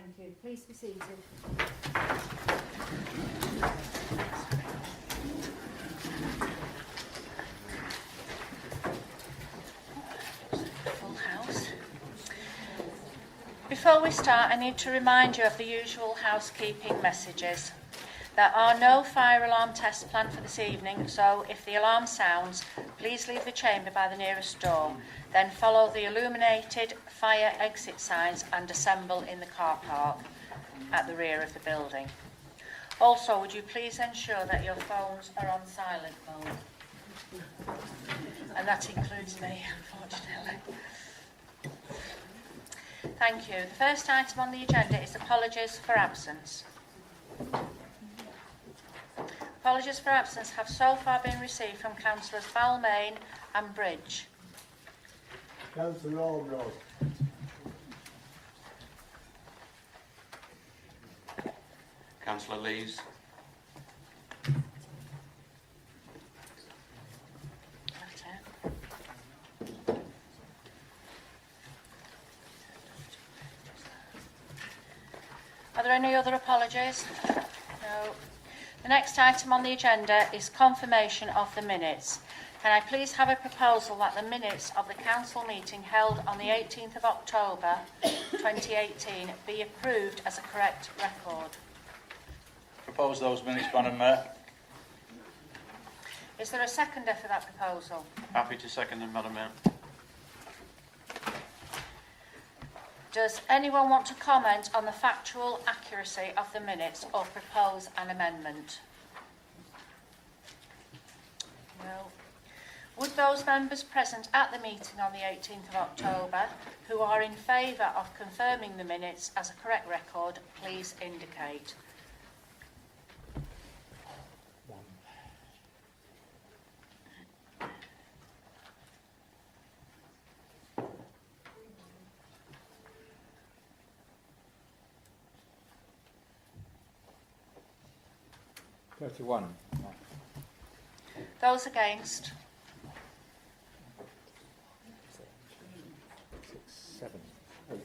Thank you. Please be seated. Full house. Before we start, I need to remind you of the usual housekeeping messages. There are no fire alarm tests planned for this evening, so if the alarm sounds, please leave the chamber by the nearest door. Then follow the illuminated fire exit signs and assemble in the car park at the rear of the building. Also, would you please ensure that your phones are on silent mode? And that includes me, unfortunately. Thank you. The first item on the agenda is apologies for absence. Apologies for absence have so far been received from Councillors Balmain and Bridge. Councillor Albright. Councillor Lees. Are there any other apologies? No. The next item on the agenda is confirmation of the minutes. Can I please have a proposal that the minutes of the council meeting held on the 18th of October 2018 be approved as a correct record? Propose those minutes, Madam Mayor. Is there a seconder for that proposal? Happy to second them, Madam Mayor. Does anyone want to comment on the factual accuracy of the minutes or propose an amendment? No. Would those members present at the meeting on the 18th of October who are in favour of confirming the minutes as a correct record, please indicate. One. Those against? 6, 7, 8.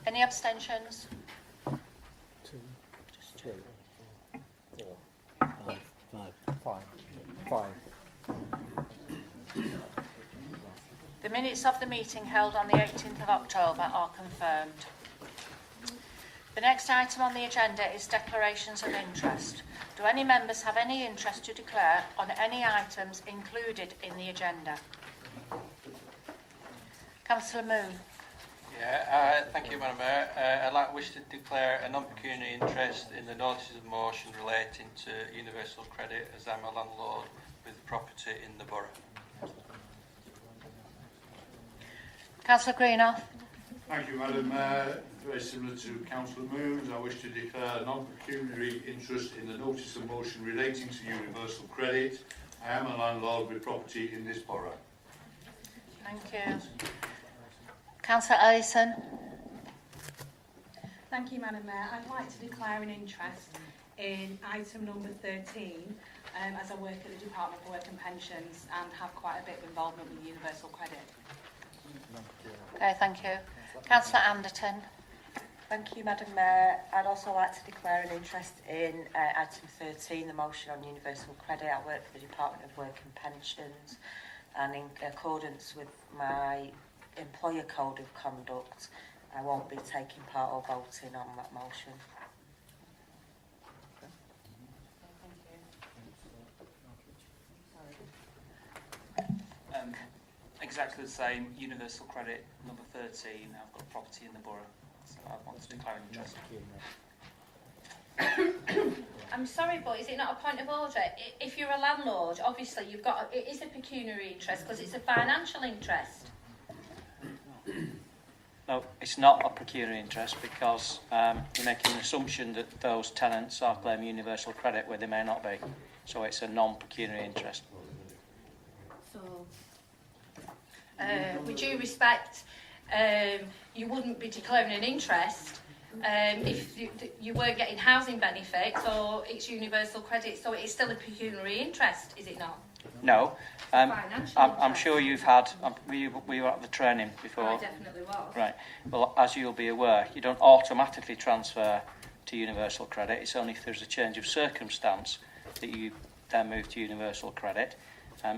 Any abstentions? 2, 3, 4, 5. The minutes of the meeting held on the 18th of October are confirmed. The next item on the agenda is declarations of interest. Do any members have any interest to declare on any items included in the agenda? Councillor Moon. Thank you, Madam Mayor. I'd wish to declare a non-pecuniary interest in the notices of motion relating to universal credit, as I'm a landlord with property in the borough. Councillor Greenough. Thank you, Madam Mayor. Very similar to Councillor Moons, I wish to declare a non-pecuniary interest in the notice of motion relating to universal credit. I am a landlord with property in this borough. Thank you. Councillor Ellison. Thank you, Madam Mayor. I'd like to declare an interest in item number 13 as I work at the Department for Work and Pensions and have quite a bit of involvement with universal credit. Okay, thank you. Councillor Anderton. Thank you, Madam Mayor. I'd also like to declare an interest in item 13, the motion on universal credit. I work for the Department of Work and Pensions, and in accordance with my employer code of conduct, I won't be taking part or voting on that motion. Exactly the same, universal credit number 13. I've got property in the borough, so I want to declare an interest. I'm sorry, but is it not a point of order? If you're a landlord, obviously it is a pecuniary interest because it's a financial interest. No, it's not a pecuniary interest because you're making an assumption that those tenants are claiming universal credit where they may not be. So it's a non-pecuniary interest. So, with due respect, you wouldn't be declaring an interest if you weren't getting housing benefits or it's universal credit, so it's still a pecuniary interest, is it not? No. Financial I'm interest. sure you've had... were you at the training before? I definitely was. Right. Well, as you'll be aware, you don't automatically transfer to universal credit. It's only if there's a change of circumstance that you then move to universal credit.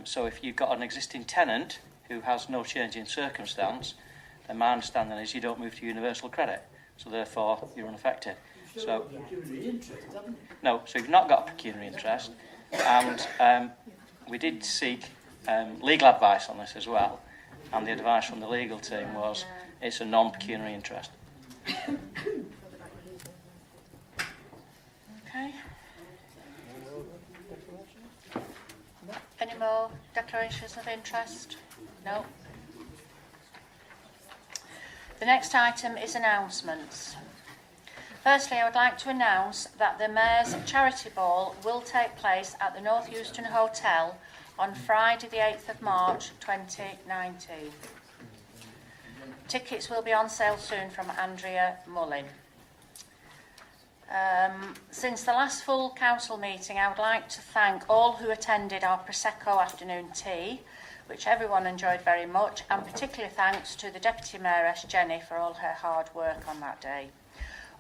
So if you've got an existing tenant who has no change in circumstance, then my understanding is you don't move to universal credit. So therefore, you're unaffected. So, no, so you've not got a pecuniary interest. And we did seek legal advice on this as well. And the advice from the legal team was it's a non-pecuniary interest. Okay. Any more declarations of interest? No. The next item is announcements. Firstly, I would like to announce that the Mayor's Charity Ball will take place at the North Euston Hotel on Friday the 8th of March 2019. Tickets will be on sale soon from Andrea Mullin. Since the last full council meeting, I would like to thank all who attended our Prosecco afternoon tea, which everyone enjoyed very much, and particularly thanks to the Deputy Mayoress Jenny for all her hard work on that day.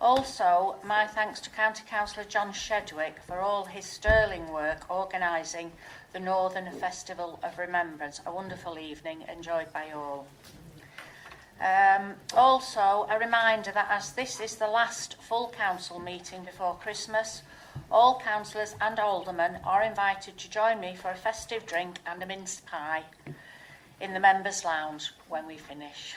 Also, my thanks to County Councillor John Shedwick for all his sterling work organising the Northern Festival of Remembrance, a wonderful evening enjoyed by all. Also, a reminder that as this is the last full council meeting before Christmas, all councillors and aldermen are invited to join me for a festive drink and a mince pie in the members' lounge when we finish.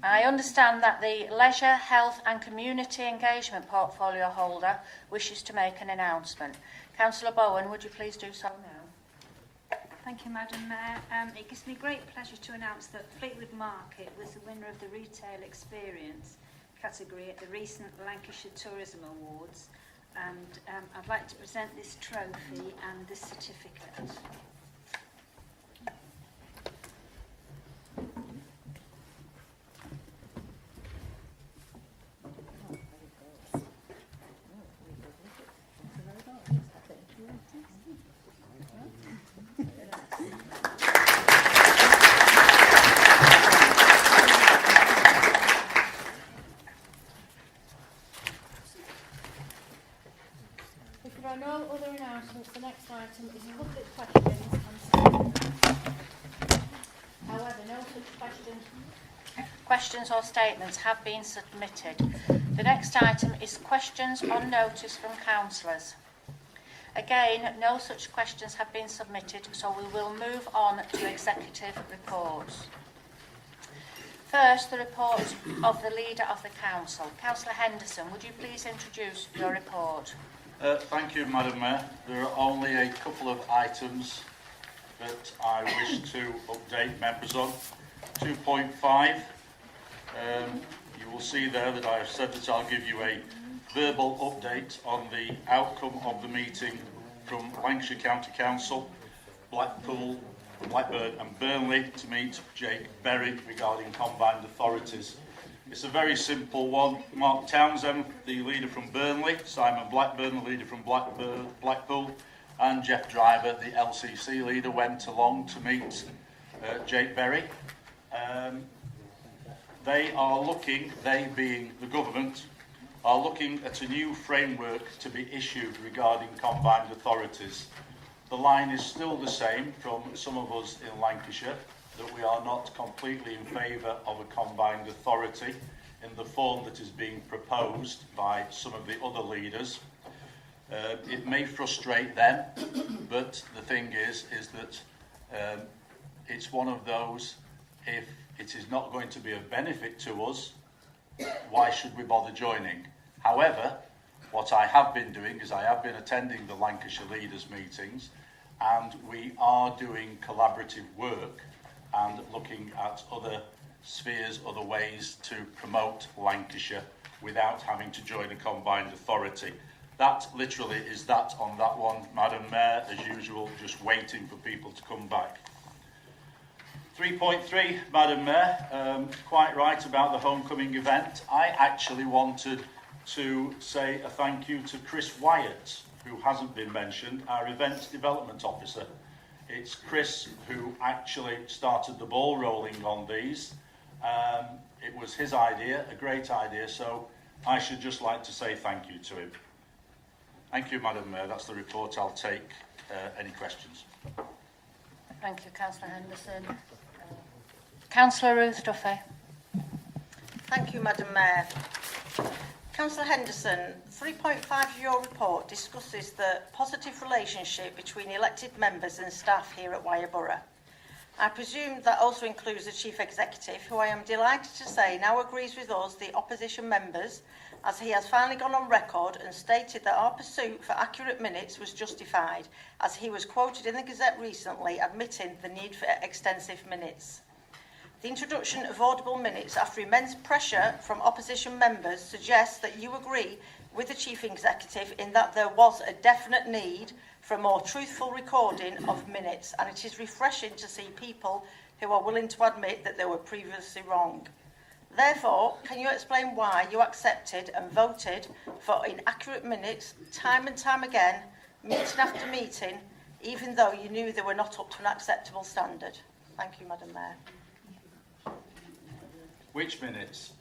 I understand that the Leisure, Health and Community Engagement Portfolio holder wishes to make an announcement. Councillor Bowen, would you please do so now? Thank you, Madam Mayor. It gives me great pleasure to announce that Fleetwood Market was the winner of the Retail Experience category at the recent Lancashire Tourism Awards, and I'd like to present this trophy and this certificate. If there are no other announcements, the next item is public questions and statements. However, no such questions or statements have been submitted. The next item is questions on notice from councillors. Again, no such questions have been submitted, so we will move on to executive reports. First, the report of the Leader of the Council. Councillor Henderson, would you please introduce your report? Thank you, Madam Mayor. There are only a couple of items that I wish to update members on. 2.5, you will see there that I have said that I'll give you a verbal update on the outcome of the meeting from Lancashire County Council, Blackpool, Blackburn and Burnley to meet Jake Berry regarding combined authorities. It's a very simple one. Mark Townsend, the leader from Burnley, Simon Blackburn, the leader from Blackpool, and Jeff Driver, the LCC leader, went along to meet Jake Berry. They are looking, they being the government, are looking at a new framework to be issued regarding combined authorities. The line is still the same from some of us in Lancashire, that we are not completely in favour of a combined authority in the form that is being proposed by some of the other leaders. It may frustrate them, but the thing is that it's one of those, if it is not going to be of benefit to us, why should we bother joining? However, what I have been doing is I have been attending the Lancashire leaders meetings, and we are doing collaborative work and looking at other spheres, other ways to promote Lancashire without having to join a combined authority. That literally is that on that one, Madam Mayor, as usual, just waiting for people to come back. 3.3, Madam Mayor, quite right about the homecoming event. I actually wanted to say a thank you to Chris Wyatt, who hasn't been mentioned, our Events Development Officer. it's Chris who actually started the ball rolling on these. It was his idea, a great idea, so I should just like to say thank you to him. Thank you, Madam Mayor. That's the report. I'll take any questions. Thank you, Councillor Henderson. Councillor Ruth Duffy. Thank you, Madam Mayor. Councillor Henderson, 3.5 of your report discusses the positive relationship between elected members and staff here at Wyre Borough. I presume that also includes the Chief Executive, who I am delighted to say now agrees with us, the opposition members, as he has finally gone on record and stated that our pursuit for accurate minutes was justified, as he was quoted in the Gazette recently admitting the need for extensive minutes. The introduction of audible minutes after immense pressure from opposition members suggests that you agree with the Chief Executive in that there was a definite need for a more truthful recording of minutes, and it is refreshing to see people who are willing to admit that they were previously wrong. Therefore, can you explain why you accepted and voted for inaccurate minutes time and time again, meeting after meeting, even though you knew they were not up to an acceptable standard? Thank you, Madam Mayor. Which minutes?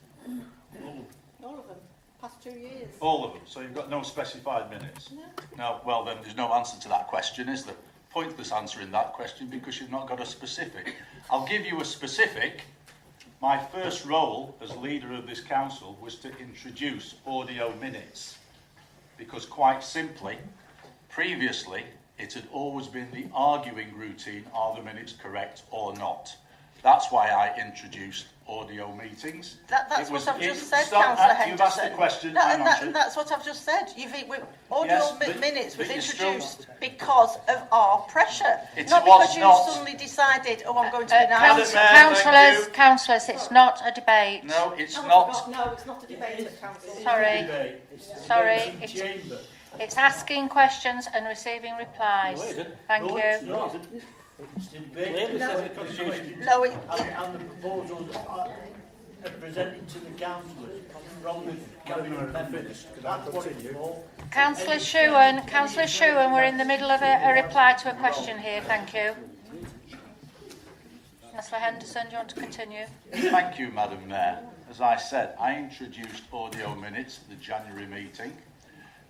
All of them. Past 2 years. All of them. So you've got no specified minutes? No. No, well then there's no answer to that question, is there? Pointless answering that question because you've not got a specific. I'll give you a specific. My first role as leader of this council was to introduce audio minutes because quite simply, previously, it had always been the arguing routine, are the minutes correct or not? That's why I introduced audio meetings. That's what I've just said, Councillor Henderson. You've asked the question. That's what I've just said. Audio Yes, minutes was but you're introduced because of our pressure. It not was because you not. suddenly decided, oh, I'm going to be nice. Councillors, it's not a debate. No, it's not. No, it's not a debate at council. Sorry. It's asking questions and receiving replies. Thank you. No, and the proposals are presented to the councillors, wrong with cabinet members. That's what it's for. Councillor Shewan, we're in the middle of a reply to a question here. Thank you. Councillor Henderson, do you want to continue? Thank you, Madam Mayor. As I said, I introduced audio minutes at the January meeting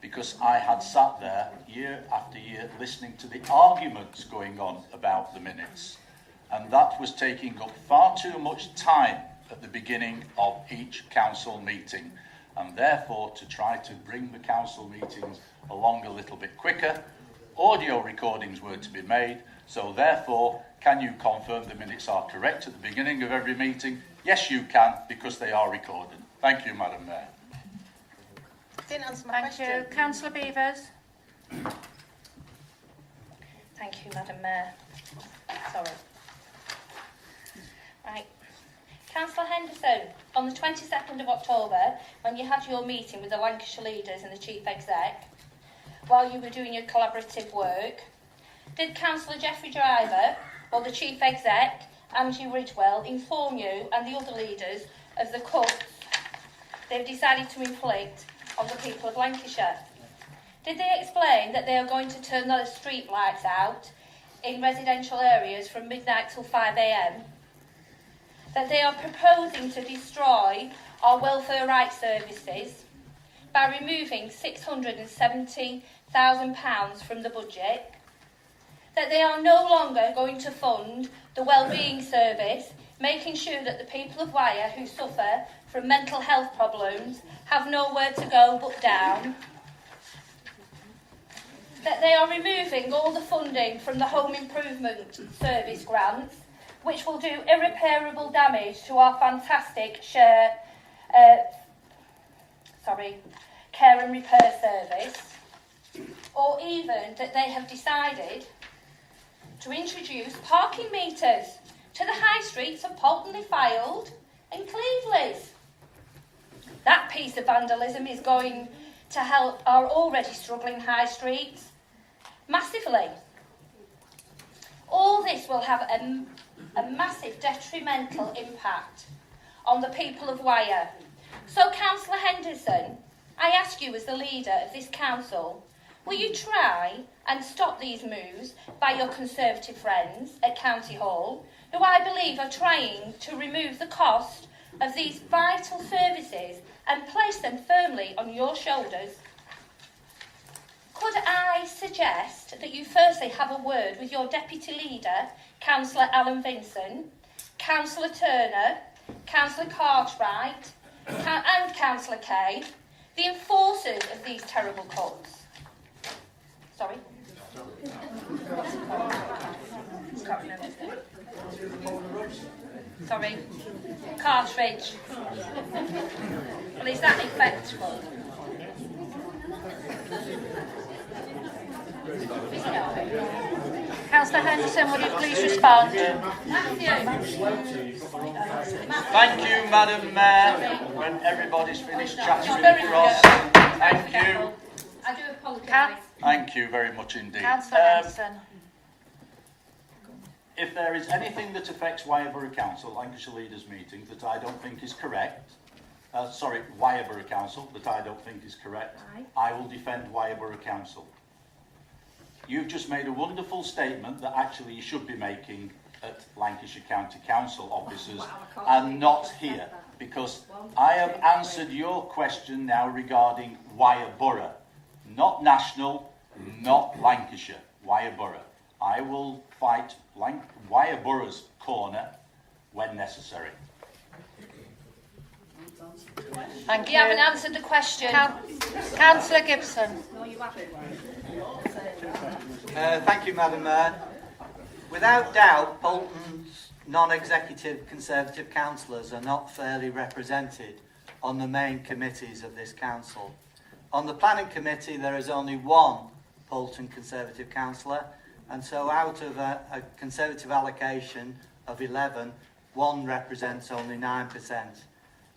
because I had sat there year after year listening to the arguments going on about the minutes. And that was taking up far too much time at the beginning of each council meeting. And therefore, to try to bring the council meetings along a little bit quicker, audio recordings were to be made. So therefore, can you confirm the minutes are correct at the beginning of every meeting? Yes, you can, because they are recorded. Thank you, Madam Mayor. Didn't answer my question. Thank you. Councillor Beavers. Thank you, Madam Mayor. Sorry. Right. Councillor Henderson, on the 22nd of October, when you had your meeting with the Lancashire leaders and the Chief Exec, while you were doing your collaborative work, did Councillor Geoffrey Driver or the Chief Exec, Angie Ridgewell, inform you and the other leaders of the cuts they've decided to inflict on the people of Lancashire? Did they explain that they are going to turn the street lights out in residential areas from midnight till 5 a.m? That they are proposing to destroy our welfare rights services by removing £670,000 from the budget? That they are no longer going to fund the wellbeing service, making sure that the people of Wyre who suffer from mental health problems have nowhere to go but down? That they are removing all the funding from the Home Improvement Service grants, which will do irreparable damage to our fantastic care and repair service, or even that they have decided to introduce parking meters to the high streets of Poulton-le-Fylde and Cleveland. That piece of vandalism is going to help our already struggling high streets massively. All this will have a massive detrimental impact on the people of Wyre. So, Councillor Henderson, I ask you as the leader of this council Will you try and stop these moves by your Conservative friends at County Hall, who I believe are trying to remove the cost of these vital services and place them firmly on your shoulders? Could I suggest that you firstly have a word with your Deputy Leader, Councillor Alan Vincent, Councillor Turner, Councillor Cartwright and Councillor Kay, the enforcers of these terrible cuts? Sorry? Sorry? Cartridge. Well, is that effectual? Councillor Henderson, would you please respond? Thank you, Madam Mayor. When everybody's finished chatting across. Thank you. I do apologise. Thank you very much indeed. Councillor Henderson. If there is anything that affects Wyre Council, Lancashire Leaders Meeting, that I don't think is correct, Wyre Council, that I don't think is correct, I will defend Wyre Council. You've just made a wonderful statement that actually you should be making at Lancashire County Council officers and not here, because I have answered your question now regarding Wyre Borough, not national, not Lancashire, Wyre Borough. I will fight Wyre Borough's corner when necessary. Thank you. You haven't answered the question. Councillor Gibson. No, you haven't. Thank you, Madam Mayor. Without doubt, Bolton's non-executive Conservative councillors are not fairly represented on the main committees of this council. On the planning committee, there is only one Bolton Conservative councillor, and so out of a Conservative allocation of 11, one represents only 9%.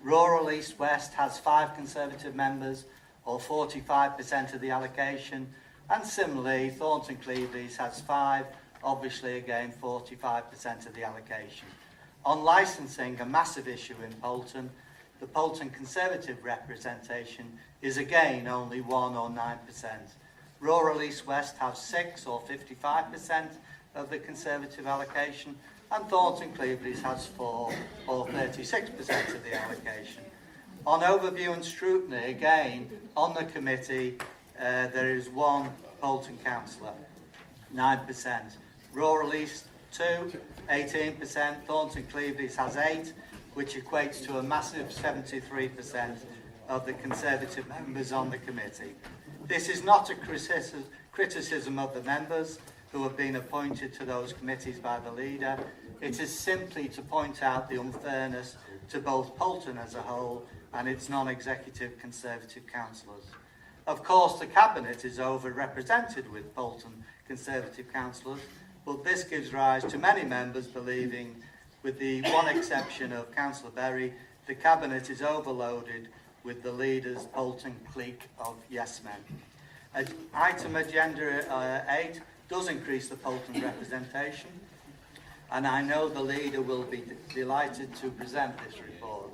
Rural East West has 5 Conservative members, or 45% of the allocation, and similarly, Thornton Clevedley's has 5, obviously again 45% of the allocation. On licensing, a massive issue in Bolton, the Bolton Conservative representation is again only 1 or 9%. Rural East West have 6 or 55% of the Conservative allocation, and Thornton Clevedley's has 4 or 36% of the allocation. On overview and scrutiny, again, on the committee, there is one Bolton councillor, 9%. Rural East 2, 18%. Thornton Clevedley's has 8, which equates to a massive 73% of the Conservative members on the committee. This is not a criticism of the members who have been appointed to those committees by the leader. It is simply to point out the unfairness to both Bolton as a whole and its non-executive Conservative councillors. Of course, the Cabinet is overrepresented with Bolton Conservative councillors, but this gives rise to many members believing, with the one exception of Councillor Berry, the Cabinet is overloaded with the leader's Bolton clique of yes-men. Item Agenda 8 does increase the Bolton representation, and I know the leader will be delighted to present this report.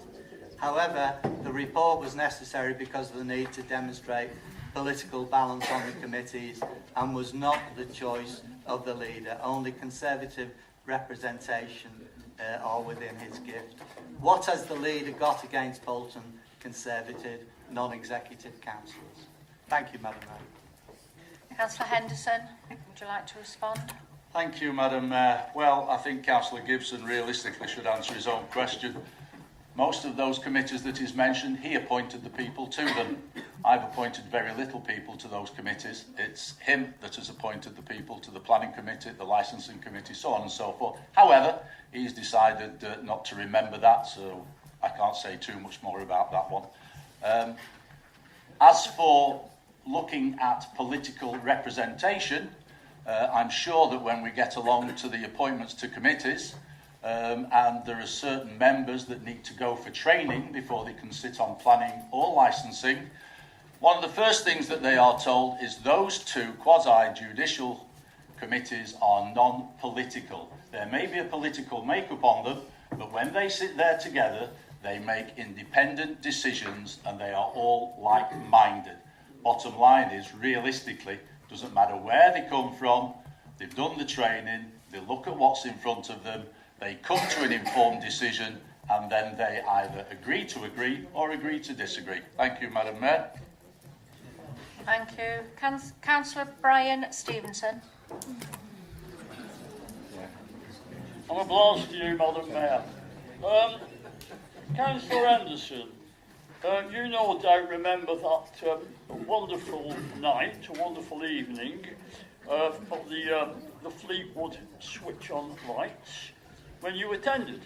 However, the report was necessary because of the need to demonstrate political balance on the committees and was not the choice of the leader. Only Conservative representation are within his gift. What has the leader got against Bolton Conservative non-executive councillors? Thank you, Madam Mayor. Councillor Henderson, would you like to respond? Thank you, Madam Mayor. Well, I think Councillor Gibson realistically should answer his own question. Most of those committees that he's mentioned, he appointed the people to them. I've appointed very little people to those committees. It's him that has appointed the people to the planning committee, the licensing committee, so on and so forth. However, he's decided not to remember that, so I can't say too much more about that one. As for looking at political representation, I'm sure that when we get along to the appointments to committees, and there are certain members that need to go for training before they can sit on planning or licensing, one of the first things that they are told is those 2 quasi-judicial committees are non-political. There may be a political makeup on them, but when they sit there together, they make independent decisions and they are all like-minded. bottom line is, realistically, doesn't matter where they come from, they've done the training, they look at what's in front of them, they come to an informed decision, and then they either agree to agree or agree to disagree. Thank you, Madam Mayor. Thank you. Councillor Brian Stevenson. I'm obliged to you, Madam Mayor. Councillor Henderson, you no doubt remember that wonderful night, a wonderful evening of the Fleetwood switch-on lights when you attended.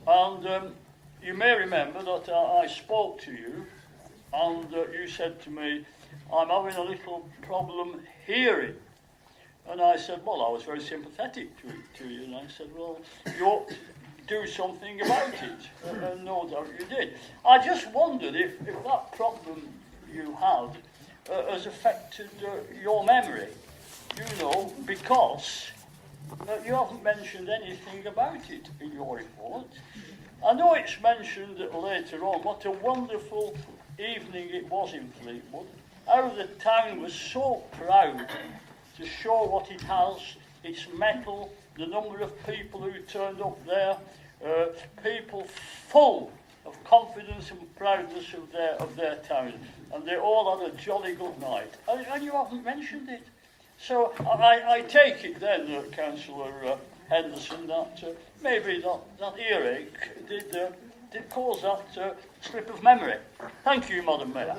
And you may remember that I spoke to you and you said to me, I'm having a little problem hearing. And I said, well, I was very sympathetic to you. And I said, well, you ought to do something about it. And no doubt you did. I just wondered if that problem you had has affected your memory. You know, because you haven't mentioned anything about it in your report. I know it's mentioned later on what a wonderful evening it was in Fleetwood. How the town was so proud to show what it has, its metal, the number of people who turned up there, people full of confidence and proudness of their town, and they all had a jolly good night. And you haven't mentioned it. So I take it then, Councillor Henderson, that maybe that earache did cause that slip of memory. Thank you, Madam Mayor.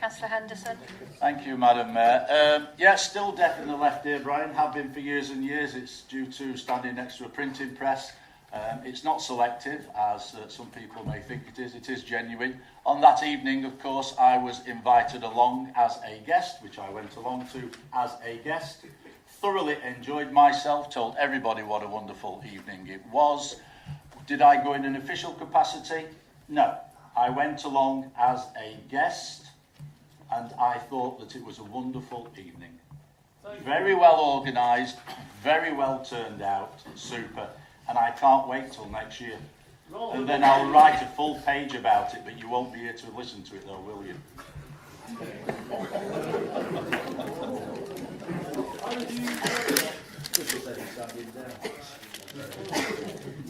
Councillor Henderson. Thank you, Madam Mayor. Yeah, still deaf in the left ear, Brian. Have been for years and years. It's due to standing next to a printing press. It's not selective, as some people may think it is. It is genuine. On that evening, of course, I was invited along as a guest, which I went along to as a guest. Thoroughly enjoyed myself, told everybody what a wonderful evening it was. Did I go in an official capacity? No. I went along as a guest, and I thought that it was a wonderful evening. Very well organised, very well turned out, super. And I can't wait till next year. And then I'll write a full page about it, but you won't be here to listen to it though, will you?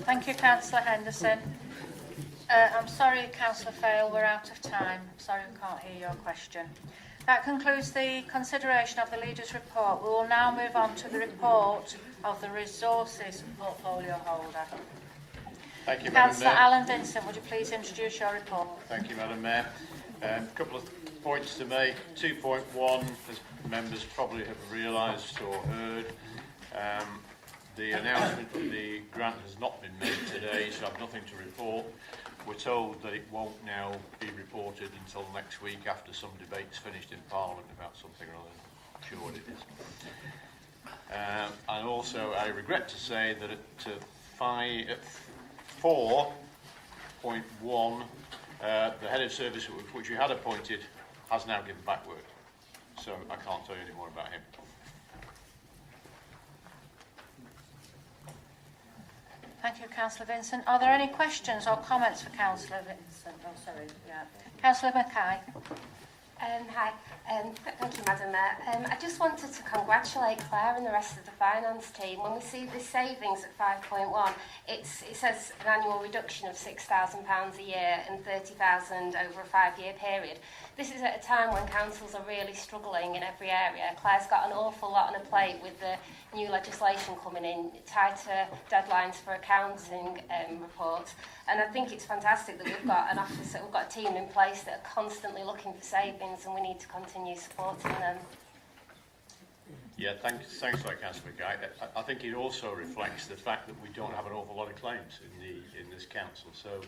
Thank you, Councillor Henderson. I'm sorry, Councillor Fail, we're out of time. Sorry we can't hear your question. That concludes the consideration of the Leader's Report. We will now move on to the report of the Resources Portfolio Holder. Thank you, Madam Councillor Mayor. Alan Vincent, would you please introduce your report? Thank you, Madam Mayor. A couple of points to make. 2.1, as members probably have realised or heard, the announcement of the grant has not been made today, so I have nothing to report. We're told that it won't now be reported until next week after some debate's finished in Parliament about something or other. I'm not sure what it is. And also, I regret to say that at 4.1, the head of service, which we had appointed, has now given back work. So I can't tell you any more about him. Thank you, Councillor Vincent. Are there any questions or comments for Councillor Vincent? Oh, sorry. Yeah. Councillor Mackay. Hi, thank you, Madam Mayor. I just wanted to congratulate Claire and the rest of the finance team. When we see the savings at 5.1, it says an annual reduction of £6,000 a year and £30,000 over a 5-year period. This is at a time when councils are really struggling in every area. Claire's got an awful lot on her plate with the new legislation coming in, tighter deadlines for accounting reports. And I think it's fantastic that we've got an office, we've got a team in place that are constantly looking for savings, and we need to continue supporting them. Yeah, thanks for that, Councillor Mackay. I think it also reflects the fact that we don't have an awful lot of claims in this council, so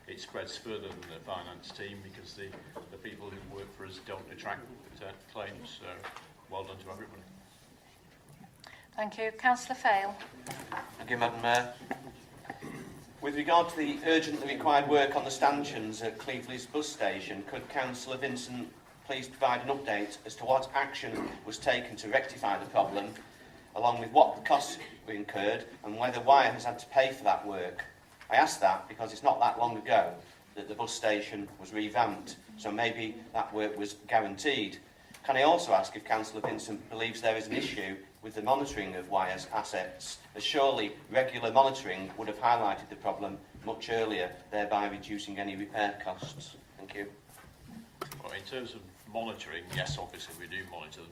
it spreads further than the finance team because the people who work for us don't attract claims. So well done to everybody. Thank you. Councillor Fail. Thank you, Madam Mayor. With regard to the urgently required work on the stanchions at Cleveley's bus station, could Councillor Vincent please provide an update as to what action was taken to rectify the problem, along with what the costs were incurred and whether Wyre has had to pay for that work? I ask that because it's not that long ago that the bus station was revamped, so maybe that work was guaranteed. Can I also ask if Councillor Vincent believes there is an issue with the monitoring of Wyre's assets, as surely regular monitoring would have highlighted the problem much earlier, thereby reducing any repair costs? Thank you. Well, in terms of monitoring, yes, obviously we do monitor them,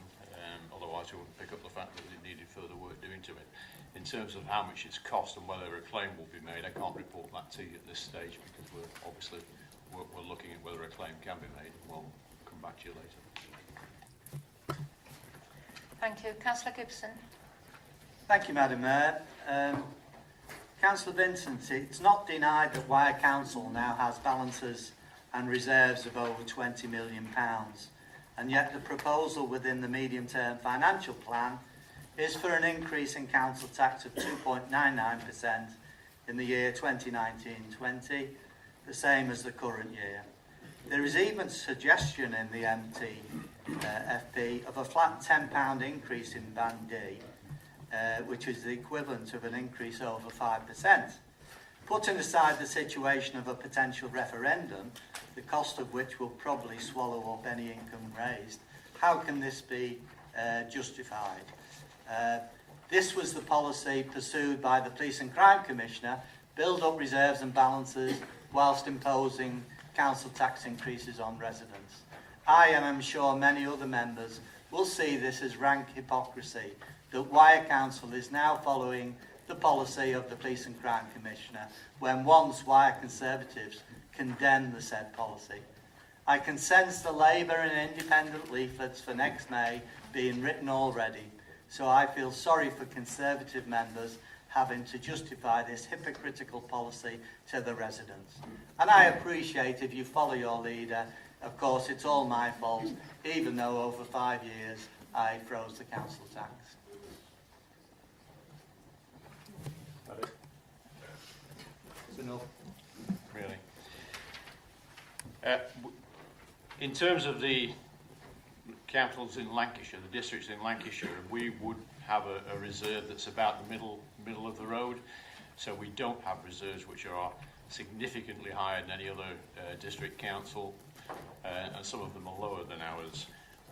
otherwise we wouldn't pick up the fact that it needed further work doing to it. In terms of how much it's cost and whether a claim will be made, I can't report that to you at this stage because we're looking at whether a claim can be made, and we'll come back to you later. Thank you. Councillor Gibson. Thank you, Madam Mayor. Councillor Vincent, it's not denied that Wyre Council now has balances and reserves of over £20 million, and yet the proposal within the medium-term financial plan is for an increase in council tax of 2.99% in the year 2019-20, the same as the current year. There is even suggestion in the FP of a flat £10 increase in Band D, which is the equivalent of an increase over 5%. Putting aside the situation of a potential referendum, the cost of which will probably swallow up any income raised, how can this be justified? This was the policy pursued by the Police and Crime Commissioner, build up reserves and balances whilst imposing council tax increases on residents. I and I'm sure many other members will see this as rank hypocrisy, that Wyre Council is now following the policy of the Police and Crime Commissioner when once Wyre Conservatives condemned the said policy. I can sense the Labour and Independent leaflets for next May being written already, so I feel sorry for Conservative members having to justify this hypocritical policy to the residents. And I appreciate if you follow your leader. Of course, it's all my fault, even though over 5 years I froze the council tax. That's enough. Really. In terms of the capitals in Lancashire, the districts in Lancashire, we would have a reserve that's about the middle of the road. So we don't have reserves which are significantly higher than any other district council, and some of them are lower than ours.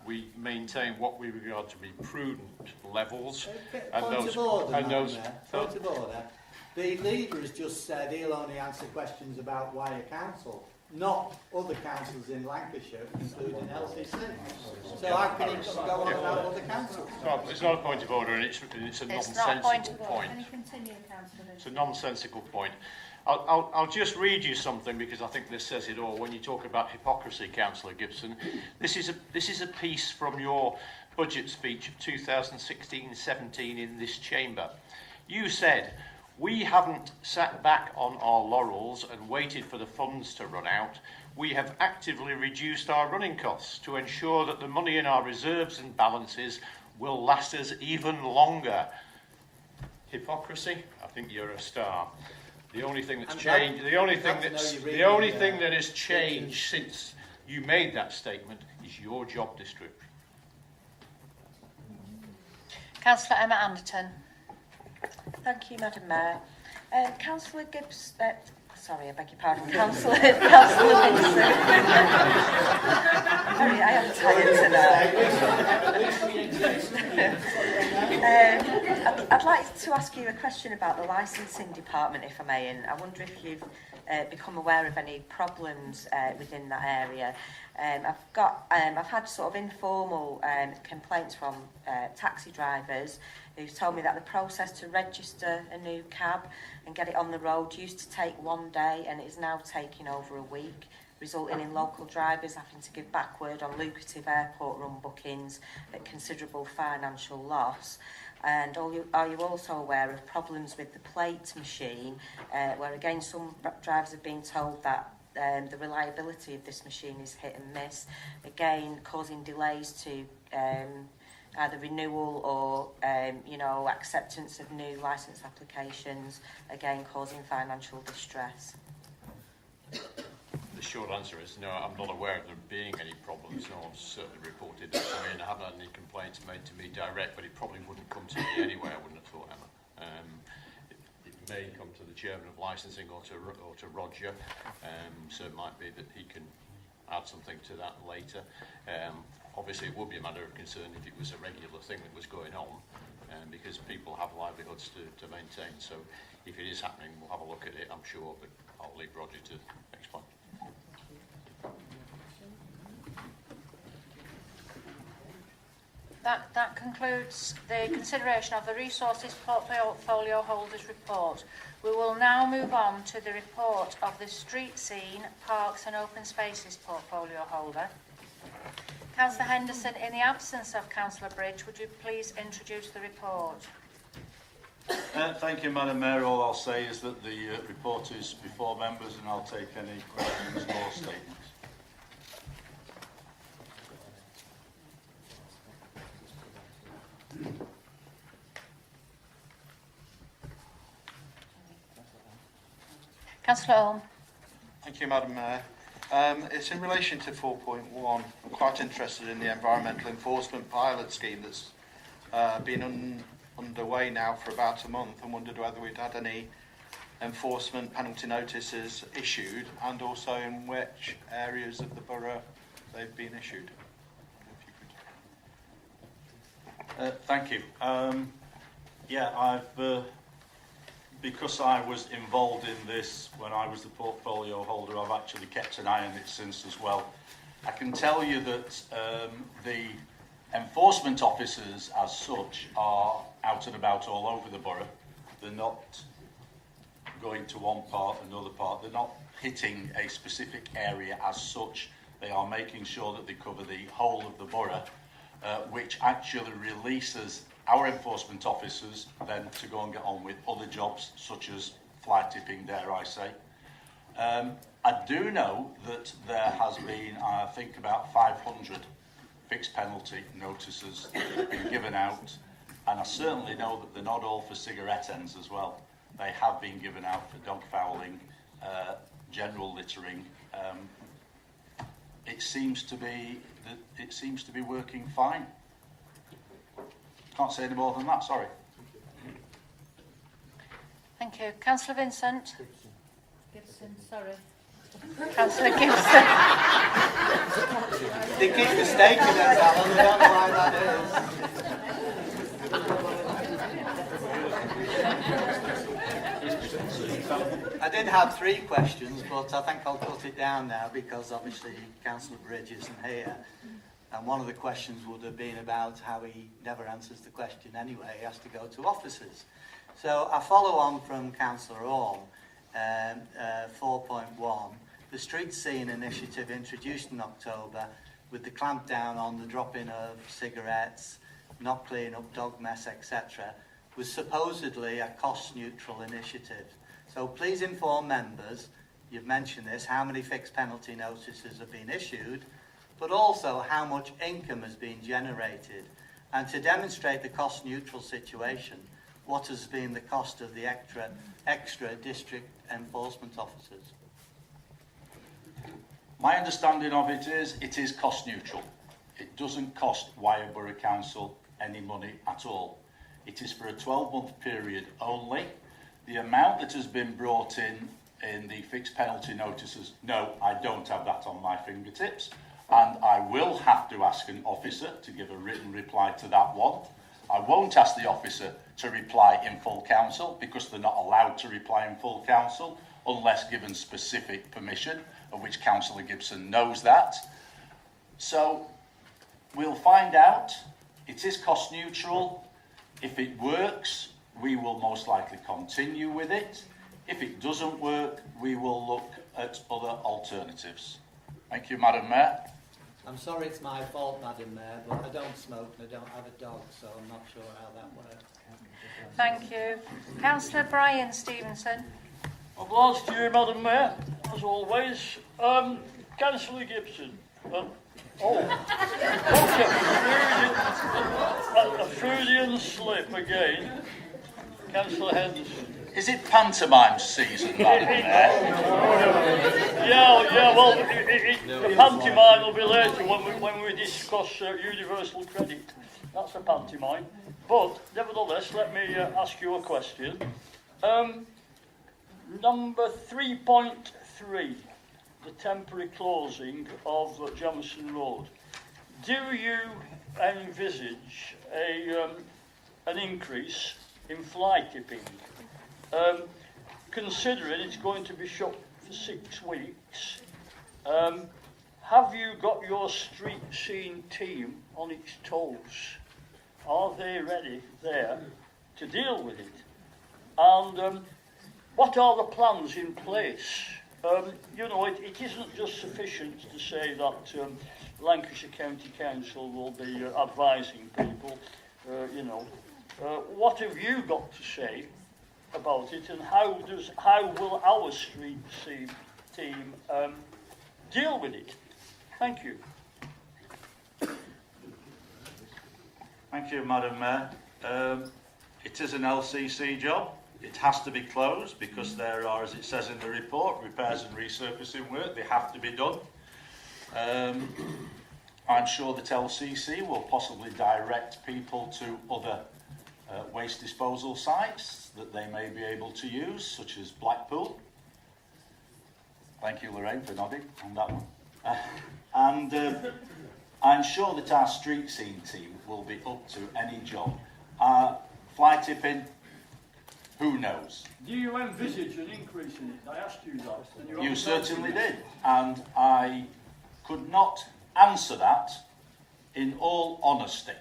We maintain what we regard to be prudent levels. Point of order. The leader has just said he'll only answer questions about Wyre Council, not other councils in Lancashire, including LCC. So how can he go on about other councils? It's not a point of order, and it's a nonsensical point. Can you continue, Councillor? It's a nonsensical point. I'll just read you something because I think this says it all. When you talk about hypocrisy, Councillor Gibson, this is a piece from your budget speech of 2016-17 in this chamber. You said, "We haven't sat back on our laurels and waited for the funds to run out. We have actively reduced our running costs to ensure that the money in our reserves and balances will last us even longer." Hypocrisy? I think you're a star. The only thing that's changed, the only thing that has changed since you made that statement is your job description. Councillor Emma Anderton. Thank you, Madam Mayor. Councillor Gibbs, sorry, I beg your pardon, Councillor Vincent. Sorry, I am tired tonight. I'd like to ask you a question about the licensing department, if I may, and I wonder if you've become aware of any problems within that area. I've had sort of informal complaints from taxi drivers who've told me that the process to register a new cab and get it on the road used to take 1 day and is now taking over a week, resulting in local drivers having to give back word on lucrative airport run bookings at considerable financial loss. And are you also aware of problems with the plate machine, where again some drivers have been told that the reliability of this machine is hit and miss, again causing delays to either renewal or acceptance of new licence applications, again causing financial distress? The short answer is no, I'm not aware of there being any problems. No one's certainly reported that to me, and I haven't had any complaints made to me direct, but it probably wouldn't come to me anyway, I wouldn't have thought, Emma. It may come to the chairman of licensing or to Roger, so it might be that he can add something to that later. Obviously, it would be a matter of concern if it was a regular thing that was going on, because people have livelihoods to maintain. So if it is happening, we'll have a look at it, I'm sure, but I'll leave Roger to explain. That concludes the consideration of the Resources Portfolio Holders Report. We will now move on to the report of the Street Scene, Parks and Open Spaces Portfolio Holder. Councillor Henderson, in the absence of Councillor Bridge, would you please introduce the report? Thank you, Madam Mayor. All I'll say is that the report is before members, and I'll take any questions or statements. Councillor Orme. Thank you, Madam Mayor. It's in relation to 4.1. I'm quite interested in the environmental enforcement pilot scheme that's been underway now for about a month, and wondered whether we'd had any enforcement penalty notices issued, and also in which areas of the borough they've been issued. Thank you. I've because I was involved in this when I was the portfolio holder, I've actually kept an eye on it since as well. I can tell you that the enforcement officers as such are out and about all over the borough. They're not going to one part, another part. They're not hitting a specific area as such. They are making sure that they cover the whole of the borough, which actually releases our enforcement officers then to go and get on with other jobs such as fly tipping, dare I say. I do know that there has been, I think, about 500 fixed penalty notices that have been given out, and I certainly know that they're not all for cigarette ends as well. They have been given out for dog fouling, general littering. It seems to be working fine. Can't say any more than that, sorry. Thank you. Councillor Vincent. Gibson, sorry. Councillor Gibson. They keep mistaking us, Alan. I don't know why that is. I did have 3 questions, but I think I'll cut it down now because obviously Councillor Bridge isn't here. And one of the questions would have been about how he never answers the question anyway. He has to go to officers. So I follow on from Councillor Orme, 4.1. The Street Scene initiative introduced in October with the clampdown on the drop-in of cigarettes, not cleaning up dog mess, etc., was supposedly a cost-neutral initiative. So please inform members, you've mentioned this, how many fixed penalty notices have been issued, but also how much income has been generated. And to demonstrate the cost-neutral situation, what has been the cost of the extra district enforcement officers? My understanding of it is cost-neutral. It doesn't cost Wyre Borough Council any money at all. It is for a 12-month period only. The amount that has been brought in the fixed penalty notices, no, I don't have that on my fingertips. And I will have to ask an officer to give a written reply to that one. I won't ask the officer to reply in full council because they're not allowed to reply in full council unless given specific permission, of which Councillor Gibson knows that. So we'll find out. It is cost neutral. If it works, we will most likely continue with it. If it doesn't work, we will look at other alternatives. Thank you, Madam Mayor. I'm sorry it's my fault, Madam Mayor, but I don't smoke and I don't have a dog, so I'm not sure how that works. Thank you. Councillor Brian Stevenson. Last year, Madam Mayor, as always, Councillor Gibson. A Freudian slip again. Councillor Henderson. Is it pantomime season, Madam Mayor? Well, the pantomime will be later when we discuss universal credit. That's a pantomime. But, nevertheless, let me ask you a question. Number 3.3, the temporary closing of Johnson Road. Do you envisage an increase in fly tipping? Considering it's going to be shut for 6 weeks, have you got your street scene team on its toes? Are they ready there to deal with it? And what are the plans in place? You know, it isn't just sufficient to say that Lancashire County Council will be advising people, you know. What have you got to say about it, and how will our street scene team deal with it? Thank you. Thank you, Madam Mayor. It is an LCC job. It has to be closed because there are, as it says in the report, repairs and resurfacing work. They have to be done. I'm sure that LCC will possibly direct people to other waste disposal sites that they may be able to use, such as Blackpool. Thank you, Lorraine, for nodding on that one. And I'm sure that our street scene team will be up to any job. Fly tipping, who knows? Do you envisage an increase in it? I asked you that. And You certainly did, and I could not answer that in all honesty.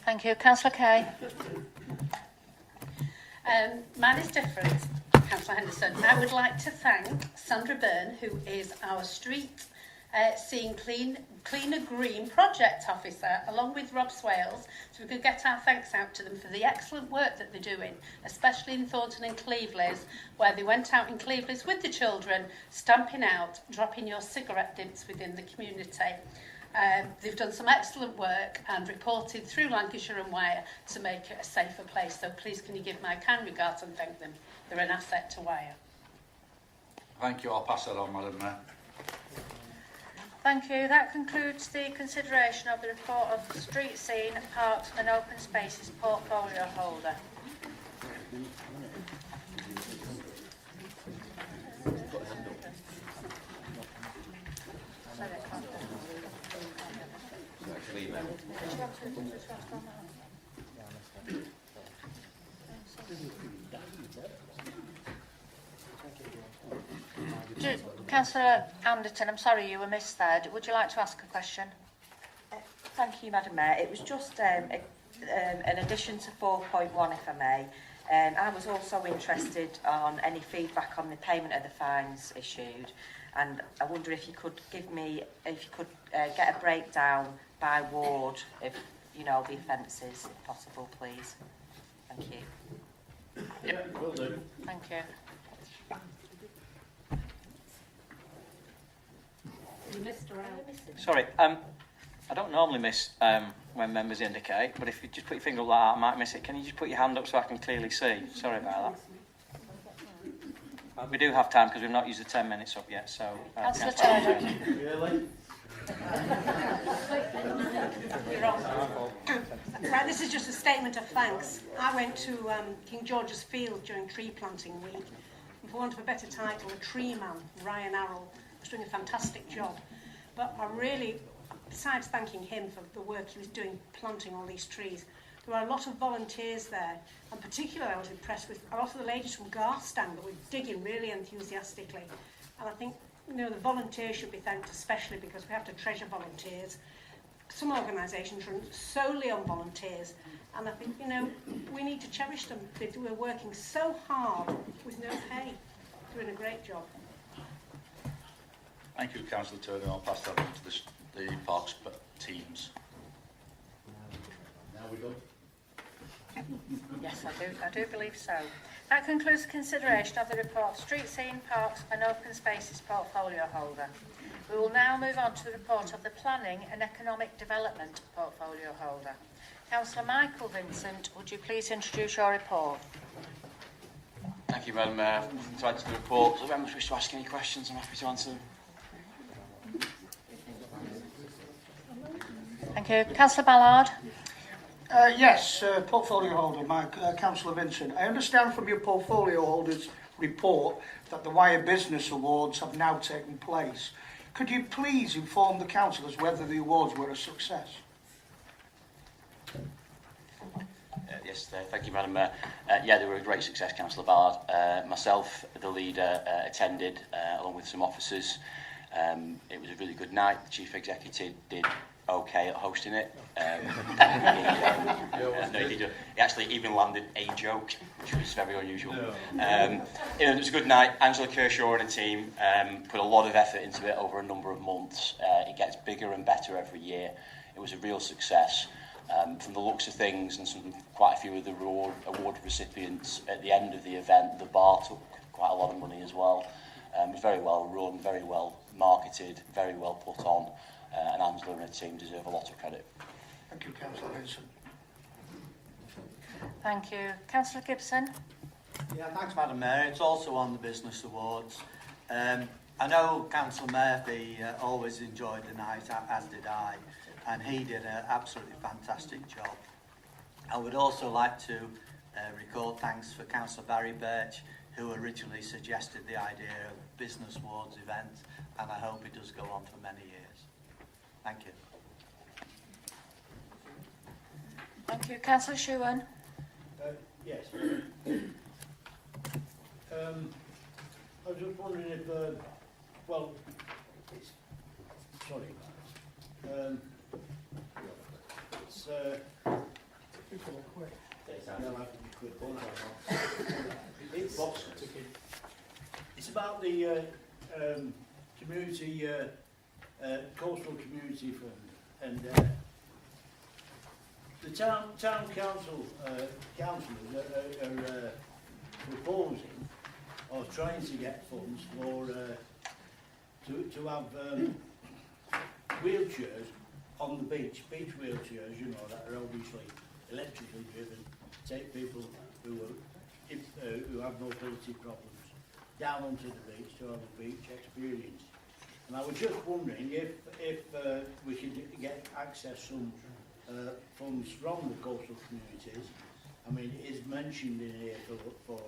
Thank you. Councillor Kay. Mine is different, Councillor Henderson. I would like to thank Sandra Byrne, who is our street scene cleaner green project officer, along with Rob Swales, so we could get our thanks out to them for the excellent work that they're doing, especially in Thornton and Cleveleys, where they went out in Cleveleys with the children, stamping out, dropping your cigarette dips within the community. They've done some excellent work and reported through Lancashire and Wyre to make it a safer place. So please can you give my kind regards and thank them. They're an asset to Wyre. Thank you. I'll pass that on, Madam Mayor. Thank you. That concludes the consideration of the report of the Street Scene, Parks and Open Spaces portfolio holder. Councillor Anderton, I'm sorry you were missed there. Would you like to ask a question? Thank you, Madam Mayor. It was just an addition to 4.1, if I may. I was also interested on any feedback on the payment of the fines issued, and I wonder if you could get a breakdown by ward of, you know, the offences, if possible, please. Thank you. Yeah, will do. Thank you. Sorry, I don't normally miss when members indicate, but if you just put your finger up like that, I might miss it. Can you just put your hand up so I can clearly see? Sorry about that. We do have time because we've not used the 10 minutes up yet, so... Councillor Turner. Really? Right, this is just a statement of thanks. I went to King George's Field during tree planting week, and for want of a better title, a tree man, Ryan Arrell, was doing a fantastic job. But I really, besides thanking him for the work he was doing planting all these trees, there were a lot of volunteers there, and particularly I was impressed with a lot of the ladies from Garstang that were digging really enthusiastically. And I think, you know, the volunteers should be thanked especially because we have to treasure volunteers. Some organisations run solely on volunteers, and I think, you know, we need to cherish them. We're working so hard with no pay, doing a great job. Thank you, Councillor Turner. I'll pass that on to the Parks teams. Now we're done. Yes, I do believe so. That concludes the consideration of the report Street Scene, Parks and Open Spaces portfolio holder. We will now move on to the report of the Planning and Economic Development portfolio holder. Councillor Michael Vincent, would you please introduce your report? Thank you, Madam Mayor. Tied to the report. If members wish to ask any questions, I'm happy to answer them. Thank you. Councillor Ballard. Yes, portfolio holder, Councillor Vincent. I understand from your portfolio holder's report that the Wyre Business Awards have now taken place. Could you please inform the councillors whether the awards were a success? Yes, thank you, Madam Mayor. Yeah, they were a great success, Councillor Ballard. Myself, the leader, attended along with some officers. It was a really good night. The Chief Executive did okay at hosting it. He actually even landed a joke, which was very unusual. It was a good night. Angela Kershaw and her team put a lot of effort into it over a number of months. It gets bigger and better every year. It was a real success. From the looks of things, and quite a few of the award recipients at the end of the event, the bar took quite a lot of money as well. It was very well run, very well marketed, very well put on, and Angela and her team deserve a lot of credit. Thank you, Councillor Vincent. Thank you. Councillor Gibson. Yeah, thanks, Madam Mayor. It's also on the Business Awards. I know Councillor Murphy always enjoyed the night, as did I, and he did an absolutely fantastic job. I would also like to record thanks for Councillor Barry Birch, who originally suggested the idea of Business Awards event, and I hope it does go on for many years. Thank you. Thank you. Councillor Shewan. Yes. I was just wondering if, well, it's, sorry, it's, it's about the community, coastal community fund, and the town council councillors are proposing or trying to get funds for to have wheelchairs on the beach wheelchairs, you know, that are obviously electrically driven, take people who have mobility problems down onto the beach to have a beach experience. And I was just wondering if we could get access some funds from the coastal communities. I mean, it is mentioned in here for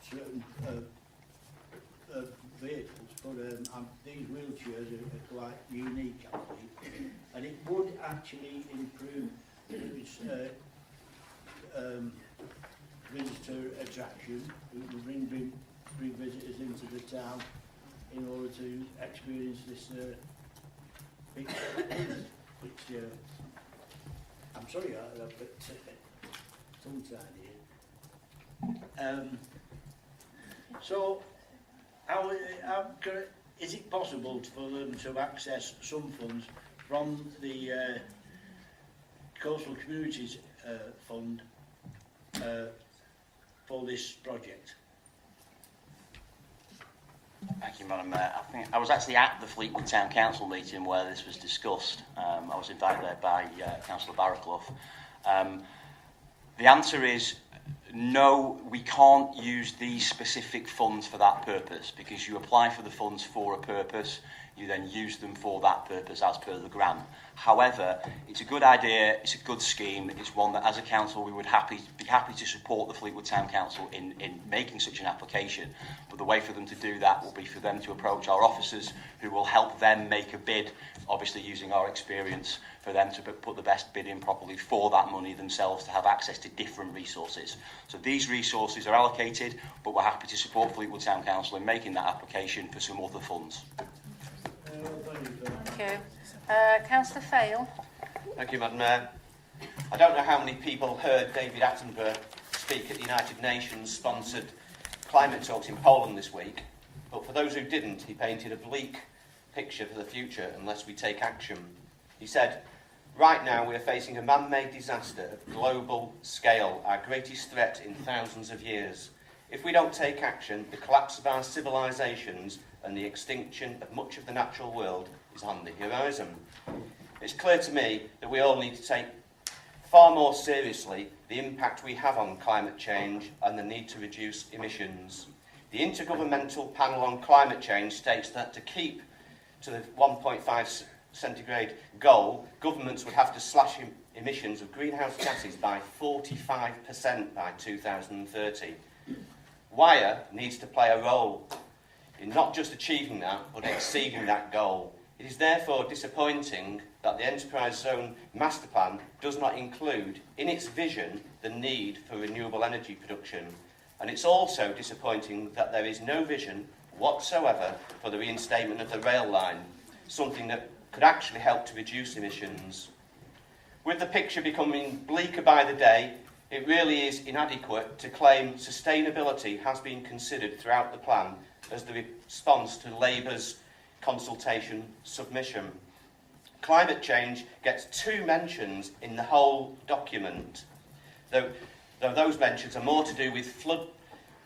certain vehicles, but these wheelchairs are quite unique, I think, and it would actually improve visitor attraction. It would bring visitors into the town in order to experience this big experience, which I'm sorry, I'm a bit tongue-tied here. So, how is it possible for them to access some funds from the Coastal Communities Fund for this project? Thank you, Madam Mayor. I was actually at the Fleetwood Town Council meeting where this was discussed. I was invited there by Councillor Barraclough. The answer is no, we can't use these specific funds for that purpose, because you apply for the funds for a purpose, you then use them for that purpose as per the grant. However, it's a good idea, it's a good scheme, it's one that as a council we would be happy to support the Fleetwood Town Council in making such an application. But the way for them to do that will be for them to approach our officers, who will help them make a bid, obviously using our experience, for them to put the best bid in properly for that money themselves, to have access to different resources. So these resources are allocated, but we're happy to support Fleetwood Town Council in making that application for some other funds. Thank you. Councillor Fail. Thank you, Madam Mayor. I don't know how many people heard David Attenborough speak at the United Nations sponsored climate talks in Poland this week, but for those who didn't, he painted a bleak picture for the future unless we take action. He said, "Right now we are facing a man-made disaster of global scale, our greatest threat in thousands of years. If we don't take action, the collapse of our civilisations and the extinction of much of the natural world is on the horizon." It's clear to me that we all need to take far more seriously the impact we have on climate change and the need to reduce emissions. The Intergovernmental Panel on Climate Change states that to keep to the 1.5 centigrade goal, governments would have to slash emissions of greenhouse gases by 45% by 2030. Wyre needs to play a role in not just achieving that, but exceeding that goal. It is therefore disappointing that the Enterprise Zone Master Plan does not include in its vision the need for renewable energy production. And it's also disappointing that there is no vision whatsoever for the reinstatement of the rail line, something that could actually help to reduce emissions. With the picture becoming bleaker by the day, it really is inadequate to claim sustainability has been considered throughout the plan as the response to Labour's consultation submission. Climate change gets 2 mentions in the whole document, though those mentions are more to do with flood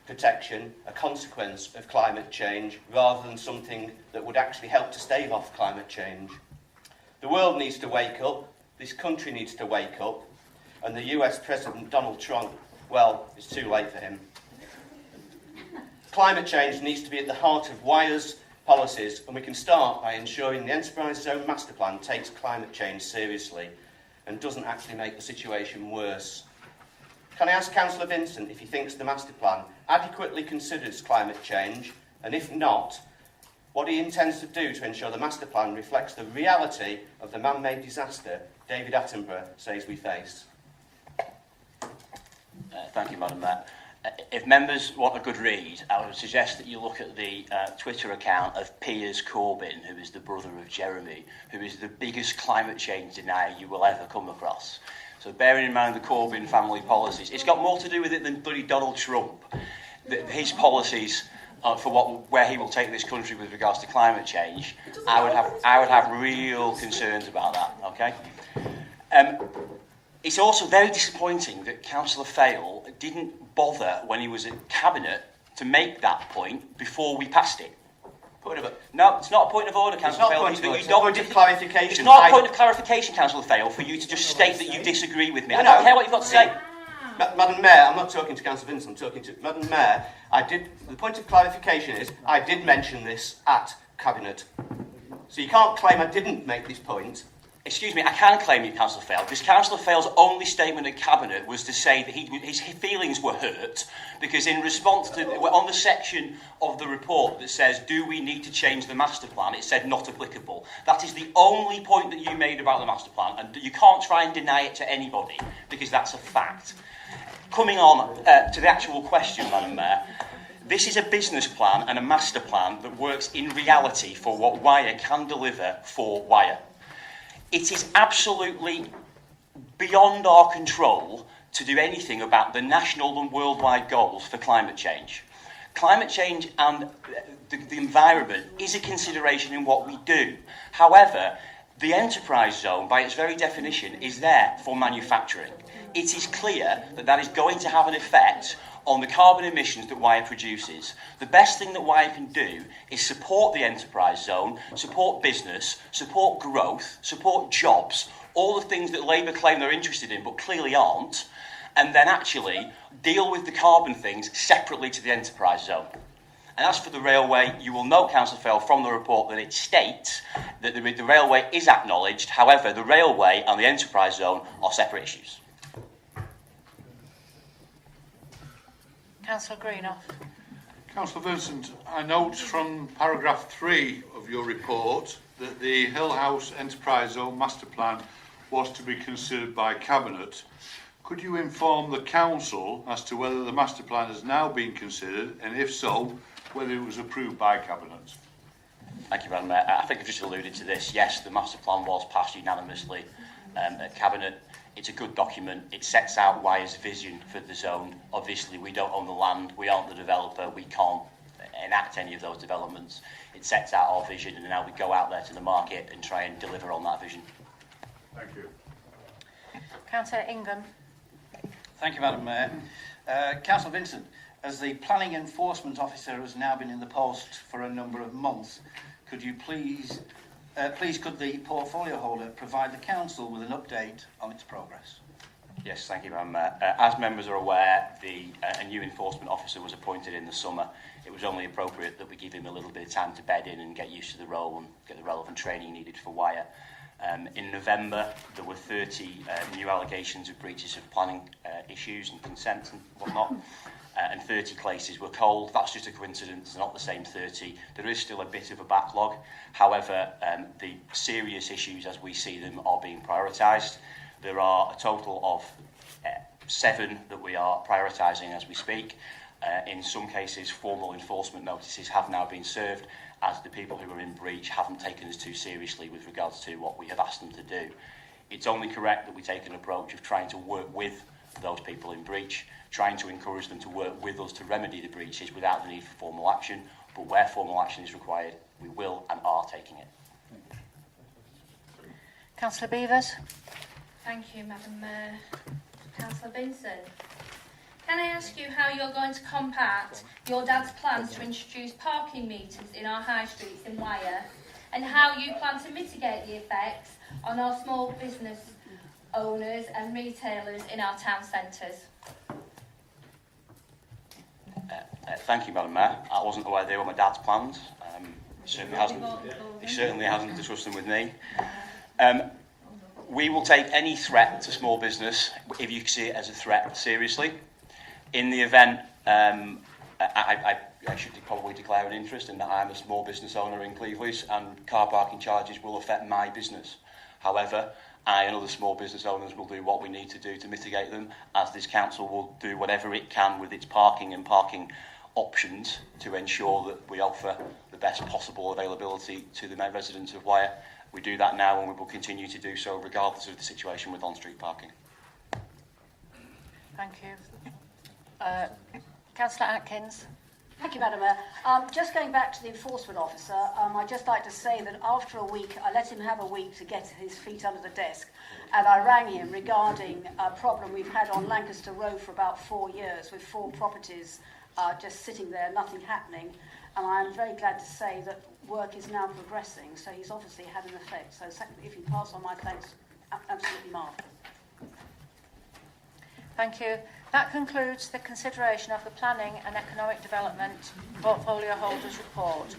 protection, a consequence of climate change, rather than something that would actually help to stave off climate change. The world needs to wake up, this country needs to wake up, and the US President Donald Trump, well, it's too late for him. Climate change needs to be at the heart of Wyre's policies, and we can start by ensuring the Enterprise Zone Master Plan takes climate change seriously and doesn't actually make the situation worse. Can I ask Councillor Vincent if he thinks the Master Plan adequately considers climate change, and if not, what he intends to do to ensure the Master Plan reflects the reality of the man-made disaster David Attenborough says we face? Thank you, Madam Mayor. If members want a good read, I would suggest that you look at the Twitter account of Piers Corbyn, who is the brother of Jeremy, who is the biggest climate change denier you will ever come across. So bearing in mind the Corbyn family policies, it's got more to do with it than bloody Donald Trump. His policies for where he will take this country with regards to climate change, I would have real concerns about that. Okay. It's also very disappointing that Councillor Fail didn't bother when he was in Cabinet to make that point before we passed it. No, it's not a point of order, Councillor Fail. It's a point of clarification. It's not a point of clarification, Councillor Fail, for you to just state that you disagree with me. I don't care what you've got to say. Madam Mayor, I'm not talking to Councillor Vincent, I'm talking to Madam Mayor. The point of clarification is I did mention this at Cabinet. So you can't claim I didn't make this point. Excuse me, I can claim you, Councillor Fail, because Councillor Fail's only statement at Cabinet was to say that his feelings were hurt because in response to, on the section of the report that says, do we need to change the master plan, it said not applicable. That is the only point that you made about the master plan, and you can't try and deny it to anybody, because that's a fact. Coming on to the actual question, Madam Mayor, this is a business plan and a master plan that works in reality for what Wyre can deliver for Wyre. It is absolutely beyond our control to do anything about the national and worldwide goals for climate change. Climate change and the environment is a consideration in what we do. However, the enterprise zone, by its very definition, is there for manufacturing. It is clear that that is going to have an effect on the carbon emissions that Wyre produces. The best thing that Wyre can do is support the enterprise zone, support business, support growth, support jobs, all the things that Labour claim they're interested in but clearly aren't, and then actually deal with the carbon things separately to the enterprise zone. And as for the railway, you will note, Councillor Fell, from the report that it states that the railway is acknowledged. However, the railway and the enterprise zone are separate issues. Councillor Greenough. Councillor Vincent, I note from paragraph 3 of your report that the Hill House Enterprise Zone Master Plan was to be considered by Cabinet. Could you inform the Council as to whether the Master Plan has now been considered, and if so, whether it was approved by Cabinet? Thank you, Madam Mayor. I think I've just alluded to this. Yes, the Master Plan was passed unanimously at Cabinet. It's a good document. It sets out Wyre's vision for the zone. Obviously, we don't own the land. We aren't the developer. We can't enact any of those developments. It sets out our vision, and now we go out there to the market and try and deliver on that vision. Thank you. Councillor Ingham. Thank you, Madam Mayor. Councillor Vincent, as the Planning Enforcement Officer has now been in the post for a number of months, could you please could the portfolio holder provide the Council with an update on its progress? Yes, thank you, Madam Mayor. As members are aware, a new enforcement officer was appointed in the summer. It was only appropriate that we give him a little bit of time to bed in and get used to the role and get the relevant training needed for Wyre. In November, there were 30 new allegations of breaches of planning issues and consent and whatnot, and 30 cases were culled. That's just a coincidence, not the same 30. There is still a bit of a backlog. However, the serious issues as we see them are being prioritised. There are a total of 7 that we are prioritising as we speak. In some cases, formal enforcement notices have now been served, as the people who are in breach haven't taken us too seriously with regards to what we have asked them to do. It's only correct that we take an approach of trying to work with those people in breach, trying to encourage them to work with us to remedy the breaches without the need for formal action, but where formal action is required, we will and are taking it. Councillor Beavers. Thank you, Madam Mayor. Councillor Vincent. Can I ask you how you're going to combat your dad's plans to introduce parking meters in our high streets in Wyre, and how you plan to mitigate the effects on our small business owners and retailers in our town centres? Thank you, Madam Mayor. I wasn't aware they were my dad's plans. He certainly hasn't discussed them with me. We will take any threat to small business, if you see it as a threat, seriously. In the event, I should probably declare an interest in that I'm a small business owner in Cleveland, and car parking charges will affect my business. However, I and other small business owners will do what we need to do to mitigate them, as this council will do whatever it can with its parking and parking options to ensure that we offer the best possible availability to the residents of Wyre. We do that now, and we will continue to do so regardless of the situation with on-street parking. Thank you. Councillor Atkins. Thank you, Madam Mayor. Just going back to the enforcement officer, I'd just like to say that after a week, I let him have a week to get his feet under the desk, and I rang him regarding a problem we've had on Lancaster Road for about 4 years, with 4 properties just sitting there, nothing happening. And I'm very glad to say that work is now progressing, so he's obviously had an effect. So if you pass on my thanks, absolutely marvellous. Thank you. That concludes the consideration of the Planning and Economic Development Portfolio Holders Report.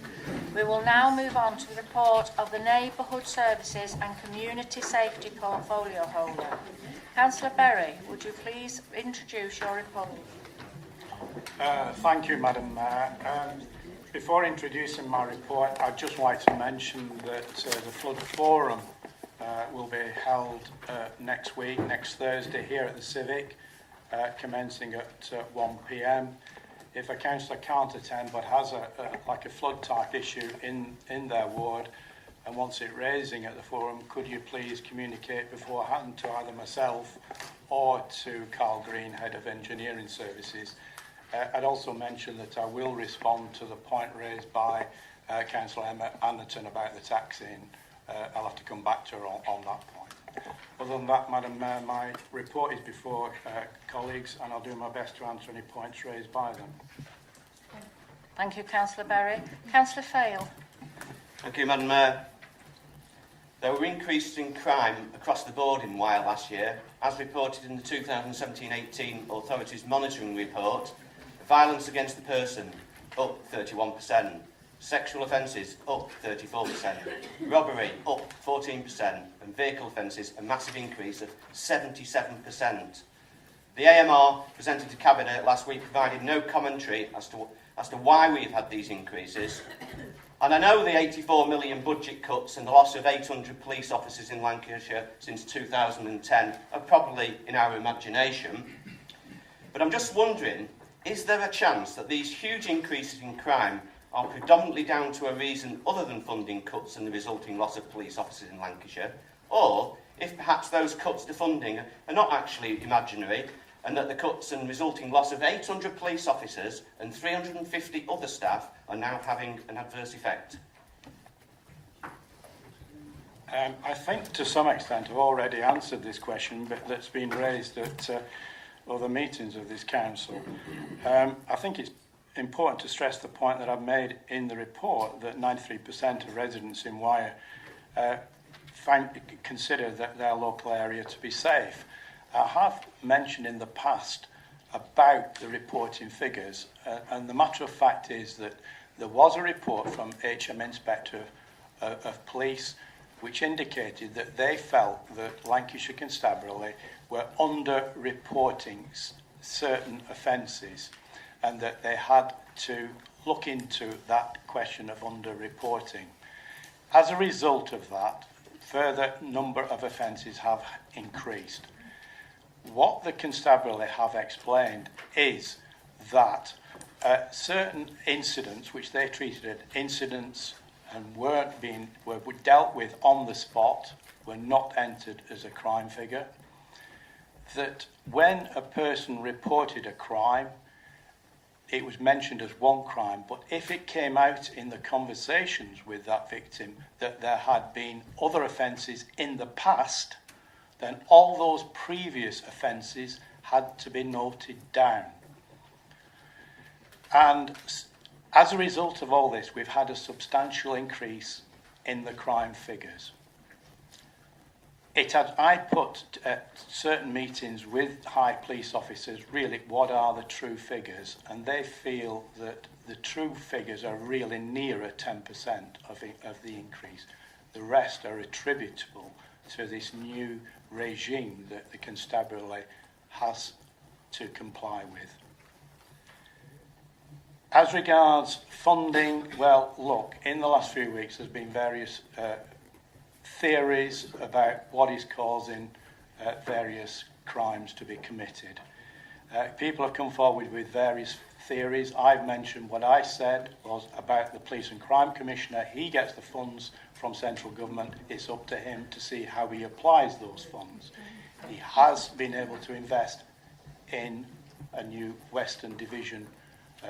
We will now move on to the report of the Neighbourhood Services and Community Safety Portfolio Holder. Councillor Berry, would you please introduce your report? Thank you, Madam Mayor. Before introducing my report, I'd just like to mention that the Flood Forum will be held next week, next Thursday, here at the Civic, commencing at 1 p.m. If a councillor can't attend but has a flood type issue in their ward and wants it raising at the forum, could you please communicate beforehand to either myself or to Carl Green, Head of Engineering Services. I'd also mention that I will respond to the point raised by Councillor Emma Anderton about the taxing. I'll have to come back to her on that point. Other than that, Madam Mayor, my report is before colleagues, and I'll do my best to answer any points raised by them. Thank you, Councillor Berry. Councillor Fail. Thank you, Madam Mayor. There were increases in crime across the board in Wyre last year, as reported in the 2017-18 Authorities Monitoring Report. Violence against the person, up 31%. Sexual offences, up 34%. Robbery, up 14%. And vehicle offences, a massive increase of 77%. The AMR presented to Cabinet last week provided no commentary as to why we've had these increases. And I know the 84 million budget cuts and the loss of 800 police officers in Lancashire since 2010 are probably in our imagination. But I'm just wondering, is there a chance that these huge increases in crime are predominantly down to a reason other than funding cuts and the resulting loss of police officers in Lancashire? Or if perhaps those cuts to funding are not actually imaginary, and that the cuts and resulting loss of 800 police officers and 350 other staff are now having an adverse effect? I think to some extent I've already answered this question, but that's been raised at other meetings of this council. I think it's important to stress the point that I've made in the report, that 93% of residents in Wyre consider that their local area to be safe. I have mentioned in the past about the reporting figures, and the matter of fact is that there was a report from HM Inspector of Police which indicated that they felt that Lancashire Constabulary were under-reporting certain offences, and that they had to look into that question of under-reporting. As a result of that, further number of offences have increased. What the constabulary have explained is that certain incidents, which they treated as incidents and were dealt with on the spot, were not entered as a crime figure. That when a person reported a crime, it was mentioned as one crime, but if it came out in the conversations with that victim that there had been other offences in the past, then all those previous offences had to be noted down. And as a result of all this, we've had a substantial increase in the crime figures. I put at certain meetings with high police officers, really, what are the true figures? And they feel that the true figures are really nearer 10% of the increase. The rest are attributable to this new regime that the constabulary has to comply with. As regards funding, well, look, in the last few weeks there's been various theories about what is causing various crimes to be committed. People have come forward with various theories. I've mentioned what I said was about the Police and Crime Commissioner. He gets the funds from central government. It's up to him to see how he applies those funds. He has been able to invest in a new Western Division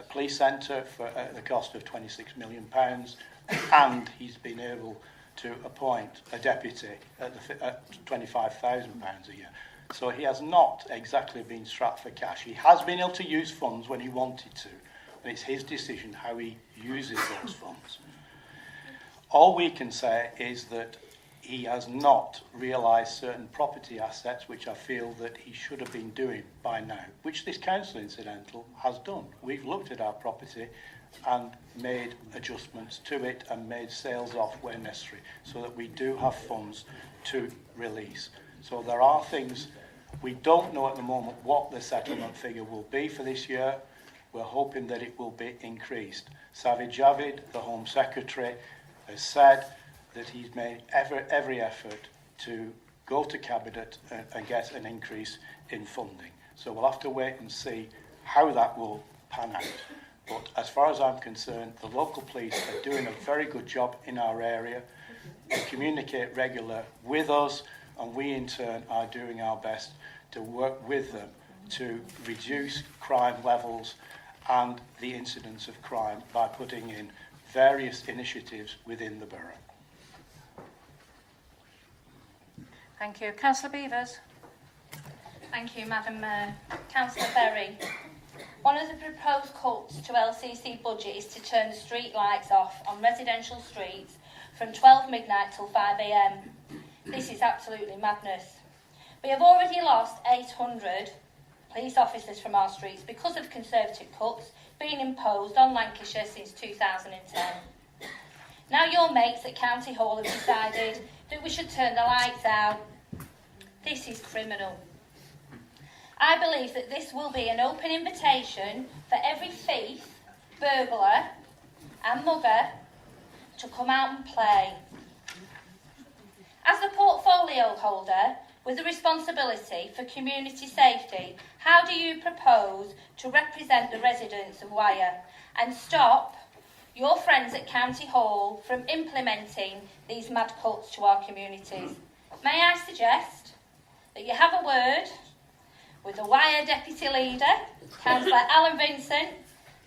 police centre for the cost of £26 million, and he's been able to appoint a deputy at £25,000 a year. So he has not exactly been strapped for cash. He has been able to use funds when he wanted to, and it's his decision how he uses those funds. All we can say is that he has not realised certain property assets, which I feel that he should have been doing by now, which this council, incidental, has done. We've looked at our property and made adjustments to it and made sales off where necessary, so that we do have funds to release. So there are things, we don't know at the moment what the settlement figure will be for this year. We're hoping that it will be increased. Savage Javid, the Home Secretary, has said that he's made every effort to go to Cabinet and get an increase in funding. So we'll have to wait and see how that will pan out. But as far as I'm concerned, the local police are doing a very good job in our area. They communicate regularly with us, and we in turn are doing our best to work with them to reduce crime levels and the incidence of crime by putting in various initiatives within the borough. Thank you. Councillor Beavers. Thank you, Madam Mayor. Councillor Berry. One of the proposed cuts to LCC budget is to turn the street lights off on residential streets from 12 midnight till 5 a.m. This is absolutely madness. We have already lost 800 police officers from our streets because of Conservative cuts being imposed on Lancashire since 2010. Now your mates at County Hall have decided that we should turn the lights out. This is criminal. I believe that this will be an open invitation for every thief, burglar and mugger to come out and play. As the portfolio holder with the responsibility for community safety, how do you propose to represent the residents of Wyre and stop your friends at County Hall from implementing these mad cuts to our communities? May I suggest that you have a word with the Wyre Deputy Leader, Councillor Alan Vincent,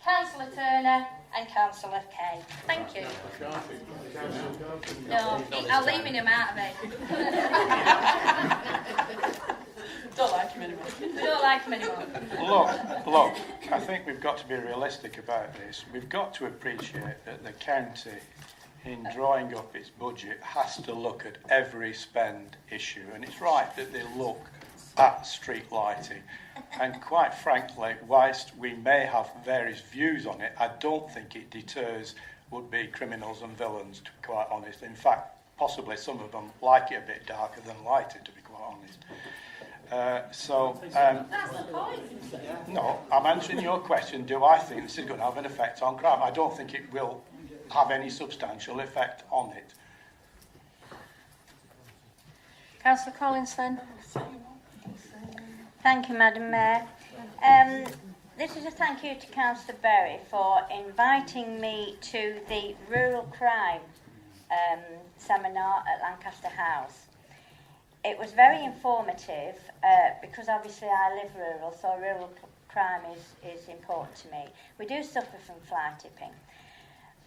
Councillor Turner and Councillor Kay. Thank you. No, I'm leaving him out of it. Don't like him anymore. Don't like him anymore. Look, I think we've got to be realistic about this. We've got to appreciate that the county, in drawing up its budget, has to look at every spend issue. And it's right that they look at street lighting. And quite frankly, whilst we may have various views on it, I don't think it deters would-be criminals and villains, to be quite honest. In fact, possibly some of them like it a bit darker than lighter, to be quite honest. That's the point. No, I'm answering your question. Do I think this is going to have an effect on crime? I don't think it will have any substantial effect on it. Councillor Collins, then. Thank you, Madam Mayor. This is a thank you to Councillor Berry for inviting me to the rural crime seminar at Lancaster House. It was very informative because obviously I live rural, so rural crime is important to me. We do suffer from fly tipping.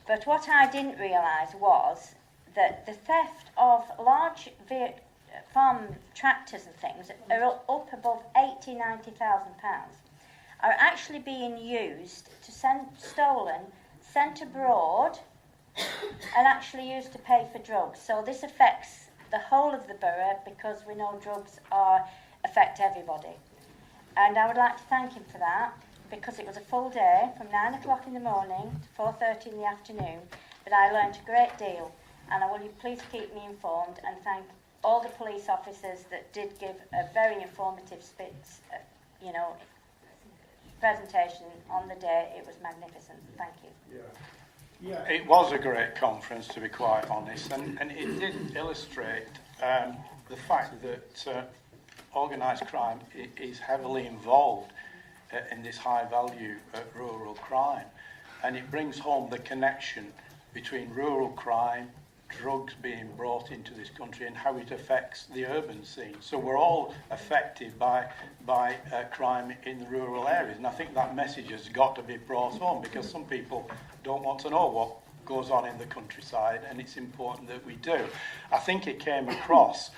But what I didn't realise was that the theft of large farm tractors and things are up above £80,000–90,000 are actually being used to sent abroad and actually used to pay for drugs. So this affects the whole of the borough because we know drugs affect everybody. And I would like to thank him for that because it was a full day from 9 o'clock in the morning to 4:30 in the afternoon, but I learned a great deal, and will you please keep me informed and thank all the police officers that did give a very informative presentation on the day. It was magnificent. Thank you. Yeah, it was a great conference, to be quite honest, and it did illustrate the fact that organised crime is heavily involved in this high-value rural crime, and it brings home the connection between rural crime, drugs being brought into this country, and how it affects the urban scene. So we're all affected by crime in the rural areas, and I think that message has got to be brought home because some people don't want to know what goes on in the countryside, and it's important that we do. I think it came across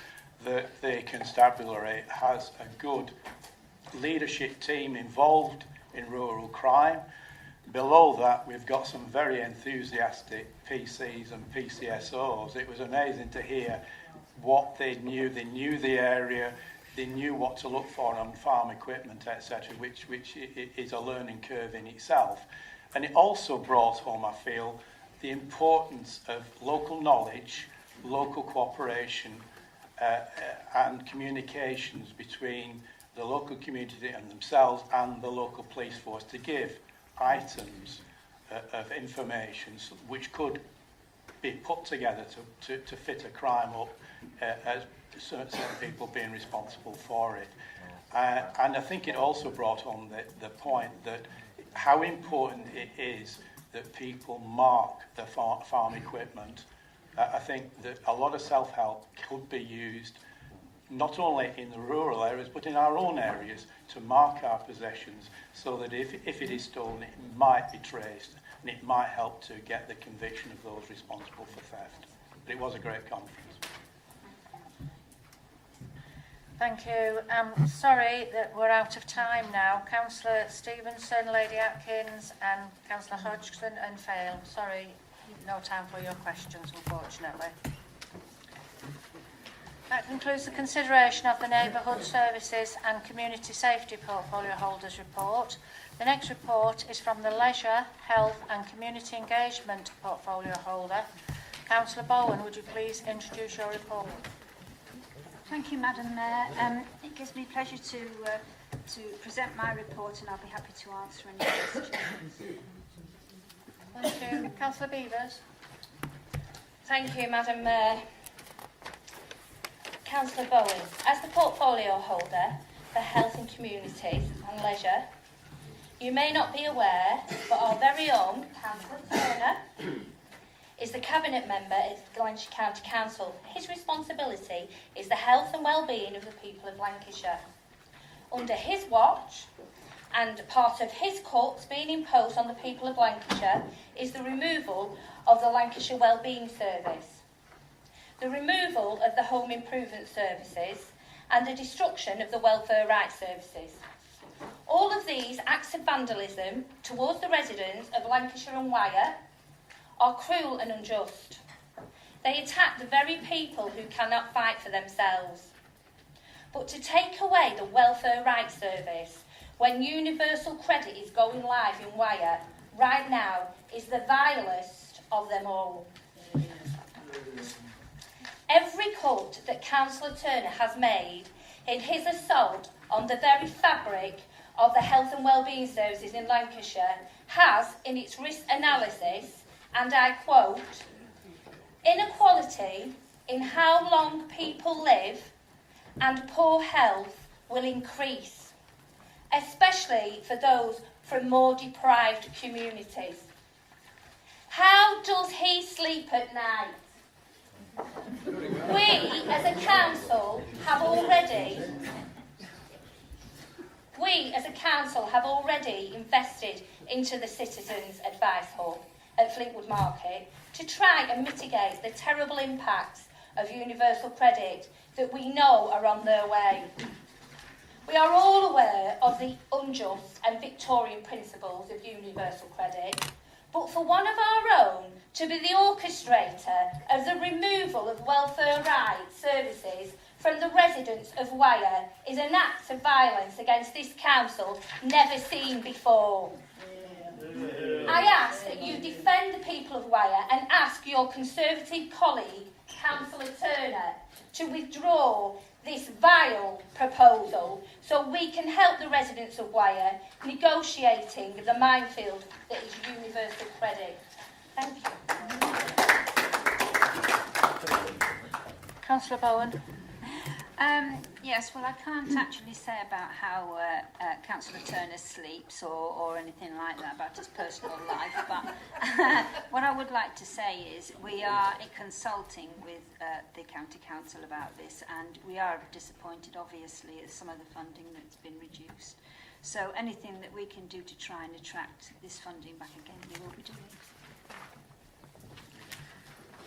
that the constabulary has a good leadership team involved in rural crime. Below that, we've got some very enthusiastic PCs and PCSOs. It was amazing to hear what they knew. They knew the area, they knew what to look for on farm equipment, etc., which is a learning curve in itself. And it also brought home, I feel, the importance of local knowledge, local cooperation, and communications between the local community and themselves and the local police force to give items of information which could be put together to fit a crime up as certain people being responsible for it. And I think it also brought home the point that how important it is that people mark the farm equipment. I think that a lot of self-help could be used not only in the rural areas but in our own areas to mark our possessions so that if it is stolen it might be traced and it might help to get the conviction of those responsible for theft. But it was a great conference. Thank you. I'm sorry that we're out of time now. Councillor Stevenson, Lady Atkins and Councillor Hodgson and Fail. Sorry, no time for your questions, unfortunately. That concludes the consideration of the Neighbourhood Services and Community Safety Portfolio Holders Report. The next report is from the Leisure, Health and Community Engagement Portfolio Holder. Councillor Bowen, would you please introduce your report? Thank you, Madam Mayor. It gives me pleasure to present my report, and I'll be happy to answer any questions. Thank you. Councillor Beavers. Thank you, Madam Mayor. Councillor Bowen, as the portfolio holder for Health and Communities and Leisure, you may not be aware, but our very own Councillor Turner is the Cabinet Member at Lancashire County Council. His responsibility is the health and well-being of the people of Lancashire. Under his watch, and part of his cuts being imposed on the people of Lancashire, is the removal of the Lancashire Wellbeing Service, the removal of the Home Improvement Services, and the destruction of the Welfare Rights Services. All of these acts of vandalism towards the residents of Lancashire and Wyre are cruel and unjust. They attack the very people who cannot fight for themselves. but to take away the Welfare Rights Service when universal credit is going live in Wyre right now is the vilest of them all. Every cut that Councillor Turner has made in his assault on the very fabric of the health and wellbeing services in Lancashire has, in its risk analysis, and I quote, inequality in how long people live and poor health will increase, especially for those from more deprived communities. How does he sleep at night? We, as a council, have already invested into the Citizens Advice Hub at Fleetwood Market to try and mitigate the terrible impacts of universal credit that we know are on their way. We are all aware of the unjust and Victorian principles of universal credit, but for one of our own to be the orchestrator of the removal of welfare rights services from the residents of Wyre is an act of violence against this council never seen before. I ask that you defend the people of Wyre and ask your Conservative colleague, Councillor Turner, to withdraw this vile proposal so we can help the residents of Wyre negotiating the minefield that is universal credit. Thank you. Councillor Bowen. Yes, well, I can't actually say about how Councillor Turner sleeps or anything like that about his personal life, but what I would like to say is we are consulting with the County Council about this, and we are disappointed, obviously, at some of the funding that's been reduced. So anything that we can do to try and attract this funding back again, we will be doing.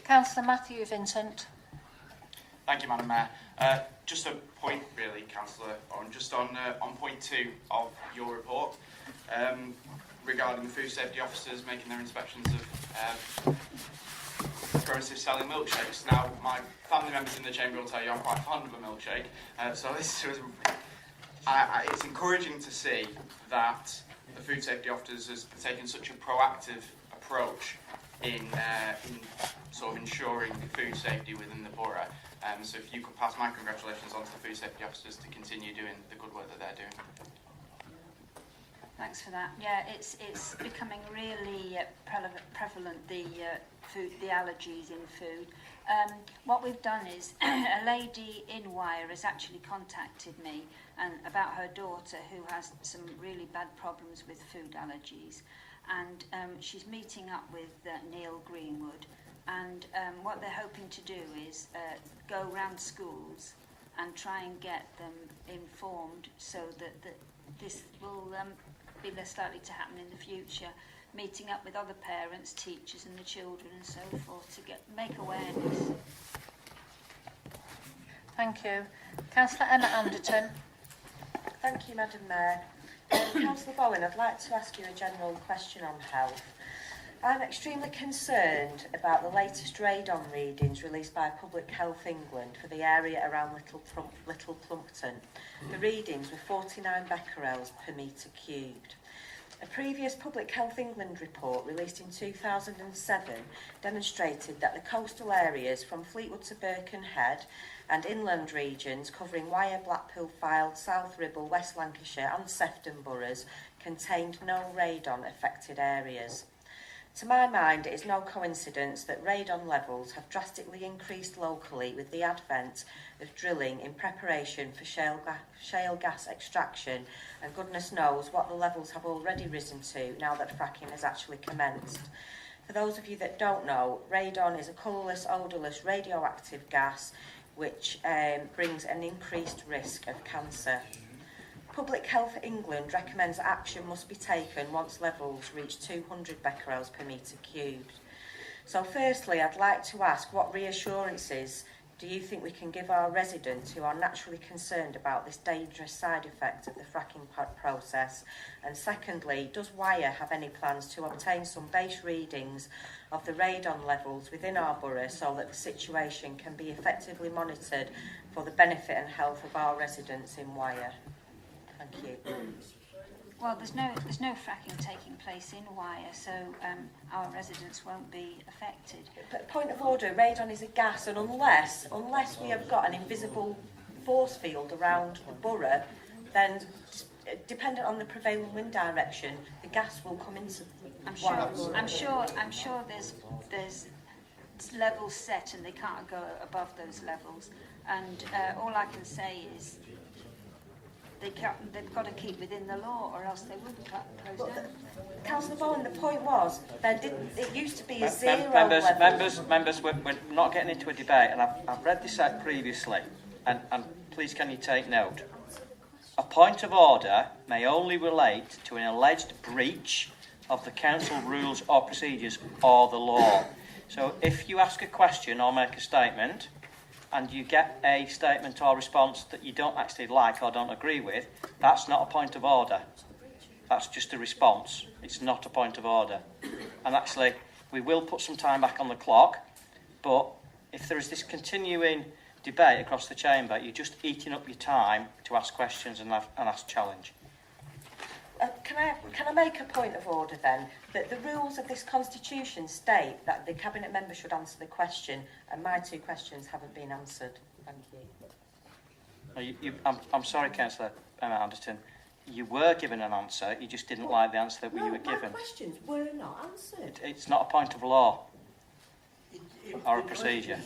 Councillor Matthew Vincent. Thank you, Madam Mayor. Just a point, really, Councillor, on point 2 of your report regarding the food safety officers making their inspections of premises selling milkshakes. Now, my family members in the chamber will tell you I'm quite fond of a milkshake, so this was, it's encouraging to see that the food safety officers has taken such a proactive approach in sort of ensuring food safety within the borough. So if you could pass my congratulations on to the food safety officers to continue doing the good work that they're doing. Thanks for that. Yeah, it's becoming really prevalent, the allergies in food. What we've done is a lady in Wyre has actually contacted me and about her daughter who has some really bad problems with food allergies, and she's meeting up with Neil Greenwood. And what they're hoping to do is go round schools and try and get them informed so that this will be less likely to happen in the future, meeting up with other parents, teachers and the children and so forth to make awareness. Thank you. Councillor Emma Anderton. Thank you, Madam Mayor. Councillor Bowen, I'd like to ask you a general question on health. I'm extremely concerned about the latest radon readings released by Public Health England for the area around Little Plumpton. The readings were 49 becquerels per metre cubed. A previous Public Health England report released in 2007 demonstrated that the coastal areas from Fleetwood to Birkenhead and inland regions covering Wyre, Blackpool, Fylde, South Ribble, West Lancashire and Sefton boroughs contained no radon affected areas. To my mind, it is no coincidence that radon levels have drastically increased locally with the advent of drilling in preparation for shale gas extraction, and goodness knows what the levels have already risen to now that fracking has actually commenced. For those of you that don't know, radon is a colourless, odourless, radioactive gas which brings an increased risk of cancer. Public Health England recommends action must be taken once levels reach 200 becquerels per metre cubed. So firstly, I'd like to ask what reassurances Do you think we can give our residents who are naturally concerned about this dangerous side effect of the fracking process? And secondly, does Wyre have any plans to obtain some base readings of the radon levels within our borough so that the situation can be effectively monitored for the benefit and health of our residents in Wyre? Thank you. Well, there's no fracking taking place in Wyre, so our residents won't be affected. But point of order, radon is a gas, and unless we have got an invisible force field around the borough, then dependent on the prevailing wind direction, the gas will come into. I'm sure there's levels set, and they can't go above those levels. And all I can say is they've got to keep within the law, or else they will be closed down. Councillor Bowen, the point was it used to be a zero Members, we're not getting into a debate, and I've read this out previously, and please can you take note. A point of order may only relate to an alleged breach of the council rules or procedures or the law. So if you ask a question or make a statement, and you get a statement or response that you don't actually like or don't agree with, that's not a point of order. That's just a response. It's not a point of order. And actually, we will put some time back on the clock, but if there is this continuing debate across the chamber, you're just eating up your time to ask questions and ask challenge. Can I make a point of order then? That the rules of this constitution state that the cabinet member should answer the question, and my two questions haven't been answered. Thank you. I'm sorry, Councillor Anderson. You were given an answer, you just didn't like the answer that you were given. My questions were not answered. It's not a point of law or a procedure.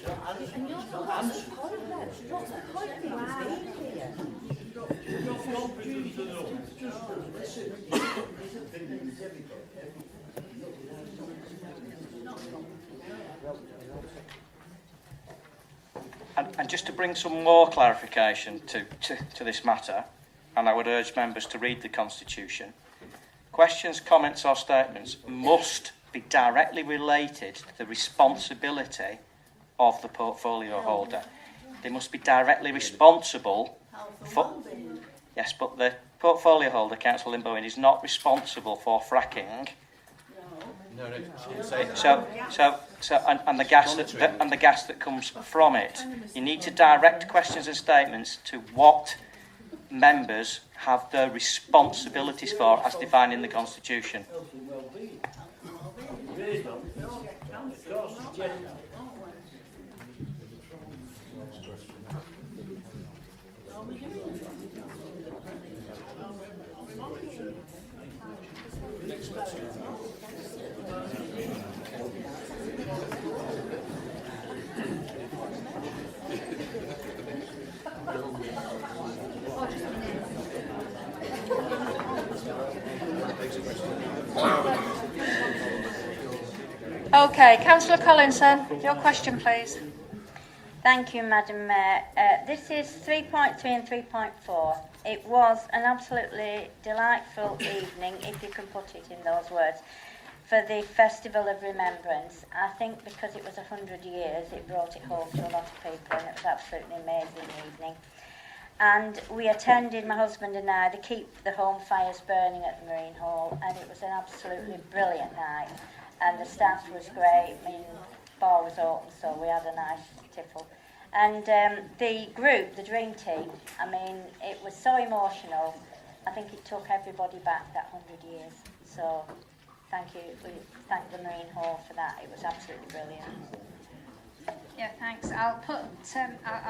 And just to bring some more clarification to this matter, and I would urge members to read the Constitution, questions, comments or statements must be directly related to the responsibility of the portfolio holder. They must be directly responsible for... Yes, but the portfolio holder, Councillor Bowen, is not responsible for fracking. No, and the gas that comes from it. You need to direct questions and statements to what members have their responsibilities for as defined in the Constitution. Okay, Councillor Collinson, your question, please. Thank you, Madam Mayor. This is 3.3 and 3.4. It was an absolutely delightful evening, if you can put it in those words, for the Festival of Remembrance. I think because it was 100 years, it brought it home to a lot of people, and it was absolutely amazing evening. And we attended, my husband and I, to keep the home fires burning at the Marine Hall, and it was an absolutely brilliant night. And the staff was great. I mean, the bar was open, so we had a nice tiffle. And the group, the Dream Team, I mean, it was so emotional. I think it took everybody back that 100 years. So thank you. We thank the Marine Hall for that. It was absolutely brilliant. Yeah, thanks. I'll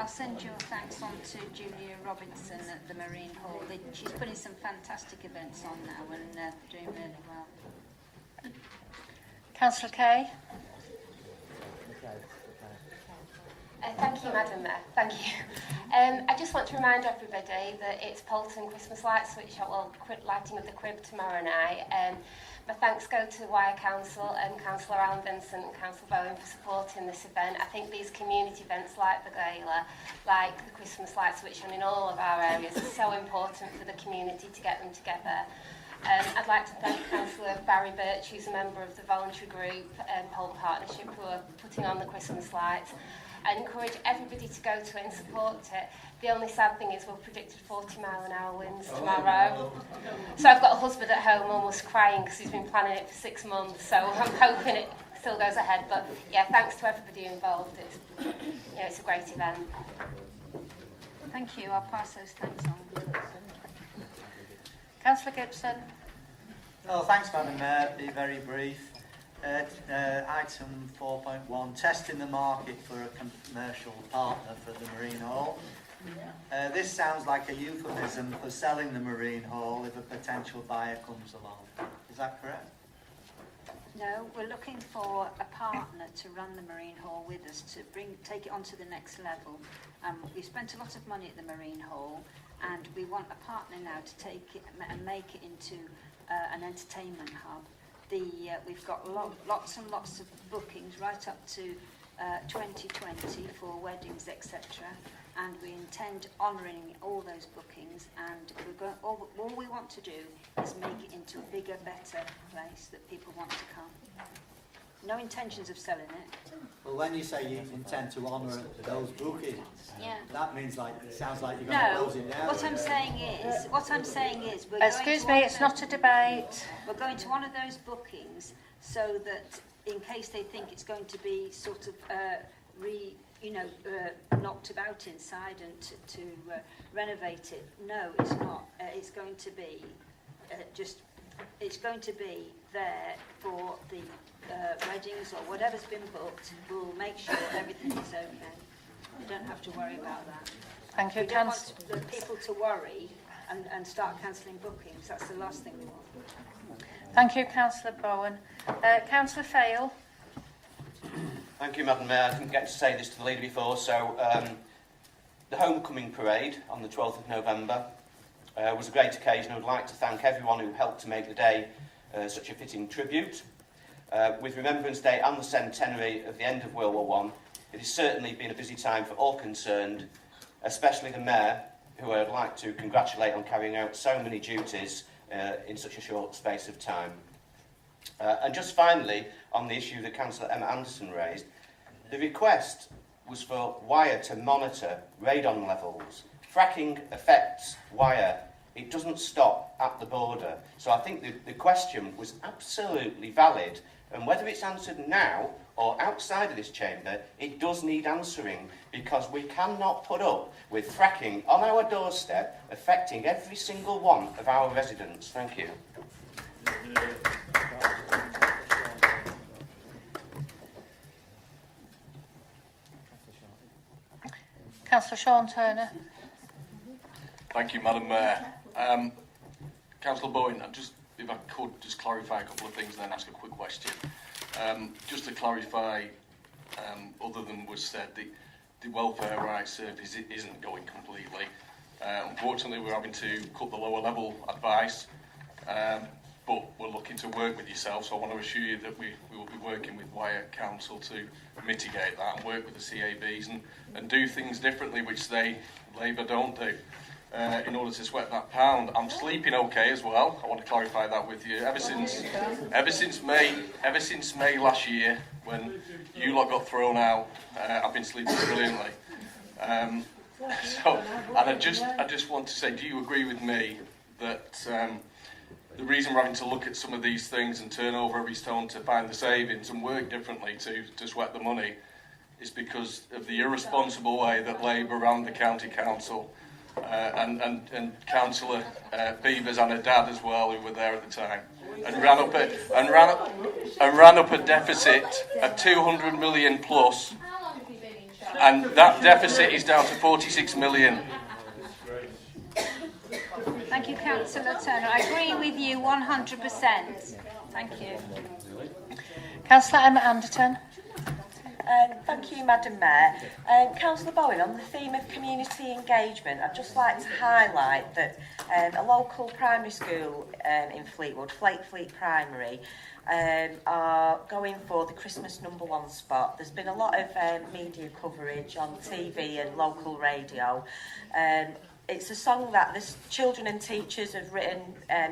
send your thanks on to Julia Robinson at the Marine Hall. She's putting some fantastic events on now and doing really well. Councillor Kay. Thank you, Madam Mayor. Thank you. I just want to remind everybody that it's Polton Christmas light switch out, well, lighting of the crib tomorrow night. My thanks go to Wyre Council and Councillor Vincent and Councillor Bowen for supporting this event. I think these community events like the gala, like the Christmas light switch on in all of our areas, are so important for the community to get them together. I'd like to thank Councillor Barry Birch, who's a member of the voluntary group Pole Partnership, who are putting on the Christmas lights. I encourage everybody to go to it and support it. The only sad thing is we're predicted 40-mile-an-hour winds tomorrow. So I've got a husband at home almost crying because he's been planning it for 6 months. So I'm hoping it still goes ahead. But yeah, thanks to everybody involved. It's a great event. Thank you. I'll pass those thanks on. Councillor Gibson. Oh, thanks, Madam Mayor. Be very brief. Item 4.1, testing the market for a commercial partner for the Marine Hall. This sounds like a euphemism for selling the Marine Hall if a potential buyer comes along. Is that correct? No, we're looking for a partner to run the Marine Hall with us, to take it on to the next level. We've spent a lot of money at the Marine Hall, and we want a partner now to take it and make it into an entertainment hub. We've got lots and lots of bookings right up to 2020 for weddings, etc. And we intend honouring all those bookings, and all we want to do is make it into a bigger, better place that people want to come. No intentions of selling it. Well, when you say you intend to honour those bookings, yeah, that means it sounds like you're going to close it down. What I'm saying is, Excuse me, it's not a debate. We're going to honour those bookings so that, in case they think it's going to be sort of knocked about inside and to renovate it. No, it's not. It's going to be it's going to be there for the weddings or whatever's been booked. We'll make sure everything is okay. You don't have to worry about that. Thank you, We don't want the people to worry and start cancelling bookings. That's the last thing we want. Thank you, Councillor Bowen. Councillor Fail. Thank you, Madam Mayor. I didn't get to say this to the leader before, so the homecoming parade on the 12th of November was a great occasion. I would like to thank everyone who helped to make the day such a fitting tribute. With Remembrance Day and the centenary of the end of World War I, it has certainly been a busy time for all concerned, especially the Mayor, who I would like to congratulate on carrying out so many duties in such a short space of time. And just finally, on the issue that Councillor Emma Anderson raised, the request was for Wyre to monitor radon levels. Fracking affects Wyre. It doesn't stop at the border. So I think the question was absolutely valid, and whether it's answered now or outside of this chamber, it does need answering, because we cannot put up with fracking on our doorstep affecting every single one of our residents. Thank you. Councillor Sean Turner. Thank you, Madam Mayor. Councillor Bowen, if I could just clarify a couple of things and then ask a quick question. Just to clarify, other than was said, the welfare rights service isn't going completely. Unfortunately, we're having to cut the lower level advice, but we're looking to work with yourself, so I want to assure you that we will be working with Wyre Council to mitigate that and work with the CABs and do things differently, which Labour don't do. In order to sweat that pound. I'm sleeping okay as well. I want to clarify that with you. Ever since May last year, when you lot got thrown out, I've been sleeping brilliantly. And I just want to say, do you agree with me that the reason we're having to look at some of these things and turn over every stone to find the savings and work differently to sweat the money is because of the irresponsible way that Labour ran the county council? And Councillor Beavers and her dad as well, who were there at the time, and ran up a deficit of 200 million plus, and that deficit is down to 46 million. Thank you, Councillor Turner. I agree with you 100%. Thank you. Councillor Emma Anderson. Thank you, Madam Mayor. Councillor Bowen, on the theme of community engagement, I'd just like to highlight that a local primary school in Fleetwood, Fleet Primary, are going for the Christmas #1 spot. There's been a lot of media coverage on TV and local radio. it's a song that the children and teachers have written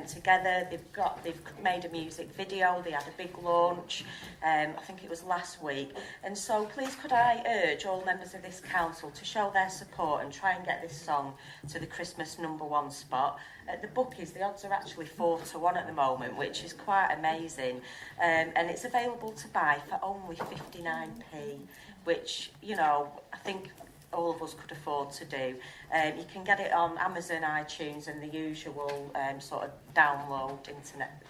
together. They've made a music video. They had a big launch. I think it was last week. And so please could I urge all members of this council to show their support and try and get this song to the Christmas #1 spot. At the bookies, the odds are actually 4-1 at the moment, which is quite amazing. And it's available to buy for only 59p, which, you know, I think all of us could afford to do. You can get it on Amazon, iTunes, and the usual sort of download internet.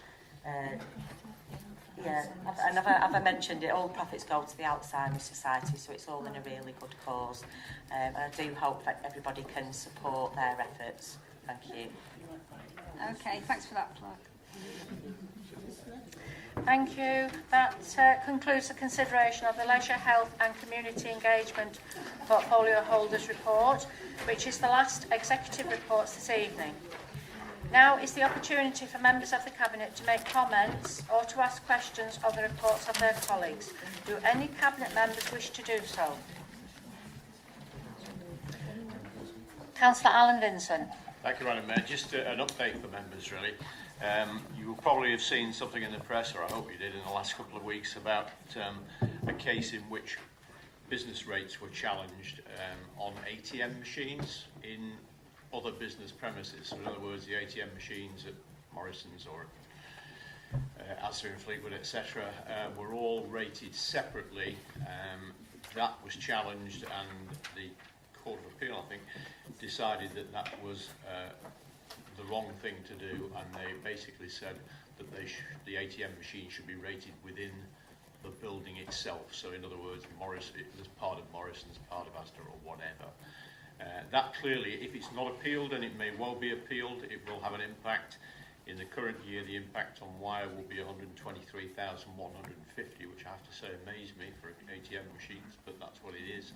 Yeah, and have I mentioned it? All profits go to the Alzheimer's Society, so it's all in a really good cause. And I do hope that everybody can support their efforts. Thank you. Okay, thanks for that plug. Thank you. That concludes the consideration of the Leisure, Health and Community Engagement Portfolio Holders Report, which is the last executive reports this evening. Now is the opportunity for members of the Cabinet to make comments or to ask questions of the reports of their colleagues. Do any Cabinet members wish to do so? Councillor Alan Vincent. Thank you, Madam Mayor. Just an update for members, really. You will probably have seen something in the press, or I hope you did, in the last couple of weeks about a case in which business rates were challenged on ATM machines in other business premises. So in other words, the ATM machines at Morrison's or Asda in Fleetwood, etc., were all rated separately. That was challenged, and the Court of Appeal, I think, decided that that was the wrong thing to do, and they basically said that the ATM machine should be rated within the building itself. So in other words, it was part of Morrison's, part of Asda or whatever. That clearly, if it's not appealed, and it may well be appealed, it will have an impact. In the current year, the impact on Wyre will be 123,150, which I have to say amazed me for ATM machines, but that's what it is.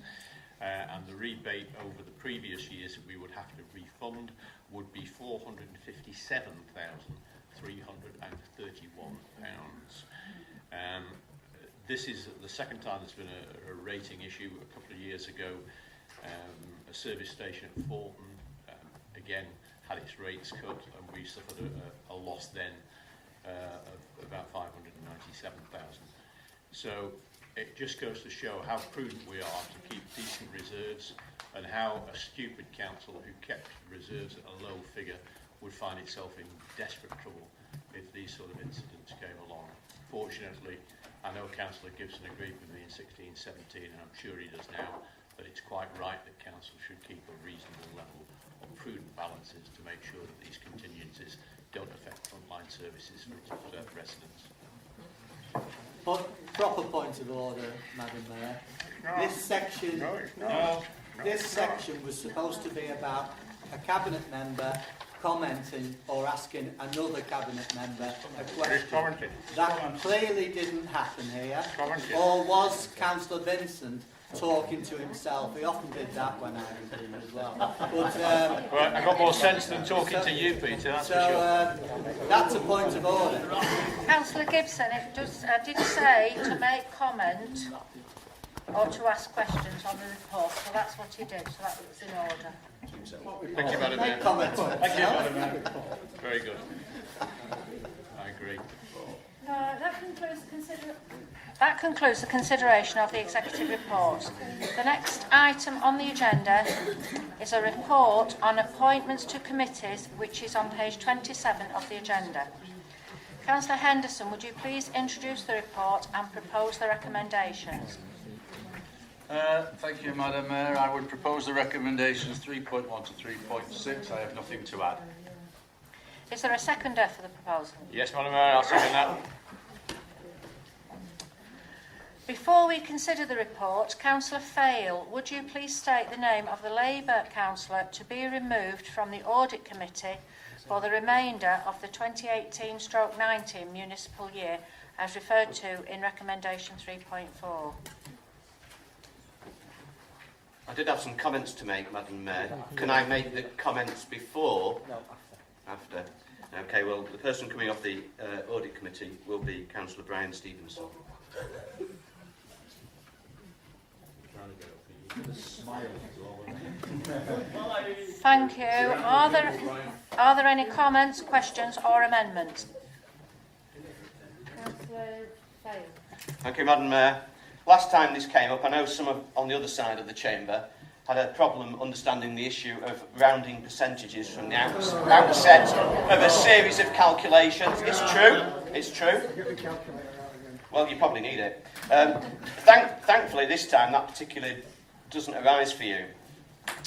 And the rebate over the previous years that we would have to refund would be £457,331. This is the second time there's been a rating issue. A couple of years ago, a service station at Forton, again, had its rates cut, and we suffered a loss then of about 597,000. So it just goes to show how prudent we are to keep decent reserves, and how a stupid council who kept reserves at a low figure would find itself in desperate trouble if these sort of incidents came along. Fortunately, I know Councillor Gibson agreed with me in 16-17, and I'm sure he does now, that it's quite right that council should keep a reasonable level of prudent balances to make sure that these contingencies don't affect frontline services for residents. But proper point of order, Madam Mayor. This section, this section was supposed to be about a cabinet member commenting or asking another cabinet member a question. That clearly didn't happen here. Or was Councillor Vincent talking to himself? He often did that when I was in as well. But, well, I got more sense than talking to you, Peter, that's for sure. That's a point of order. Councillor Gibson, it does, did say to make comment or to ask questions on the report, so that's what he did, so that was in order. Thank you, Madam Mayor. Thank you, Madam Mayor. Very good. I agree. That concludes the consideration of the executive report. The next item on the agenda is a report on appointments to committees, which is on page 27 of the agenda. Councillor Henderson, would you please introduce the report and propose the recommendations? Thank you, Madam Mayor. I would propose the recommendations 3.1 to 3.6. I have nothing to add. Is there a seconder for the proposal? Yes, Madam Mayor, I'll second that. Before we consider the report, Councillor Fail, would you please state the name of the Labour councillor to be removed from the Audit Committee for the remainder of the 2018/19 municipal year as referred to in recommendation 3.4? I did have some comments to make, Madam Mayor. Can I make the comments before? No, after. Okay, well, the person coming off the Audit Committee will be Councillor Brian Stevenson. Thank you. Are there any comments, questions or amendments? Thank you, Madam Mayor. Last time this came up, I know some on the other side of the chamber had a problem understanding the issue of rounding percentages from the outset of a series of calculations. It's true. Well, you probably need it. Thankfully, this time that particularly doesn't arise for you.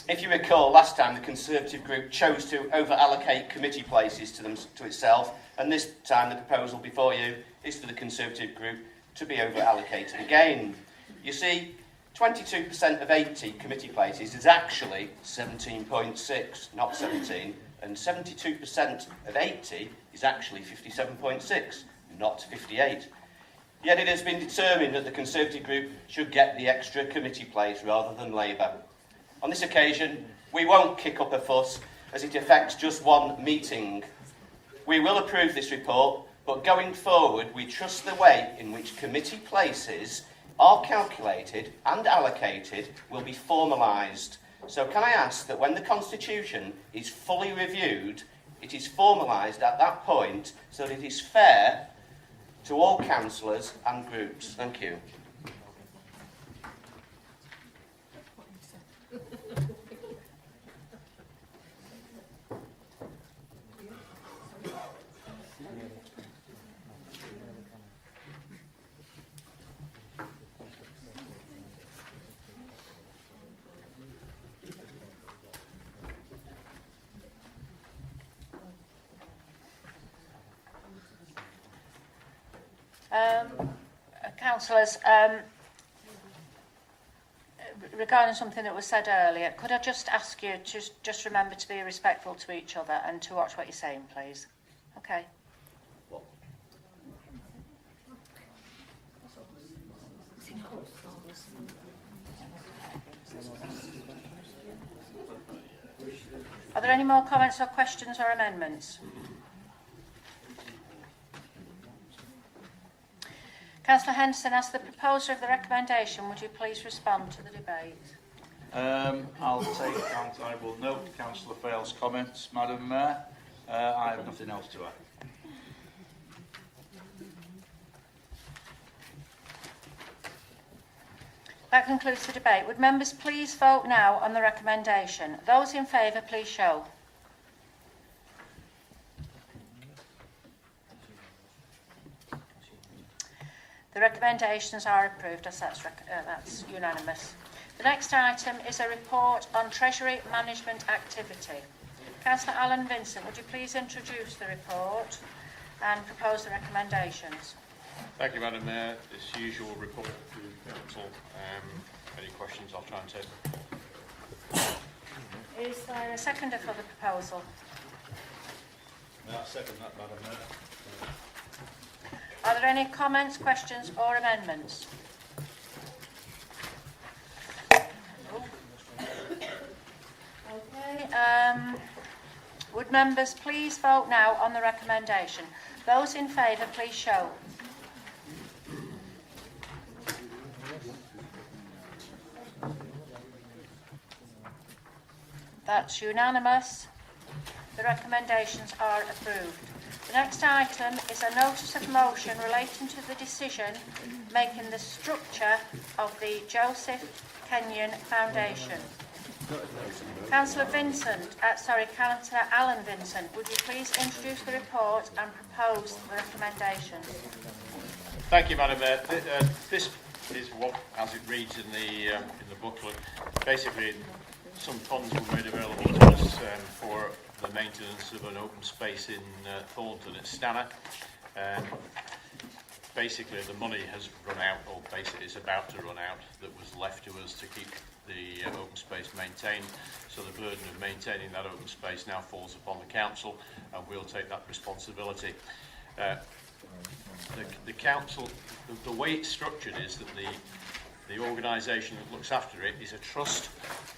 If you recall, last time the Conservative group chose to over-allocate committee places to itself, and this time the proposal before you is for the Conservative group to be over-allocated again. You see, 22% of 80 committee places is actually 17.6, not 17, and 72% of 80 is actually 57.6, not 58. Yet it has been determined that the Conservative group should get the extra committee place rather than Labour. On this occasion, we won't kick up a fuss as it affects just one meeting. We will approve this report, but going forward, we trust the way in which committee places are calculated and allocated will be formalised. So can I ask that when the Constitution is fully reviewed, it is formalised at that point so that it is fair to all councillors and groups. Thank you. Councillors, regarding something that was said earlier, could I just ask you to just remember to be respectful to each other and to watch what you're saying, please? Okay. Are there any more comments or questions or amendments? Councillor Henderson, as the proposer of the recommendation, would you please respond to the debate? I will note Councillor Fayle's comments, Madam Mayor. I have nothing else to add. That concludes the debate. Would members please vote now on the recommendation? Those in favour, please show. The recommendations are approved as that's unanimous. The next item is a report on Treasury management activity. Councillor Alan Vincent, would you please introduce the report and propose the recommendations? Thank you, Madam Mayor. This usual report to Council. Any questions, I'll try and take them. Is there a seconder for the proposal? I second that, Madam Mayor. Are there any comments, questions or amendments? Okay. Would members please vote now on the recommendation? Those in favour, please show. That's unanimous. The recommendations are approved. The next item is a notice of motion relating to the decision making the structure of the Kenyon Foundation. Councillor Alan Vincent, would you please introduce the report and propose the recommendations? Thank you, Madam Mayor. This is what, as it reads in the booklet, basically some funds were made available to us for the maintenance of an open space in Thornton at Stanner. Basically, the money has run out, or basically is about to run out, that was left to us to keep the open space maintained. So the burden of maintaining that open space now falls upon the council, and we'll take that responsibility. The council, the way it's structured is that the organisation that looks after it is a trust,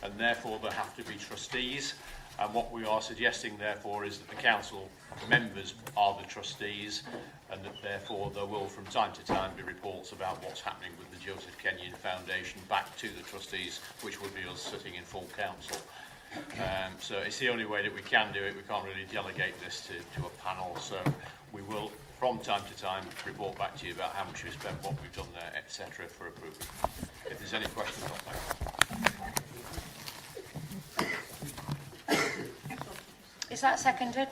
and therefore there have to be trustees. And what we are suggesting, therefore, is that the council members are the trustees, and that therefore there will from time to time be reports about what's happening with the Joseph Kenyon Foundation back to the trustees, which would be us sitting in full council. So it's the only way that we can do it. We can't really delegate this to a panel, so we will from time to time report back to you about how much we spent, what we've done there, etc. for approval. If there's any questions, I'll thank you. Is that seconded?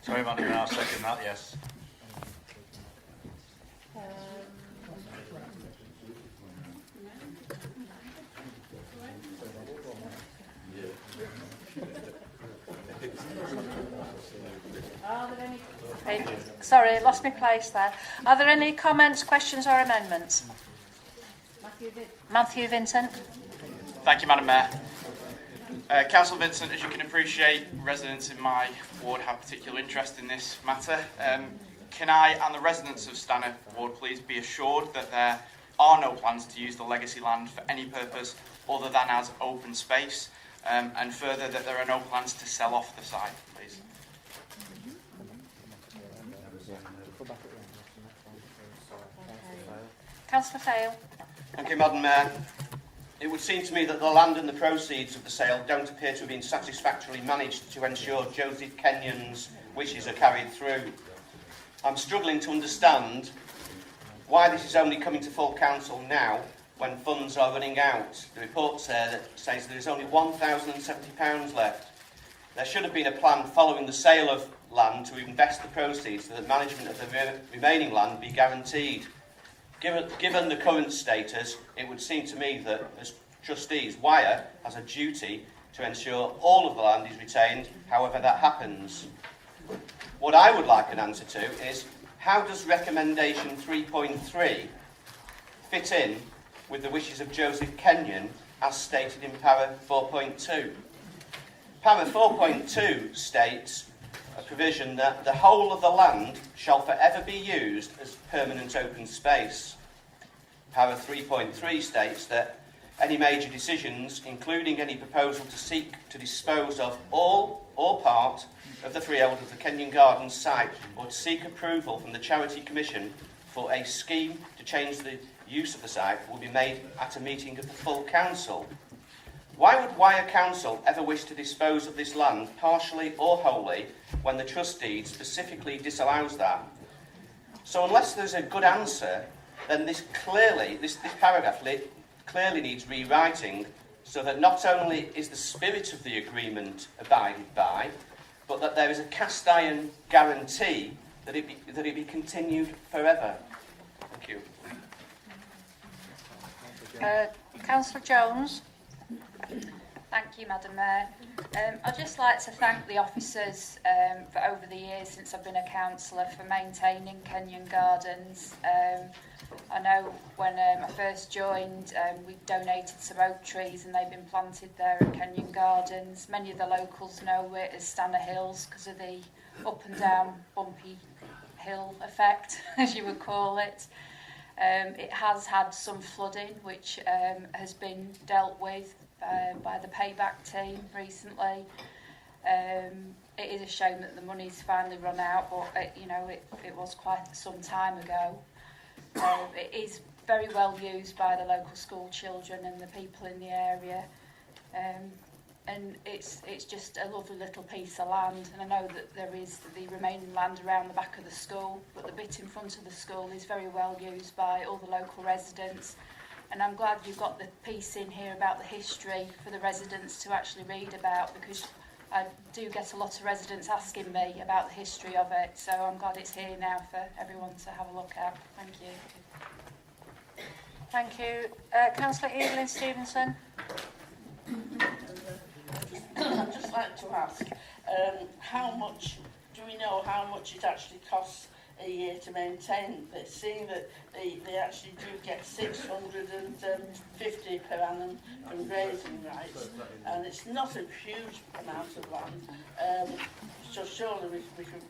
Sorry, Madam Mayor, I'll second that, yes. Sorry, lost my place there. Are there any comments, questions or amendments? Matthew Vincent. Thank you, Madam Mayor. Councillor Vincent, as you can appreciate, residents in my ward have particular interest in this matter. Can I and the residents of Stanner Ward please be assured that there are no plans to use the legacy land for any purpose other than as open space, and further that there are no plans to sell off the site, please? Councillor Fail. Thank you, Madam Mayor. It would seem to me that the land and the proceeds of the sale don't appear to have been satisfactorily managed to ensure Joseph Kenyon's wishes are carried through. I'm struggling to understand why this is only coming to full council now when funds are running out. The report says there is only £1,070 left. There should have been a plan following the sale of land to invest the proceeds so that management of the remaining land be guaranteed. Given the current status, it would seem to me that, as trustees, Wyre has a duty to ensure all of the land is retained, however that happens. What I would like an answer to is, how does recommendation 3.3 fit in with the wishes of Joseph Kenyon as stated in para 4.2? Para 4.2 states a provision that the whole of the land shall forever be used as permanent open space. Para 3.3 states that any major decisions, including any proposal to seek to dispose of all or part of the freehold of the Kenyon Gardens site or to seek approval from the Charity Commission for a scheme to change the use of the site will be made at a meeting of the full council. Why would Wyre Council ever wish to dispose of this land partially or wholly when the trustee specifically disallows that? So unless there's a good answer, then this paragraph clearly needs rewriting so that not only is the spirit of the agreement abided by, but that there is a cast iron guarantee that it be continued forever. Thank you. Councillor Jones. Thank you, Madam Mayor. I'd just like to thank the officers for over the years since I've been a councillor for maintaining Kenyon Gardens. I know when I first joined, we donated some oak trees and they've been planted there at Kenyon Gardens. Many of the locals know it as Stanner Hills because of the up and down bumpy hill effect, as you would call it. It has had some flooding, which has been dealt with by the payback team recently. It is a shame that the money's finally run out, but it was quite some time ago. It is very well used by the local school children and the people in the area, and it's just a lovely little piece of land. And I know that there is the remaining land around the back of the school, but the bit in front of the school is very well used by all the local residents. And I'm glad you've got the piece in here about the history for the residents to actually read about, because I do get a lot of residents asking me about the history of it. So I'm glad it's here now for everyone to have a look at. Thank you. Thank you. Councillor Evelyn Stevenson. I'd just like to ask, do we know how much it actually costs a year to maintain this, seeing that they actually do get 650 per annum from grazing rights, and it's not a huge amount of land, so surely we should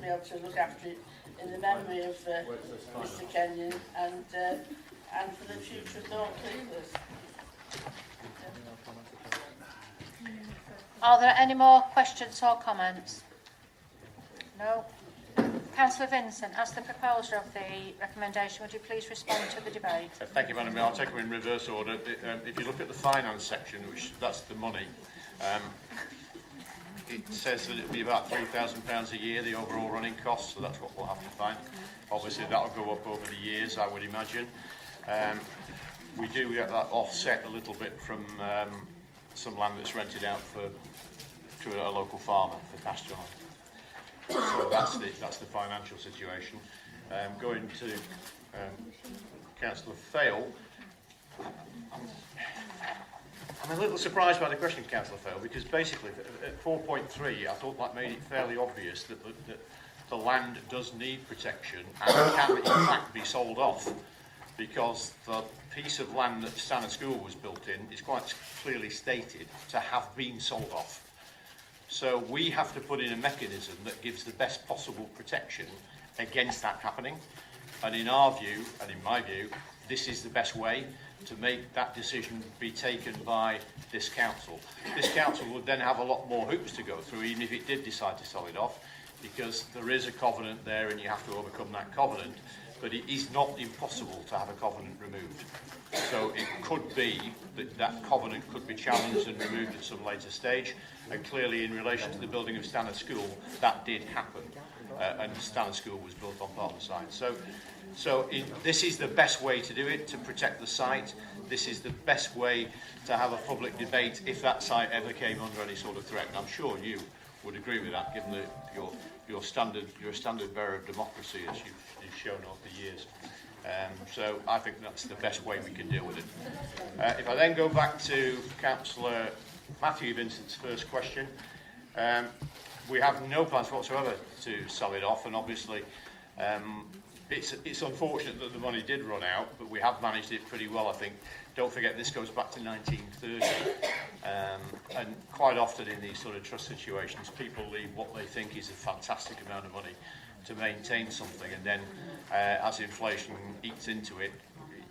be able to look after it in the memory of Mr Kenyon and for the future thought leaders. Are there any more questions or comments? No. Councillor Vincent, as the proposer of the recommendation, would you please respond to the debate? Thank you, Madam Mayor. I'll take them in reverse order. If you look at the finance section, which that's the money, it says that it'll be about £3,000 a year, the overall running costs, so that's what we'll have to find. Obviously, that'll go up over the years, I would imagine. We do get that offset a little bit from some land that's rented out to a local farmer for pasture land. So that's the financial situation. Going to Councillor Fale, I'm a little surprised by the question, Councillor Fale, because basically at 4.3 I thought that made it fairly obvious that the land does need protection and can in fact be sold off, because the piece of land that Stanner School was built in is quite clearly stated to have been sold off. So we have to put in a mechanism that gives the best possible protection against that happening. And in our view, and in my view, this is the best way to make that decision be taken by this council. This council would then have a lot more hoops to go through, even if it did decide to sell it off, because there is a covenant there and you have to overcome that covenant. But it is not impossible to have a covenant removed. So it could be that that covenant could be challenged and removed at some later stage. And clearly, in relation to the building of Stanner School, that did happen. And Stanner School was built on part of the site. So this is the best way to do it, to protect the site. This is the best way to have a public debate if that site ever came under any sort of threat. And I'm sure you would agree with that, given your standard bearer of democracy, as you've shown over the years. So I think that's the best way we can deal with it. If I then go back to Councillor Matthew Vincent's first question, we have no plans whatsoever to sell it off, and obviously it's unfortunate that the money did run out, but we have managed it pretty well, I think. Don't forget, this goes back to 1930, and quite often in these sort of trust situations, people leave what they think is a fantastic amount of money to maintain something, and then as inflation eats into it,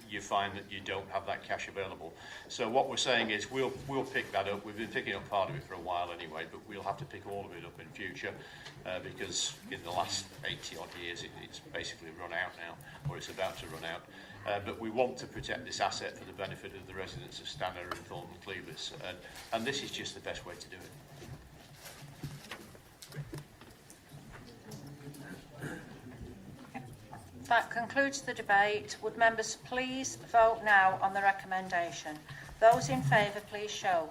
you find that you don't have that cash available. So what we're saying is we'll pick that up. We've been picking up part of it for a while anyway, but we'll have to pick all of it up in future because in the last 80 odd years it's basically run out now, or it's about to run out. But we want to protect this asset for the benefit of the residents of Stanner and Thornton Clevis, and this is just the best way to do it. That concludes the debate. Would members please vote now on the recommendation? Those in favour, please show.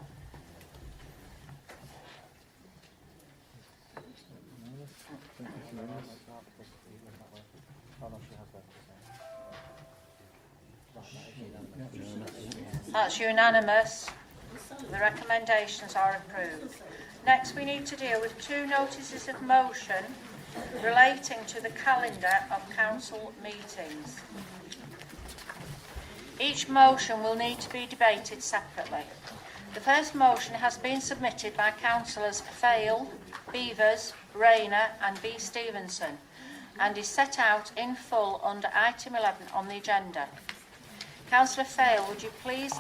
That's unanimous. The recommendations are approved. Next, we need to deal with two notices of motion relating to the calendar of council meetings. Each motion will need to be debated separately. The first motion has been submitted by councillors Fale, Beavers, Rayner and B. Stevenson and is set out in full under item 11 on the agenda. Councillor Fale, would you please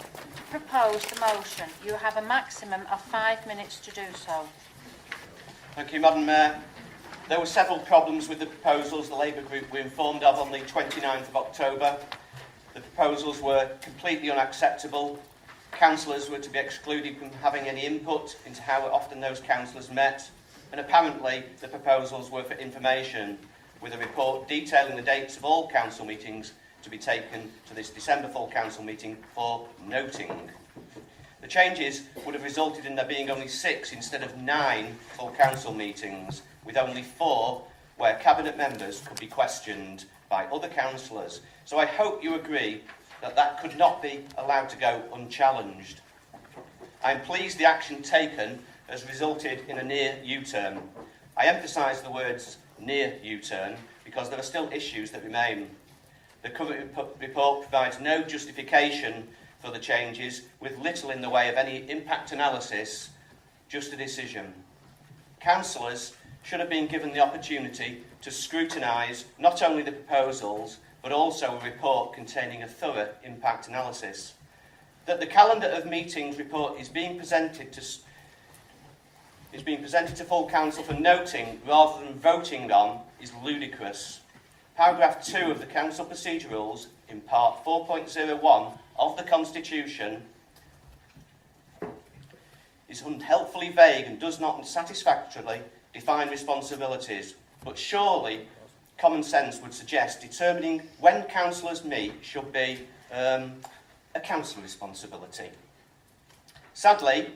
propose the motion? You have a maximum of 5 minutes to do so. Thank you, Madam Mayor. There were several problems with the proposals the Labour Group were informed of on the 29th of October. The proposals were completely unacceptable. Councillors were to be excluded from having any input into how often those councillors met. And apparently the proposals were for information, with a report detailing the dates of all council meetings to be taken to this December full council meeting for noting. The changes would have resulted in there being only 6 instead of 9 full council meetings, with only 4 where cabinet members could be questioned by other councillors. So I hope you agree that that could not be allowed to go unchallenged. I am pleased the action taken has resulted in a near U-turn. I emphasise the words near U-turn because there are still issues that remain. The current report provides no justification for the changes, with little in the way of any impact analysis, just a decision. Councillors should have been given the opportunity to scrutinise not only the proposals, but also a report containing a thorough impact analysis. That the calendar of meetings report is being presented is being presented to full council for noting rather than voting on is ludicrous. Paragraph 2 of the Council Procedure Rules in Part 4.01 of the Constitution is unhelpfully vague and does not satisfactorily define responsibilities, but surely common sense would suggest determining when councillors meet should be a council responsibility. Sadly,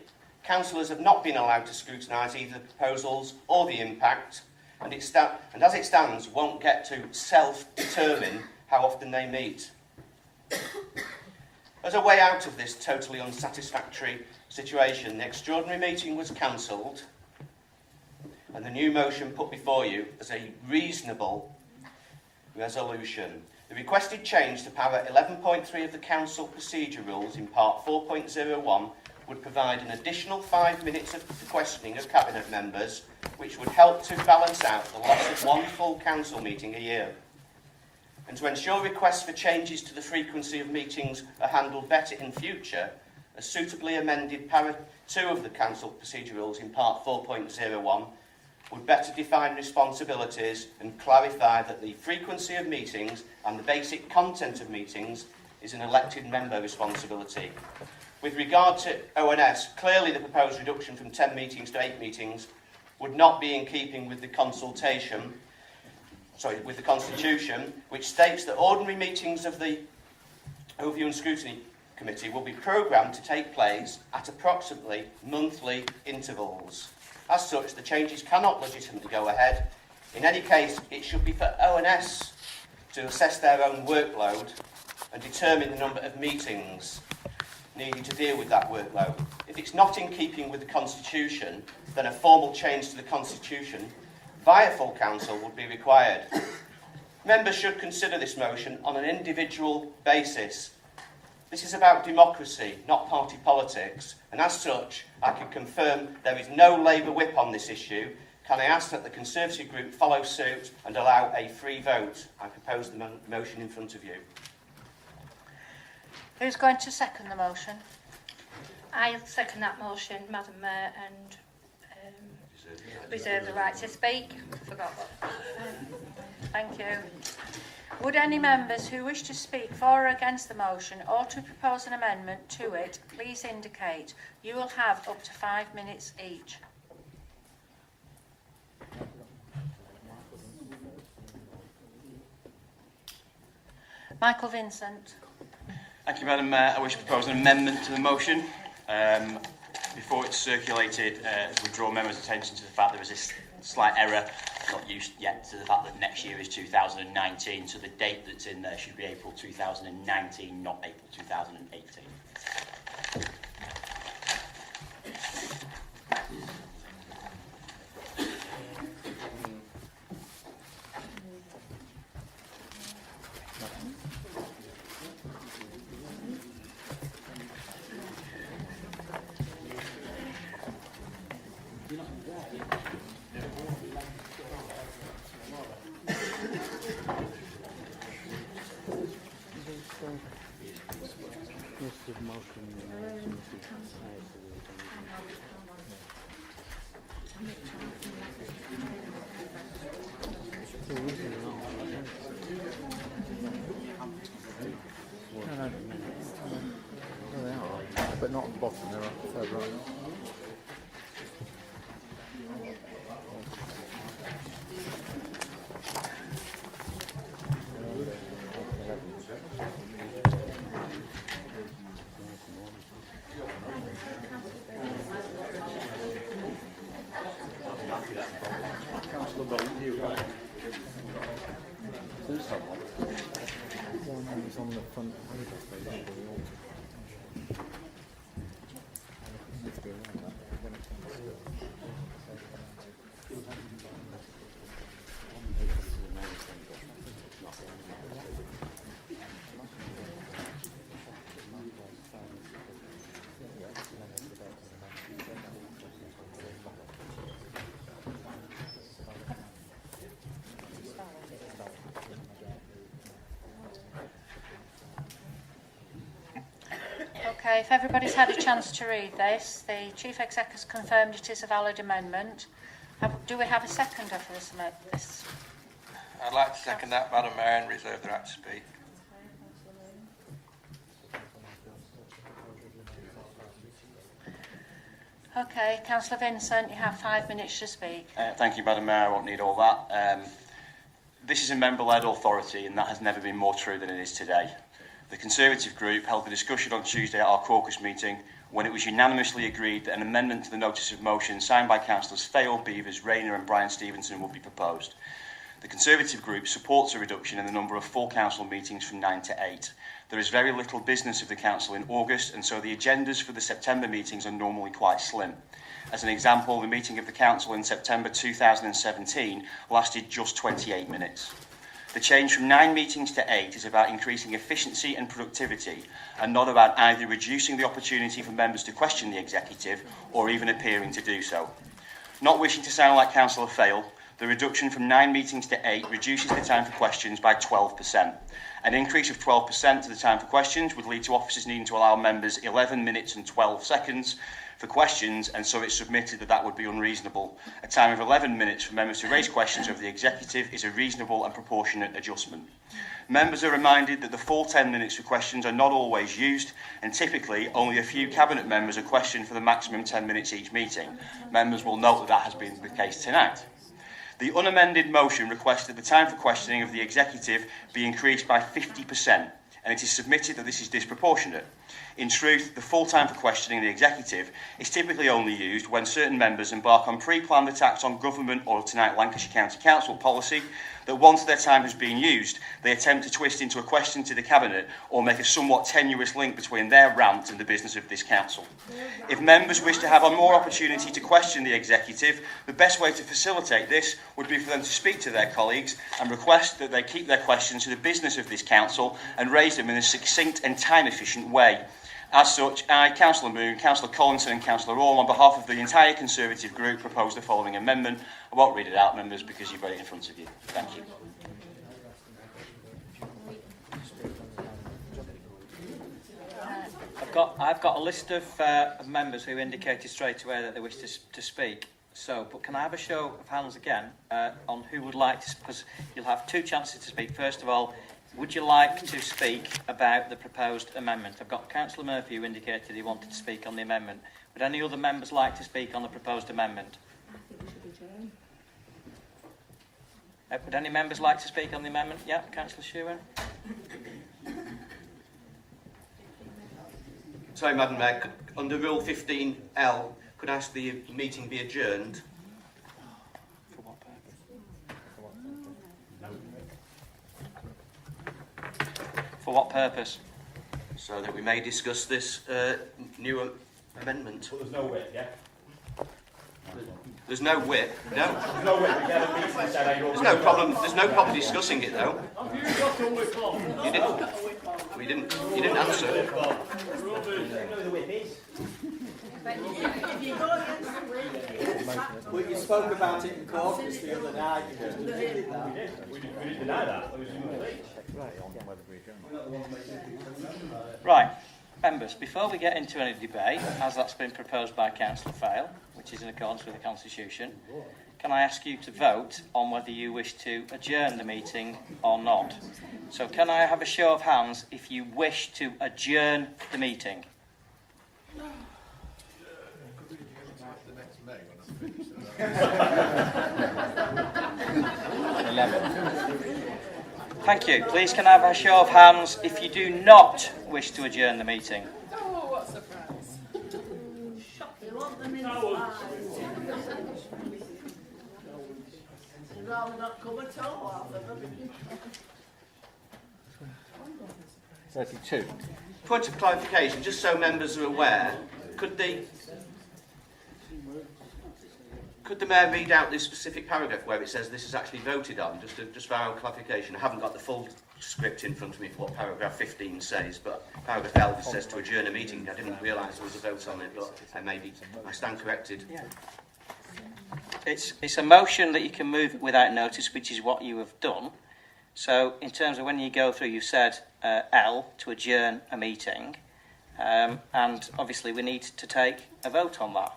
councillors have not been allowed to scrutinise either the proposals or the impact, and as it stands, won't get to self-determine how often they meet. As a way out of this totally unsatisfactory situation, the extraordinary meeting was cancelled, and the new motion put before you as a reasonable resolution. The requested change to paragraph 11.3 of the Council Procedure Rules in Part 4.01 would provide an additional 5 minutes of questioning of Cabinet members, which would help to balance out the loss of one full council meeting a year. And to ensure requests for changes to the frequency of meetings are handled better in future, a suitably amended paragraph 2 of the Council Procedure Rules in Part 4.01 would better define responsibilities and clarify that the frequency of meetings and the basic content of meetings is an elected member responsibility. With regard to ONS, clearly the proposed reduction from 10 meetings to 8 meetings would not be in keeping with the Constitution, which states that ordinary meetings of the Overview and Scrutiny Committee will be programmed to take place at approximately monthly intervals. As such, the changes cannot legitimately go ahead. In any case, it should be for ONS to assess their own workload and determine the number of meetings needed to deal with that workload. If it's not in keeping with the Constitution, then a formal change to the Constitution via full council would be required. Members should consider this motion on an individual basis. This is about democracy, not party politics, and as such, I can confirm there is no Labour whip on this issue. Can I ask that the Conservative group follow suit and allow a free vote? I propose the motion in front of you. Who's going to second the motion? I second that motion, Madam Mayor, and reserve the right to speak. Forgot what. Thank you. Would any members who wish to speak for or against the motion or to propose an amendment to it please indicate? You will have up to 5 minutes each. Michael Vincent. Thank you, Madam Mayor. I wish to propose an amendment to the motion. Before it's circulated, we draw members' attention to the fact there is a slight error, not used yet, to the fact that next year is 2019, so the date that's in there should be April 2019, not April 2018. But not at the bottom, they're further on. Councillor Bowen, you right. There's someone. One is on the front page. Okay, if everybody's had a chance to read this, the Chief Exec has confirmed it is a valid amendment. Do we have a seconder for this? I'd like to second that, Madam Mayor, and reserve the right to speak. Okay, Councillor Vincent, you have 5 minutes to speak. Thank you, Madam Mayor. I won't need all that. This is a member-led authority, and that has never been more true than it is today. The Conservative group held a discussion on Tuesday at our caucus meeting when it was unanimously agreed that an amendment to the notice of motion signed by Councillors Fale, Beavers, Rayner and Brian Stevenson would be proposed. The Conservative group supports a reduction in the number of full council meetings from 9 to 8. There is very little business of the council in August, and so the agendas for the September meetings are normally quite slim. As an example, the meeting of the council in September 2017 lasted just 28 minutes. The change from 9 meetings to 8 is about increasing efficiency and productivity, and not about either reducing the opportunity for members to question the executive or even appearing to do so. Not wishing to sound like Councillor Fale, the reduction from 9 meetings to 8 reduces the time for questions by 12%. An increase of 12% to the time for questions would lead to officers needing to allow members 11 minutes and 12 seconds for questions, and so it's submitted that that would be unreasonable. A time of 11 minutes for members to raise questions of the executive is a reasonable and proportionate adjustment. Members are reminded that the full 10 minutes for questions are not always used, and typically only a few cabinet members are questioned for the maximum 10 minutes each meeting. Members will note that that has been the case tonight. The unamended motion requests that the time for questioning of the executive be increased by 50%, and it is submitted that this is disproportionate. In truth, the full time for questioning the executive is typically only used when certain members embark on pre-planned attacks on government or tonight Lancashire County Council policy that once their time has been used, they attempt to twist into a question to the Cabinet or make a somewhat tenuous link between their rant and the business of this council. If members wish to have a more opportunity to question the executive, the best way to facilitate this would be for them to speak to their colleagues and request that they keep their questions to the business of this council and raise them in a succinct and time-efficient way. As such, I, Councillor Moon, Councillor Collinson and Councillor Hall, on behalf of the entire Conservative group, propose the following amendment. I won't read it out, members, because you've got it in front of you. Thank you. I've got a list of members who indicated straight away that they wish to speak. So, but can I have a show of hands again on who would like to, because you'll have 2 chances to speak. First of all, would you like to speak about the proposed amendment? I've got Councillor Murphy who indicated he wanted to speak on the amendment. Would any other members like to speak on the proposed amendment? Would any members like to speak on the amendment? Yeah, Councillor Shewan. Sorry, Madam Mayor, under Rule 15L, could I ask the meeting be adjourned? For what purpose? For what purpose? So that we may discuss this new amendment. Well, there's no whip, yeah? There's no whip, no. There's no whip, we get a meeting and said, There's no problem discussing it though. Have you got a whip on? You didn't answer. You know who the whip is? Well, you spoke about it in caucus the other night. We didn't deny that. There was a mistake. Right, members, before we get into any debate, as that's been proposed by Councillor Fale, which is in accordance with the Constitution, can I ask you to vote on whether you wish to adjourn the meeting or not? So can I have a show of hands if you wish to adjourn the meeting? Thank you. Please can I have a show of hands if you do not wish to adjourn the meeting? Oh, what a surprise. Shocking. You want them inside. You'd rather not come at all, have them. 32. Point of clarification, just so members are aware, could the Mayor read out this specific paragraph where it says this is actually voted on, just for our clarification? I haven't got the full script in front of me for what paragraph 15 says, but paragraph 11 says to adjourn a meeting. I didn't realise there was a vote on it, but I stand corrected. Yeah. It's a motion that you can move without notice, which is what you have done. So in terms of when you go through, you said L to adjourn a meeting. and obviously we need to take a vote on that.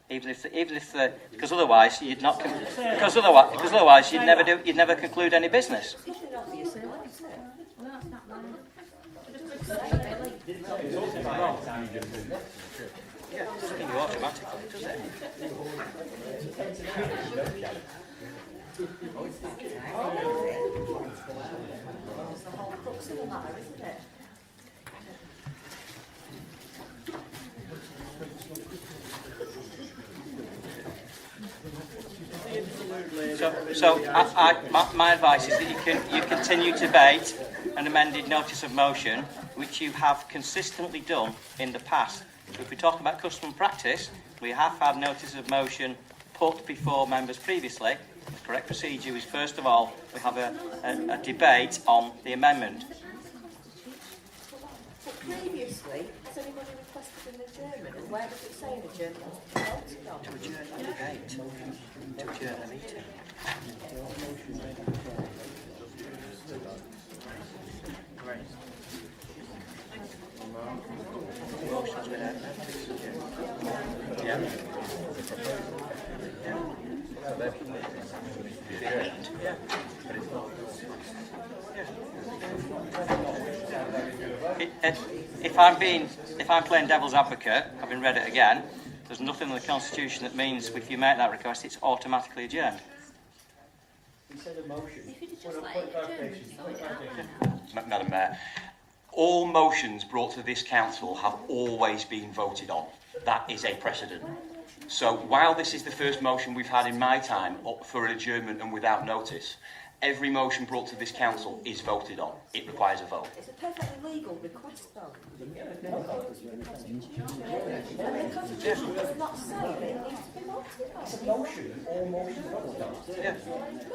Because otherwise you'd not, because otherwise you'd never conclude any business. Yeah, it doesn't mean you automatically, does it? My advice is that you continue to debate an amended notice of motion, which you have consistently done in the past. If we talk about custom and practice, we have had notice of motion put before members previously. The correct procedure is, first of all, we have a debate on the amendment. But previously, has anybody requested an adjournment? And where does it say an adjournment? To adjourn the debate. To adjourn the meeting. If I'm playing devil's advocate, having read it again, there's nothing in the Constitution that means if you make that request, it's automatically adjourned. Madam Mayor, all motions brought to this council have always been voted on. That is a precedent. So while this is the first motion we've had in my time up for an adjournment and without notice, every motion brought to this council is voted on. It requires a vote. It's a perfectly legal request, though. And the Constitution does not say that it needs to be voted on. It's a motion, all motions are voted on. Yeah.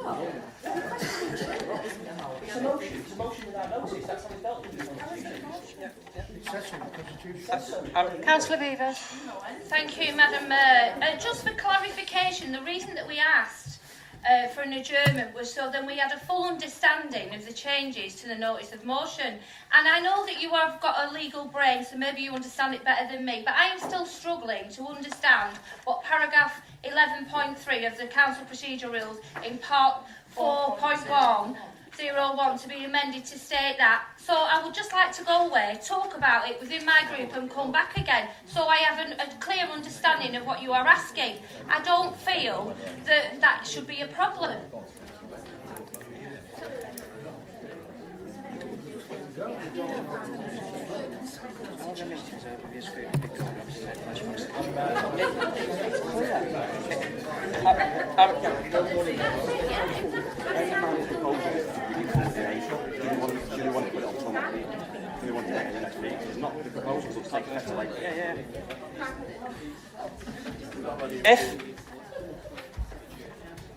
No, the Constitution isn't a motion. It's a motion. It's a motion without notice. That's how it's dealt with in the Constitution. It says so in the Constitution. Councillor Beavers. Thank you, Madam Mayor. Just for clarification, the reason that we asked for an adjournment was so then we had a full understanding of the changes to the notice of motion. And I know that you have got a legal brain, so maybe you understand it better than me, but I am still struggling to understand what paragraph 11.3 of the Council Procedure Rules in part 4.1 to be amended to state that. So I would just like to go away, talk about it within my group and come back again so I have a clear understanding of what you are asking. I don't feel that that should be a problem.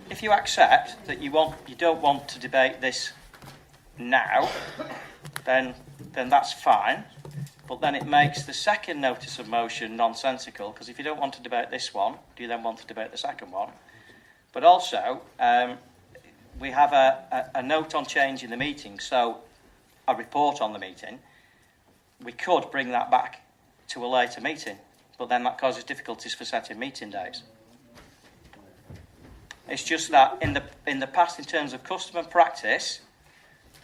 If you accept that you don't want to debate this now, then that's fine. But then it makes the second notice of motion nonsensical, because if you don't want to debate this one, do you then want to debate the second one? But also, we have a note on change in the meeting, so a report on the meeting. We could bring that back to a later meeting, but then that causes difficulties for setting meeting dates. It's just that in the past, in terms of custom and practice,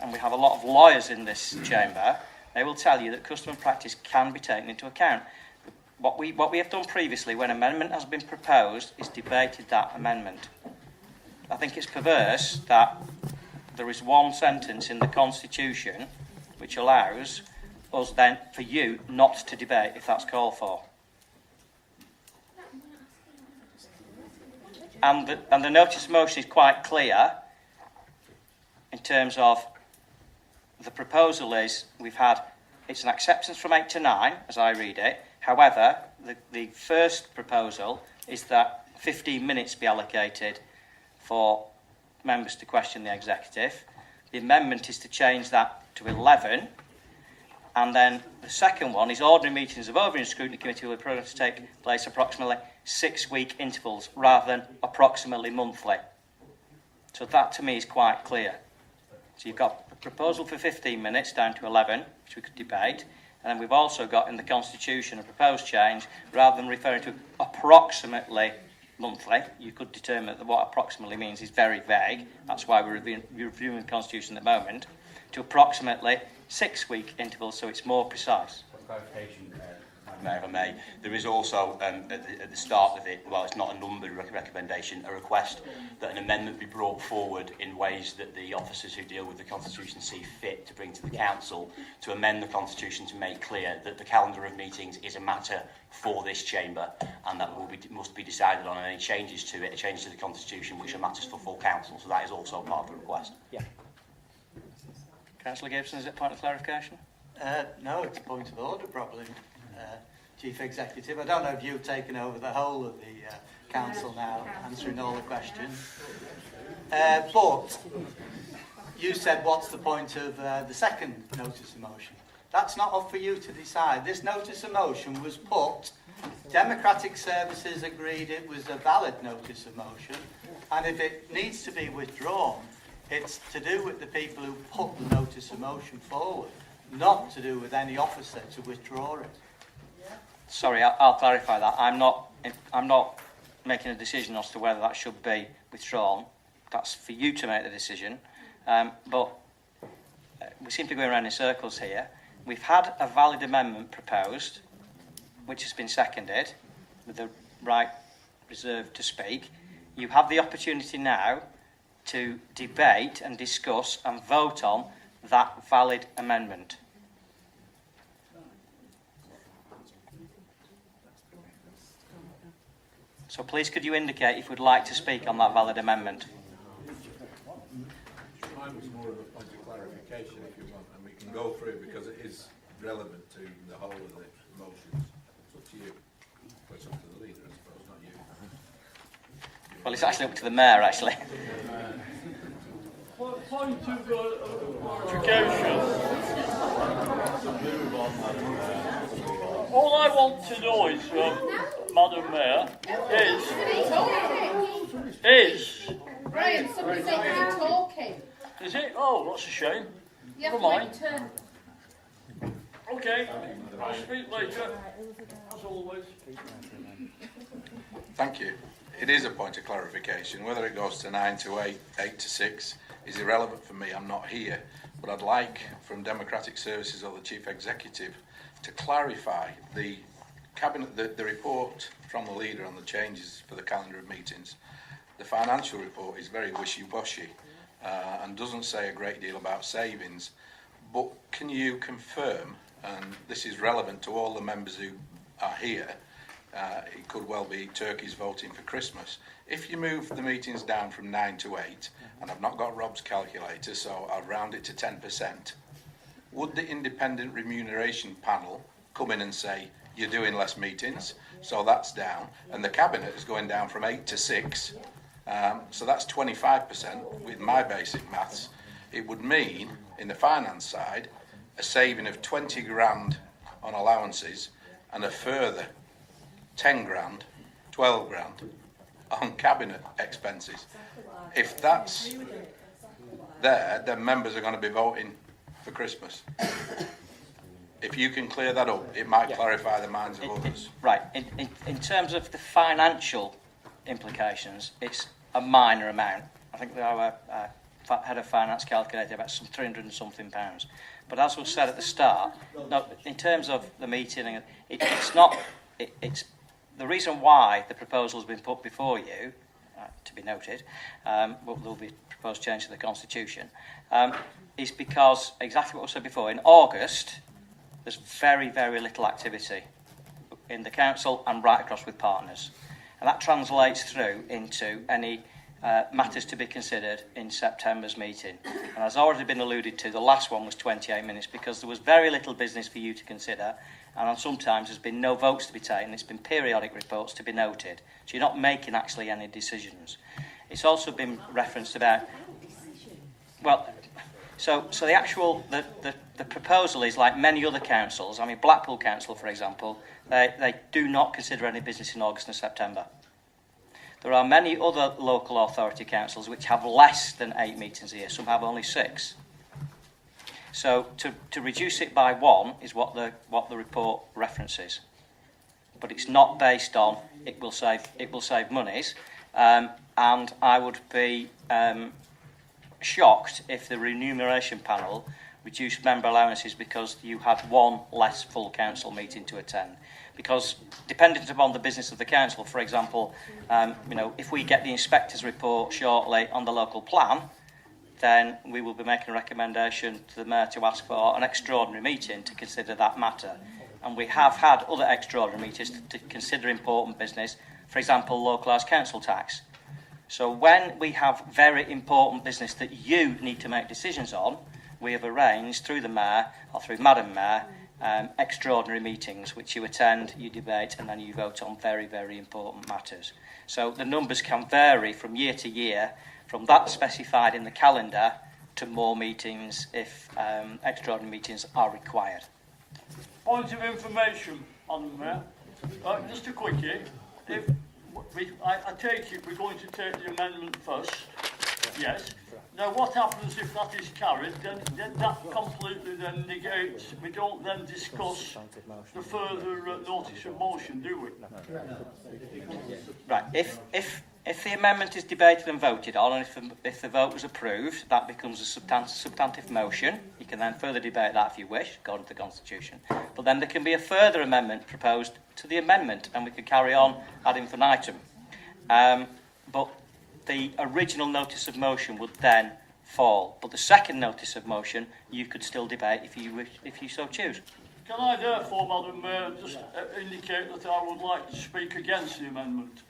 and we have a lot of lawyers in this chamber, they will tell you that custom and practice can be taken into account. What we have done previously, when an amendment has been proposed, is debated that amendment. I think it's perverse that there is one sentence in the Constitution which allows us then, for you, not to debate if that's called for. And the notice of motion is quite clear in terms of the proposal is it's an acceptance from 8 to 9, as I read it. However, the first proposal is that 15 minutes be allocated for members to question the executive. The amendment is to change that to 11. And then the second one is ordinary meetings of Overview and Scrutiny Committee will be programmed to take place approximately 6-week intervals rather than approximately monthly. So that to me is quite clear. So you've got a proposal for 15 minutes down to 11, which we could debate, And then we've also got in the Constitution a proposed change, rather than referring to approximately monthly, you could determine that what approximately means is very vague. That's why we're reviewing the Constitution at the moment, to approximately 6-week intervals, so it's more precise. Clarification, Mayor, if I may. There is also, at the start of it, well, it's not a numbered recommendation, a request that an amendment be brought forward in ways that the officers who deal with the Constitution see fit to bring to the Council, to amend the Constitution to make clear that the calendar of meetings is a matter for this chamber, and that must be decided on any changes to it, changes to the Constitution, which are matters for full Council. So that is also part of the request. Yeah. Councillor Gibson, is it a point of clarification? No, it's a point of order, probably. Chief Executive, I don't know if you've taken over the whole of the Council now, answering all the questions. But you said, what's the point of the second notice of motion? That's not up for you to decide. This notice of motion was put, Democratic Services agreed it was a valid notice of motion, and if it needs to be withdrawn, it's to do with the people who put the notice of motion forward, not to do with any officer to withdraw it. Sorry, I'll clarify that. I'm not making a decision as to whether that should be withdrawn. That's for you to make the decision. But we seem to be going around in circles here. We've had a valid amendment proposed, which has been seconded, with the right reserved to speak. You have the opportunity now to debate and discuss and vote on that valid amendment. So please could you indicate if you would like to speak on that valid amendment? Mine was more of a point of clarification if you want, and we can go through because it is relevant to the whole of the motions. It's up to you. But it's up to the leader, I suppose, not you. Well, it's actually up to the Mayor, actually. Point of clarification. All I want to know is, Madam Mayor, is... Brian, somebody said you're talking. Is it? Oh, that's a shame. Never mind. Okay, I'll speak later, as always. Thank you. It is a point of clarification. Whether it goes to 9 to 8, 8 to 6 is irrelevant for me. I'm not here. But I'd like from Democratic Services or the Chief Executive to clarify the Cabinet, the report from the leader on the changes for the calendar of meetings. The financial report is very wishy-washy and doesn't say a great deal about savings. But can you confirm, and this is relevant to all the members who are here, it could well be turkeys voting for Christmas. If you move the meetings down from 9 to 8, and I've not got Rob's calculator, so I'll round it to 10%, would the independent remuneration panel come in and say, you're doing less meetings, so that's down, and the Cabinet is going down from 8 to 6, so that's 25% with my basic maths. It would mean, in the finance side, a saving of 20 grand on allowances and a further 10 grand, 12 grand on Cabinet expenses. If that's there, then members are going to be voting for Christmas. If you can clear that up, it might clarify the minds of others. Right. In terms of the financial implications, it's a minor amount. I think our head of finance calculated about some 300 and something pounds. But as was said at the start, no, in terms of the meeting, it's not. It's the reason why the proposal has been put before you, to be noted, but there'll be proposed change to the Constitution, is because exactly what was said before. In August, there's very, very little activity in the council and right across with partners, and that translates through into any matters to be considered in September's meeting. And as already been alluded to, the last one was 28 minutes because there was very little business for you to consider, and sometimes there's been no votes to be taken. It's been periodic reports to be noted, so you're not making actually any decisions. It's also been referenced about, well, so the actual the proposal is like many other councils. I mean, Blackpool Council, for example, they do not consider any business in August and September. There are many other local authority councils which have less than 8 meetings a year. Some have only 6. So to reduce it by 1 is what the report references. But it's not based on it will save monies, and I would be shocked if the remuneration panel reduced member allowances because you had 1 less full council meeting to attend. Because dependent upon the business of the council, for example, if we get the inspector's report shortly on the local plan, then we will be making a recommendation to the Mayor to ask for an extraordinary meeting to consider that matter. And we have had other extraordinary meetings to consider important business, for example, localised council tax. So when we have very important business that you need to make decisions on, we have arranged through the Mayor or through Madam Mayor extraordinary meetings which you attend, you debate and then you vote on very, very important matters. So the numbers can vary from year to year, from that specified in the calendar to more meetings if extraordinary meetings are required. Point of information, Madam Mayor. Just a quickie. I take it we're going to take the amendment first. Yes. Now, what happens if that is carried? Then that completely then negates. We don't then discuss the further notice of motion, do we? Right. If the amendment is debated and voted on, and if the vote was approved, that becomes a substantive motion. You can then further debate that if you wish, according to the Constitution. But then there can be a further amendment proposed to the amendment, and we could carry on ad infinitum. But the original notice of motion would then fall. But the second notice of motion, you could still debate if you so choose. Can I therefore, Madam Mayor, just indicate that I would like to speak against the amendment?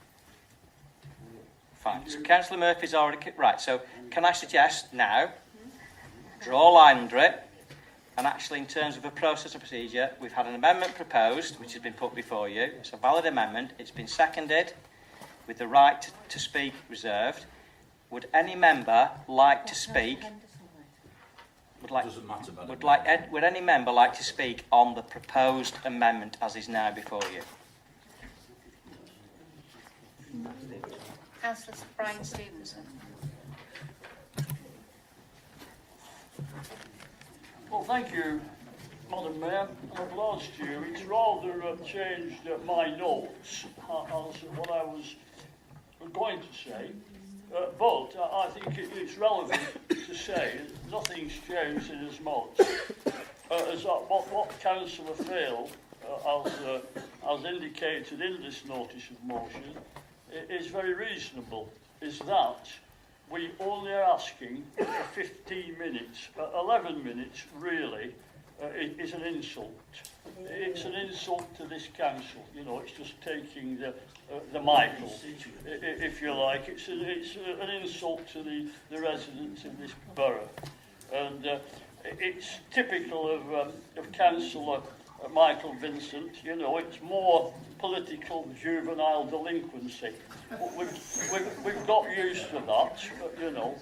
Fine. So Councillor Murphy's already... Right, so can I suggest now, draw a line under it, and actually in terms of a process and procedure, we've had an amendment proposed, which has been put before you. It's a valid amendment. It's been seconded with the right to speak reserved. Would any member like to speak... Would any member like to speak on the proposed amendment as is now before you? Councillor Brian Stevenson. Well, thank you, Madam Mayor. I've lost you. It's rather changed my notes as what I was going to say. But I think it's relevant to say nothing's changed in as much as what Councillor Fail has indicated in this notice of motion is very reasonable, is that we only are asking for 15 minutes. 11 minutes, really, is an insult. It's an insult to this council. You know, it's just taking the Michael, if you like. It's an insult to the residents in this borough. And it's typical of Councillor Michael Vincent. You know, it's more political juvenile delinquency. We've got used to that, you know,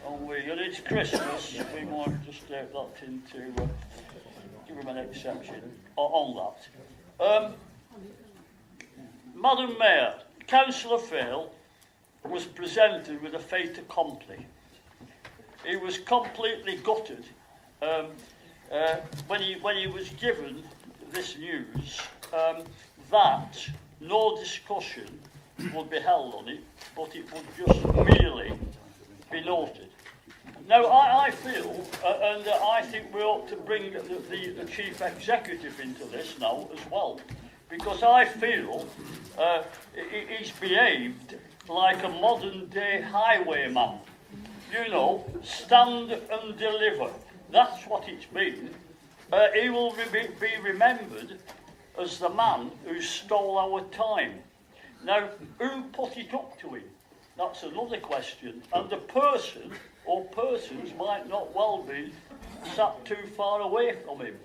and it's Christmas. We might just take that into give him an exception on that. Madam Mayor, Councillor Fail was presented with a fait accompli. He was completely gutted when he was given this news that no discussion would be held on it, but it would just merely be noted. Now, I feel, and I think we ought to bring the Chief Executive into this now as well, because I feel he's behaved like a modern-day highwayman. You know, stand and deliver. That's what it's been. He will be remembered as the man who stole our time. Now, who put it up to him? That's another question. And the person or persons might not well be sat too far away from him.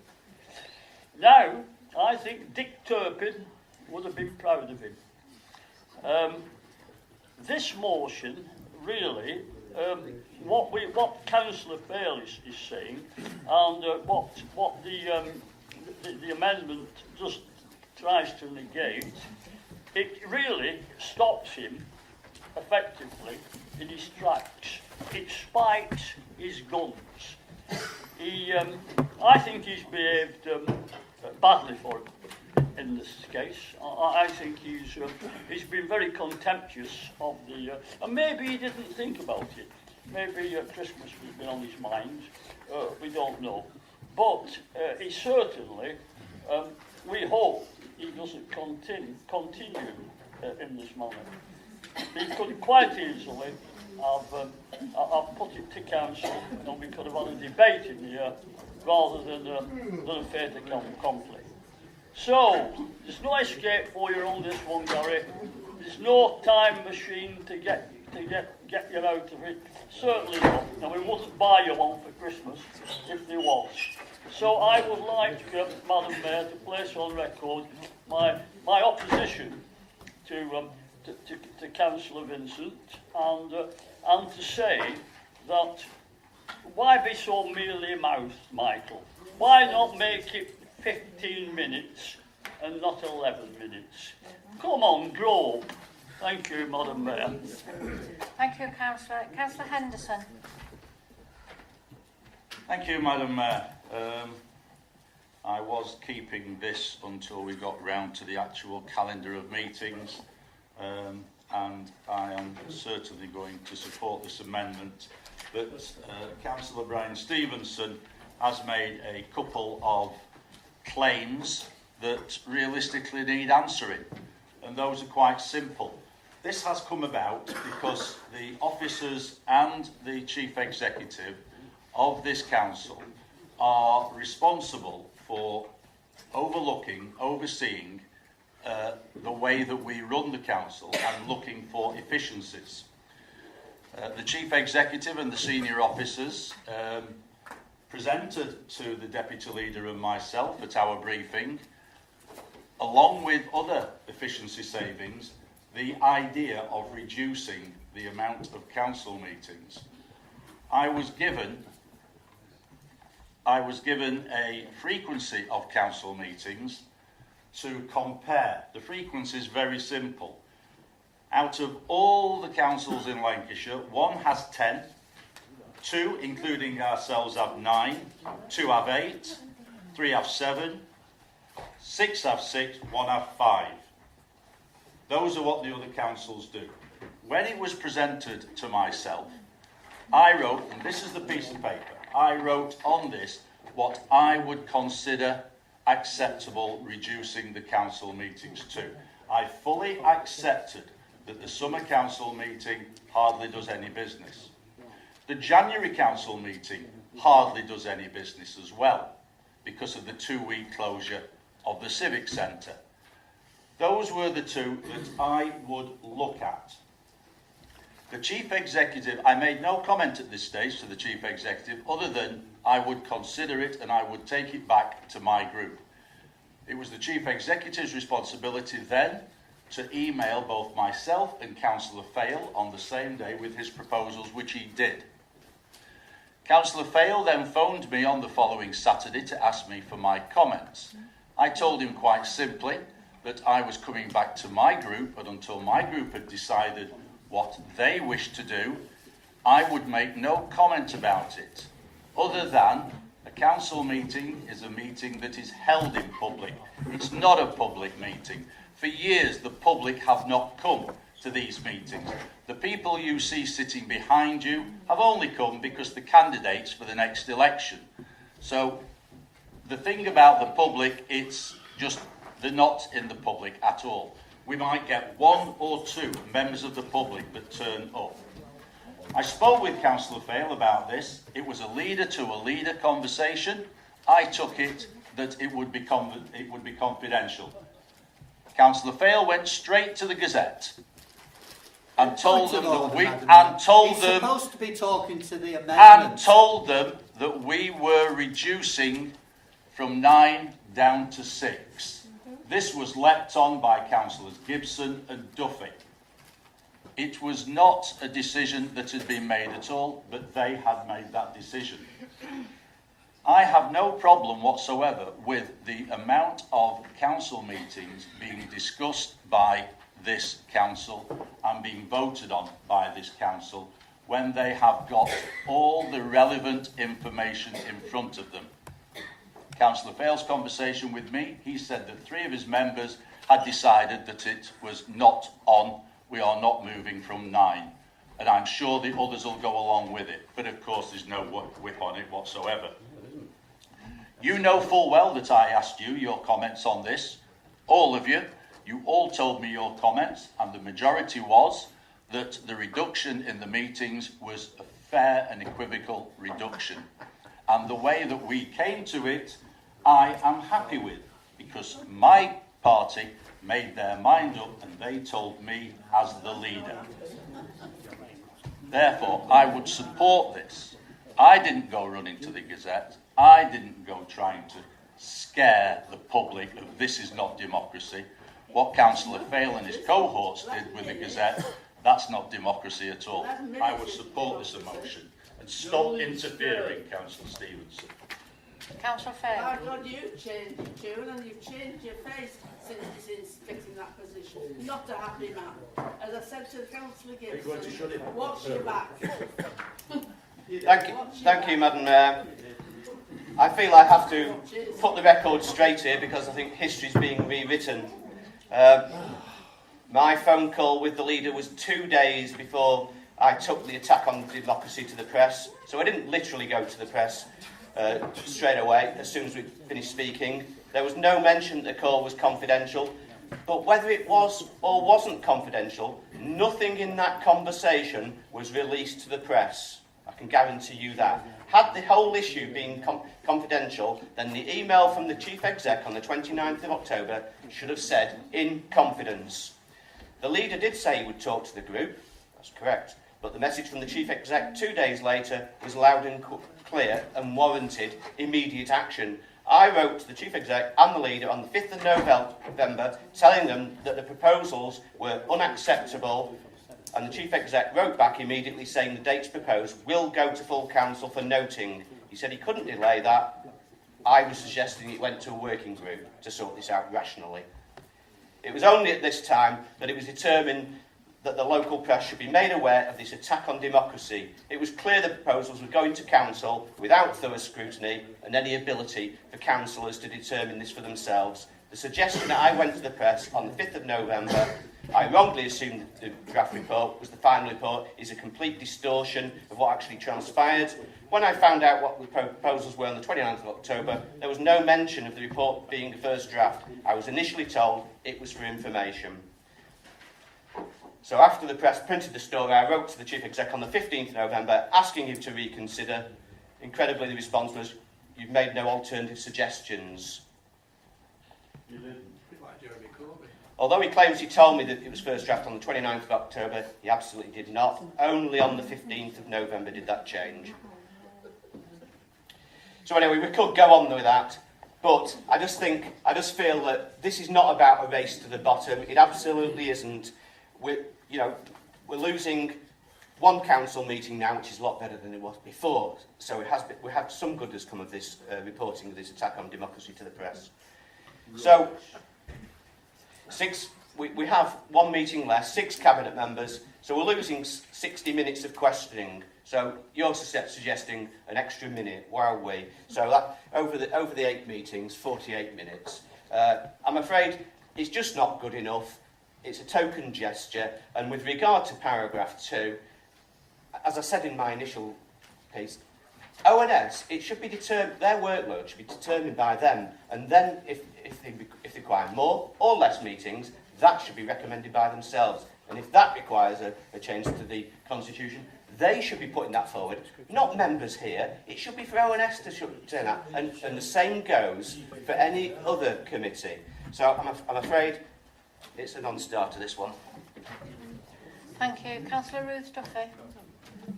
Now, I think Dick Turpin would have been proud of him. This motion, really, what Councillor Fail is saying, and what the amendment just tries to negate, it really stops him effectively in his tracks. It spikes his guns. I think he's behaved badly for him in this case. I think he's been very contemptuous of the... and maybe he didn't think about it. Maybe Christmas has been on his mind. We don't know. But he certainly, we hope he doesn't continue in this manner. He could quite easily have put it to council, and we could have had a debate in here rather than a fait accompli. So, there's no escape for you on this one, Gary. There's no time machine to get you out of it. Certainly not. And we wouldn't buy you one for Christmas if there was. So I would like, Madam Mayor, to place on record my opposition to Councillor Vincent, and to say that why be so mealy-mouthed, Michael? Why not make it 15 minutes and not 11 minutes? Come on, grow up. Thank you, Madam Mayor. Thank you, Councillor. Councillor Henderson. Thank you, Madam Mayor. I was keeping this until we got round to the actual calendar of meetings, and I am certainly going to support this amendment. But Councillor Brian Stevenson has made a couple of claims that realistically need answering, and those are quite simple. This has come about because the officers and the chief executive of this council are responsible for overseeing the way that we run the council and looking for efficiencies. The chief executive and the senior officers presented to the deputy leader and myself at our briefing, along with other efficiency savings, the idea of reducing the amount of council meetings. I was given a frequency of council meetings to compare. The frequency is very simple. Out of all the councils in Lancashire, one has 10, 2, including ourselves, have 9, 2 have 8, 3 have 7, 6 have 6, 1 have 5. Those are what the other councils do. When it was presented to myself, I wrote, and this is the piece of paper, I wrote on this what I would consider acceptable reducing the council meetings to. I fully accepted that the summer council meeting hardly does any business. The January council meeting hardly does any business as well, because of the 2-week closure of the Civic Centre. Those were the two that I would look at. The chief executive, I made no comment at this stage to the chief executive other than I would consider it and I would take it back to my group. It was the chief executive's responsibility then to email both myself and Councillor Fail on the same day with his proposals, which he did. Councillor Fail then phoned me on the following Saturday to ask me for my comments. I told him quite simply that I was coming back to my group, and until my group had decided what they wished to do, I would make no comment about it, other than a council meeting is a meeting that is held in public. It's not a public meeting. For years, the public have not come to these meetings. The people you see sitting behind you have only come because the candidates for the next election. So the thing about the public, it's just they're not in the public at all. We might get 1 or 2 members of the public that turn up. I spoke with Councillor Fail about this. It was a leader-to-a-leader conversation. I took it that it would be confidential. Councillor Fail went straight to the Gazette and told them supposed to be talking to the amendment. And told them that we were reducing from 9 down to 6. This was leapt on by Councillors Gibson and Duffy. It was not a decision that had been made at all, but they had made that decision. I have no problem whatsoever with the amount of council meetings being discussed by this council and being voted on by this council when they have got all the relevant information in front of them. Councillor Fale's conversation with me, he said that 3 of his members had decided that it was not on, we are not moving from 9. And I'm sure the others will go along with it. But of course there's no whip on it whatsoever. You know full well that I asked you your comments on this. All of you. You all told me your comments, and the majority was that the reduction in the meetings was a fair and equivocal reduction. And the way that we came to it, I am happy with, because my party made their mind up and they told me as the leader. Therefore, I would support this. I didn't go running to the Gazette. I didn't go trying to scare the public of this is not democracy. What Councillor Fale and his cohorts did with the Gazette, that's not democracy at all. I would support this motion and stop interfering, Councillor Stevenson. Councillor Fale. I thought you've changed your tune and you've changed your face since getting that position. Not a happy man. As I said to Councillor Gibson, watch your back. Thank you, Madam Mayor. I feel I have to put the record straight here because I think history is being rewritten. My phone call with the leader was 2 days before I took the attack on democracy to the press. So I didn't literally go to the press straight away as soon as we finished speaking. There was no mention that the call was confidential. But whether it was or wasn't confidential, nothing in that conversation was released to the press. I can guarantee you that. Had the whole issue been confidential, then the email from the Chief Exec on the 29th of October should have said, in confidence. The leader did say he would talk to the group, that's correct, but the message from the Chief Exec 2 days later was loud and clear and warranted immediate action. I wrote to the Chief Exec and the leader on the 5th of November telling them that the proposals were unacceptable, and the Chief Exec wrote back immediately saying the dates proposed will go to full council for noting. He said he couldn't delay that. I was suggesting it went to a working group to sort this out rationally. It was only at this time that it was determined that the local press should be made aware of this attack on democracy. It was clear the proposals were going to council without thorough scrutiny and any ability for councillors to determine this for themselves. The suggestion that I went to the press on the 5th of November, I wrongly assumed the draft report was the final report, is a complete distortion of what actually transpired. When I found out what the proposals were on the 29th of October, there was no mention of the report being a first draft. I was initially told it was for information. So after the press printed the story, I wrote to the Chief Exec on the 15th of November asking him to reconsider. Incredibly, the response was, "You've made no alternative suggestions." You didn't. Like Jeremy Corbyn. Although he claims he told me that it was first draft on the 29th of October, he absolutely did not. Only on the 15th of November did that change. So anyway, we could go on with that, but I just feel that this is not about a race to the bottom. It absolutely isn't. We're losing one council meeting now, which is a lot better than it was before. So we have some good has come of this reporting of this attack on democracy to the press. So we have one meeting less, 6 cabinet members. So we're losing 60 minutes of questioning. So you're suggesting an extra minute. Where are we? So that over the 8 meetings, 48 minutes. I'm afraid it's just not good enough. It's a token gesture, and with regard to paragraph 2, as I said in my initial piece, ONS, it should be determined, their workload should be determined by them, and then if they require more or less meetings, that should be recommended by themselves. And if that requires a change to the constitution, they should be putting that forward, not members here. It should be for ONS to turn that, and the same goes for any other committee. So I'm afraid it's a non-starter, this one. Thank you. Councillor Ruth Duffy.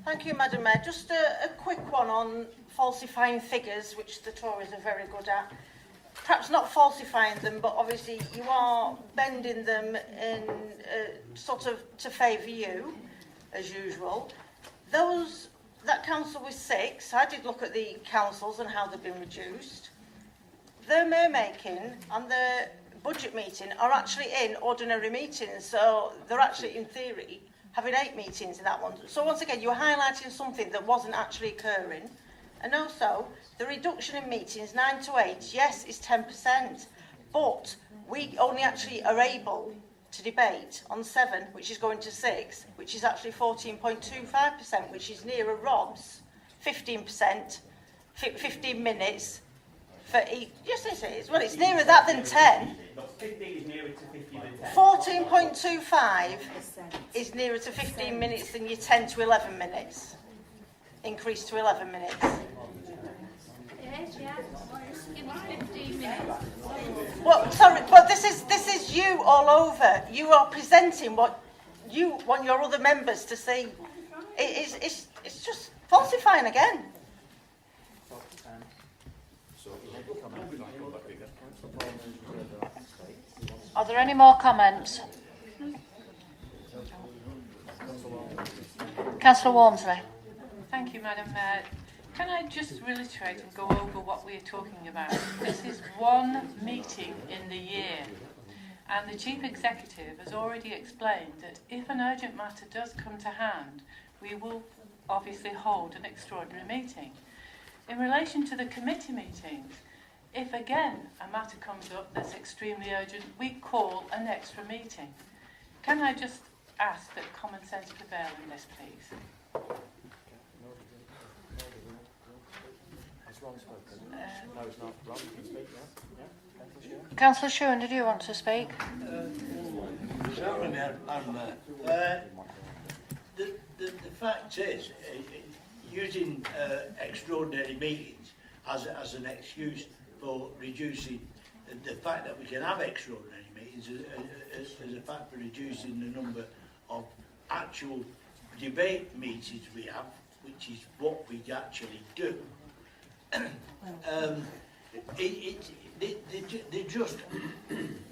Thank you, Madam Mayor. Just a quick one on falsifying figures, which the Tories are very good at. Perhaps not falsifying them, but obviously you are bending them in sort of to favour you, as usual. That council was 6. I did look at the councils and how they've been reduced. Their mayor-making and the budget meeting are actually in ordinary meetings, so they're actually, in theory, having 8 meetings in that one. So once again, you're highlighting something that wasn't actually occurring. And also, the reduction in meetings, 9 to 8, yes, is 10%, but we only actually are able to debate on 7, which is going to 6, which is actually 14.25%, which is nearer Rob's 15%, 15 minutes for each. Yes, it is. Well, it's nearer that than 10. 15 is nearer to 15 than 10. 14.25 is nearer to 15 minutes than your 10 to 11 minutes. Increase to 11 minutes. It is, yeah. It was 15 minutes. Well, sorry, but this is you all over. You are presenting what you want your other members to see. It's just falsifying again. Are there any more comments? Councillor Walmsley. Thank you, Madam Mayor. Can I just reiterate and go over what we are talking about? This is one meeting in the year, and the Chief Executive has already explained that if an urgent matter does come to hand, we will obviously hold an extraordinary meeting. In relation to the committee meetings, if again a matter comes up that's extremely urgent, we call an extra meeting. Can I just ask that common sense prevail in this, please? Councillor Shuren, did you want to speak? The fact is, using extraordinary meetings as an excuse for reducing the fact that we can have extraordinary meetings as a fact for reducing the number of actual debate meetings we have, which is what we actually do. They're just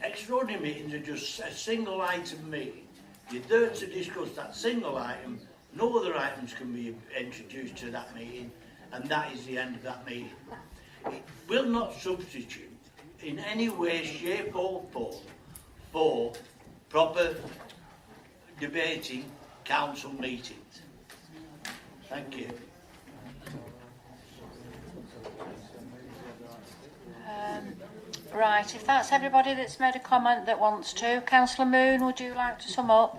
extraordinary meetings are just a single item meeting. You're there to discuss that single item. No other items can be introduced to that meeting, and that is the end of that meeting. It will not substitute in any way, shape or form for proper debating council meetings. Thank you. Right, if that's everybody that's made a comment that wants to. Councillor Moon, would you like to sum up?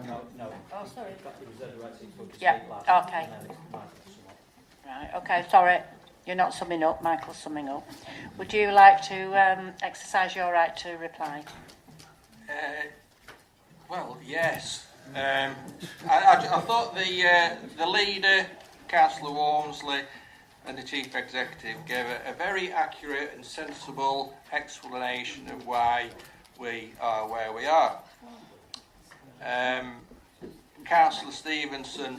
No. Oh, sorry. Yeah, okay. Right, okay, sorry. You're not summing up, Michael's summing up. Would you like to exercise your right to reply? Well, yes. I thought the leader, Councillor Walmsley, and the Chief Executive gave a very accurate and sensible explanation of why we are where we are. Councillor Stevenson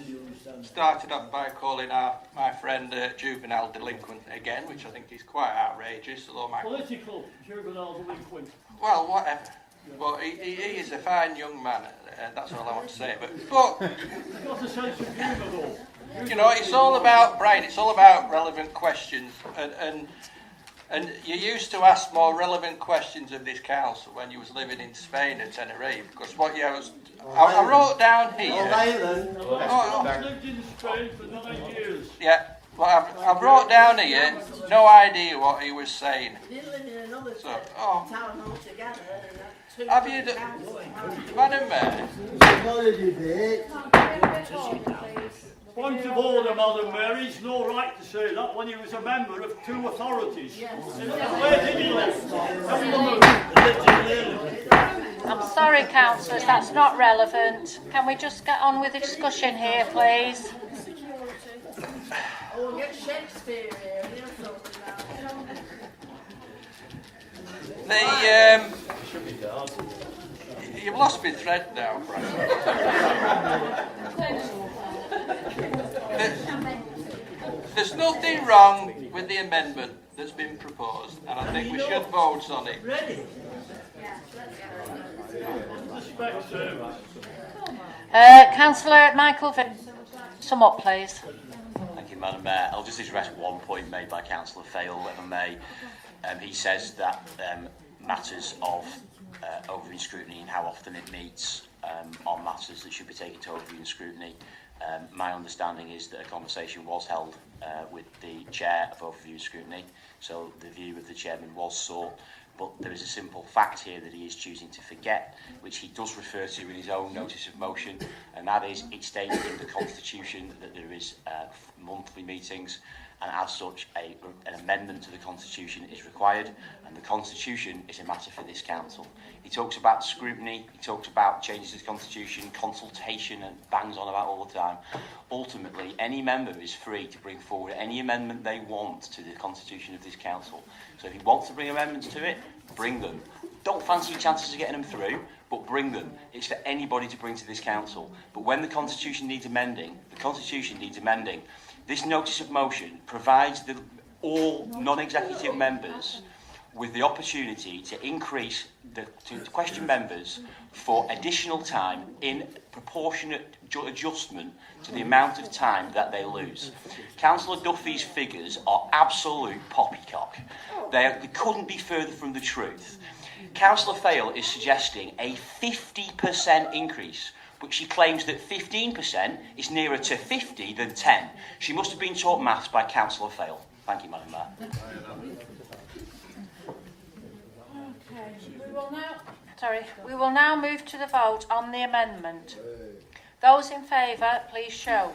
started off by calling my friend a juvenile delinquent again, which I think is quite outrageous. Political juvenile delinquent. Well, whatever. Well, he is a fine young man, that's all I want to say. But He's got a sense of humour, though. you know, it's all about, Brian, it's all about relevant questions. And you used to ask more relevant questions of this council when you was living in Spain and Tenerife, because what you was... I wrote down here... I've lived in Spain for 9 years. Yeah, well, I brought down here, no idea what he was saying. So, town altogether. Have you... Madam Mayor... Point of order, Madam Mayor. He's no right to say that when he was a member of 2 authorities. Where did he live? I'm sorry, councillors, that's not relevant. Can we just get on with the discussion here, please? Oh, we'll get Shakespeare here. You've lost my thread now, Brian. There's nothing wrong with the amendment that's been proposed, and I think we should vote on it. Ready? Councillor Michael Vincent, sum up, please. Thank you, Madam Mayor. I'll just address one point made by Councillor Fail, if I may. He says that matters of overview scrutiny and how often it meets on matters that should be taken to overview and scrutiny. My understanding is that a conversation was held with the chair of overview and scrutiny, so the view of the chairman was sought. But there is a simple fact here that he is choosing to forget, which he does refer to in his own notice of motion, and that is it states in the Constitution that there is monthly meetings, and as such an amendment to the Constitution is required, and the Constitution is a matter for this council. He talks about scrutiny, he talks about changes to the Constitution, consultation, and bangs on about all the time. Ultimately, any member is free to bring forward any amendment they want to the Constitution of this council. So if he wants to bring amendments to it, bring them. Don't fancy your chances of getting them through, but bring them. It's for anybody to bring to this council. But when the Constitution needs amending, the Constitution needs amending. This notice of motion provides all non-executive members with the opportunity to increase to question members for additional time in proportionate adjustment to the amount of time that they lose. Councillor Duffy's figures are absolute poppycock. They couldn't be further from the truth. Councillor Fail is suggesting a 50% increase, but she claims that 15% is nearer to 50 than 10. She must have been taught maths by Councillor Fail. Thank you, Madam Mayor. We will now move to the vote on the amendment. Those in favour, please show.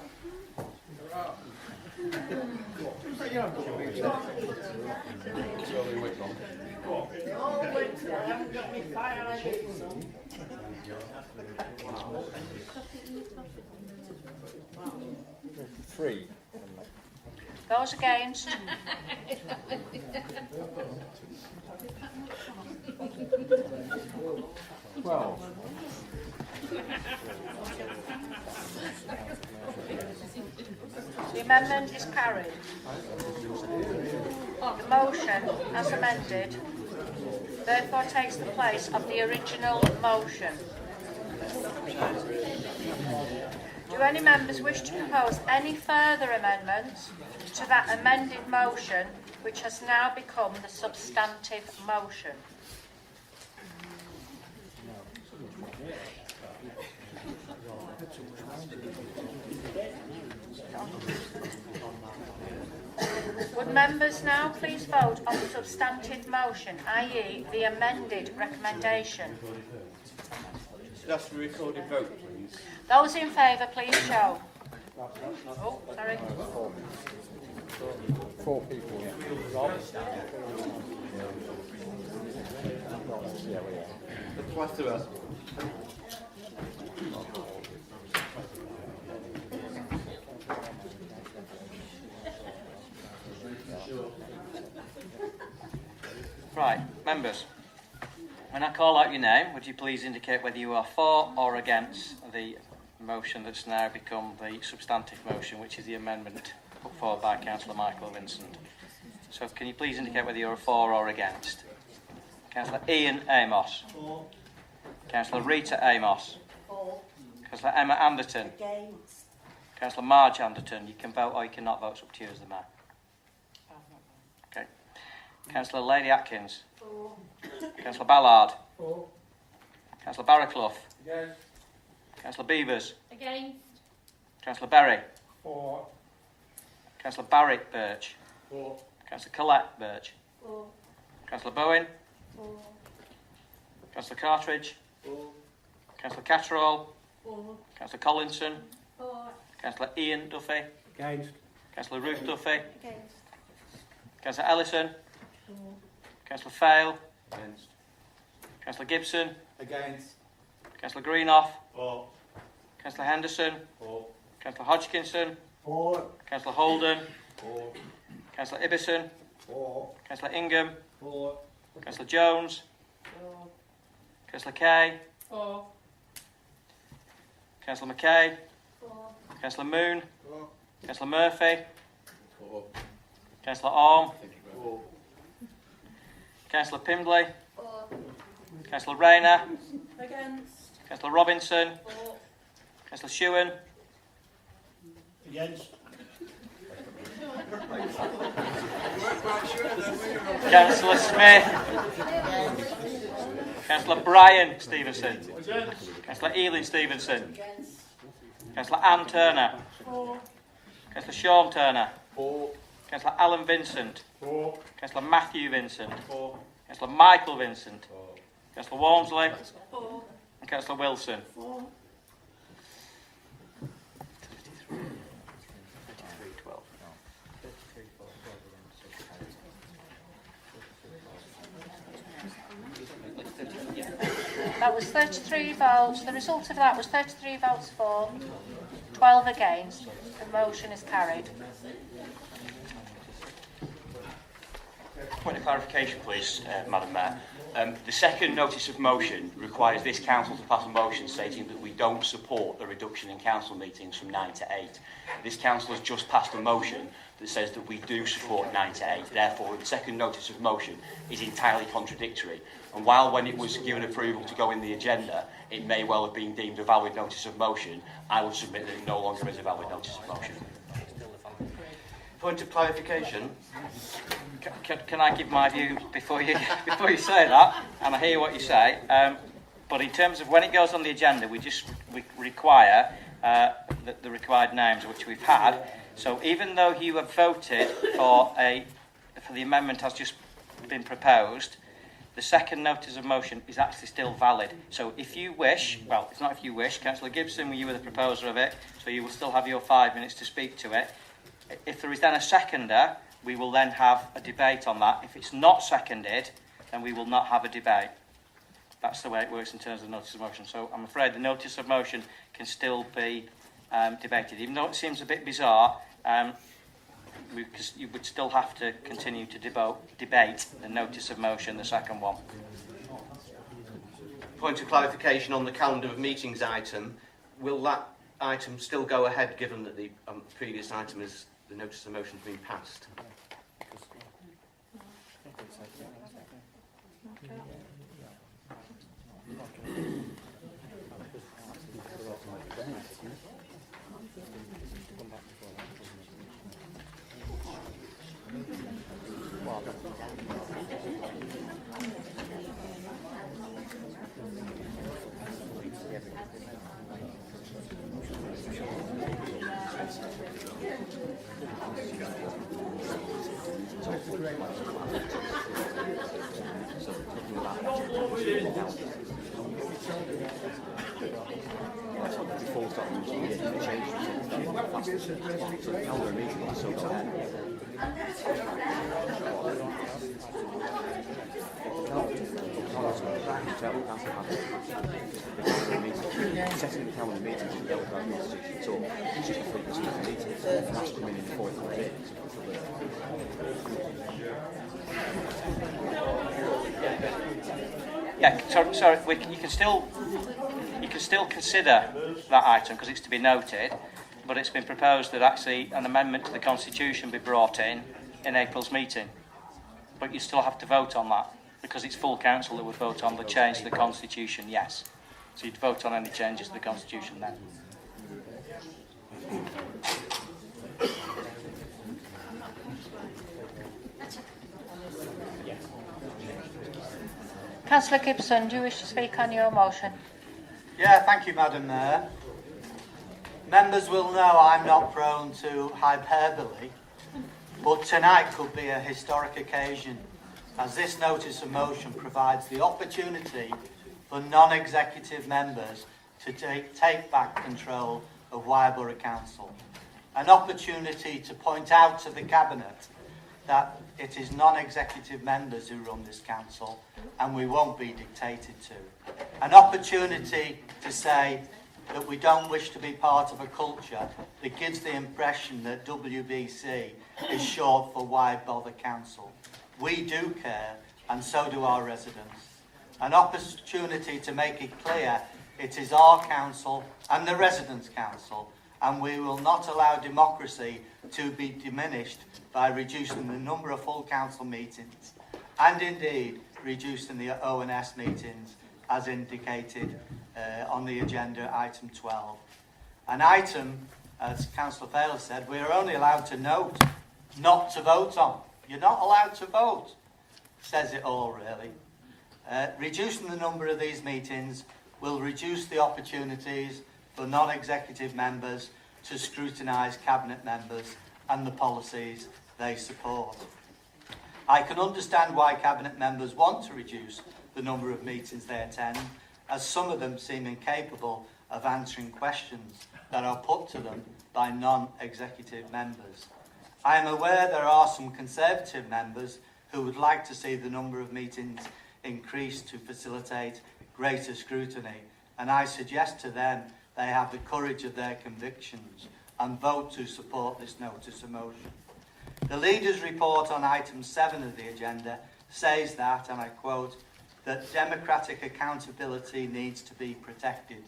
Three. Those against? Well. The amendment is carried. The motion, as amended, therefore takes the place of the original motion. Do any members wish to propose any further amendments to that amended motion, which has now become the substantive motion? Would members now please vote on the substantive motion, i.e. the amended recommendation? That's the recorded vote, please. Those in favour, please show. Oh, sorry. Four people, yeah. Twice to us. Right, members, when I call out your name, would you please indicate whether you are for or against the motion that's now become the substantive motion, which is the amendment put forward by Councillor Michael Vincent. So can you please indicate whether you're for or against? Councillor Ian Amos. For. Councillor Rita Amos. For. Councillor Emma Anderton. Against. Councillor Marge Anderton. You can vote or you cannot vote. It's up to you as the mayor. Okay. Councillor Lady Atkins. For. Councillor Ballard. For. Councillor Barraclough. Against. Councillor Beavers. Against. Councillor Berry. For. Councillor Barry Birch. For. Councillor Collette Birch. For. Councillor Bowen. For. Councillor Cartridge. For. Councillor Catterall. For. Councillor Collinson. For. Councillor Ian Duffy. Against. Councillor Ruth Duffy. Against. Councillor Ellison. For. Councillor Fail. Against. Councillor Gibson. Against. Councillor Greenough. For. Councillor Henderson. For. Councillor Hodgkinson. For. Councillor Holden. For. Councillor Ibbison. For. Councillor Ingham. For. Councillor Jones. For. Councillor Kay. For. Councillor McKay. For. Councillor Moon. For. Councillor Murphy. For. Councillor Orme. For. Councillor Pimbley. For. Councillor Rayner. Against. Councillor Robinson. For. Councillor Shewan. Against. Councillor Smith. Councillor Brian Stevenson. Councillor Elin Stevenson. Councillor Anne Turner. Councillor Sean Turner. Councillor Alan Vincent. Councillor Matthew Vincent. Councillor Michael Vincent. Councillor Walmsley. And Councillor Wilson. That was 33 votes. The result of that was 33 votes for, 12 against. The motion is carried. Point of clarification, please, Madam Mayor. The second notice of motion requires this council to pass a motion stating that we don't support the reduction in council meetings from 9 to 8. This council has just passed a motion that says that we do support 9 to 8. Therefore, the second notice of motion is entirely contradictory. And while when it was given approval to go in the agenda, it may well have been deemed a valid notice of motion, I would submit that it no longer is a valid notice of motion. Point of clarification. Can I give my view before you say that? And I hear what you say. But in terms of when it goes on the agenda, we require the required names, which we've had. So even though you have voted for the amendment has just been proposed, the second notice of motion is actually still valid. So if you wish, well, it's not if you wish, Councillor Gibson, you were the proposer of it, so you will still have your 5 minutes to speak to it. If there is then a seconder, we will then have a debate on that. If it's not seconded, then we will not have a debate. That's the way it works in terms of notice of motion. So I'm afraid the notice of motion can still be debated. Even though it seems a bit bizarre, you would still have to continue to debate the notice of motion, the second one. Point of clarification on the calendar of meetings item. Will that item still go ahead given that the previous item is the notice of motion has been passed? Yeah, sorry, you can still consider that item because it's to be noted, but it's been proposed that actually an amendment to the Constitution be brought in April's meeting. But you still have to vote on that because it's full council that would vote on the change to the Constitution, yes. So you'd vote on any changes to the Constitution then. Councillor Gibson, do you wish to speak on your motion? Yeah, thank you, Madam Mayor. Members will know I'm not prone to hyperbole, but tonight could be a historic occasion as this notice of motion provides the opportunity for non-executive members to take back control of Wyre Council. An opportunity to point out to the Cabinet that it is non-executive members who run this council and we won't be dictated to. An opportunity to say that we don't wish to be part of a culture that gives the impression that WBC is short for Why Bother Council. We do care, and so do our residents. An opportunity to make it clear it is our council and the residents' council, and we will not allow democracy to be diminished by reducing the number of full council meetings, and indeed reducing the O&S meetings as indicated on the agenda item 12. An item, as Councillor Fales said, we are only allowed to note, not to vote on. You're not allowed to vote. Says it all, really. Reducing the number of these meetings will reduce the opportunities for non-executive members to scrutinise cabinet members and the policies they support. I can understand why cabinet members want to reduce the number of meetings they attend, as some of them seem incapable of answering questions that are put to them by non-executive members. I am aware there are some Conservative members who would like to see the number of meetings increased to facilitate greater scrutiny, and I suggest to them they have the courage of their convictions and vote to support this notice of motion. The Leader's report on item 7 of the agenda says that, and I quote, that democratic accountability needs to be protected.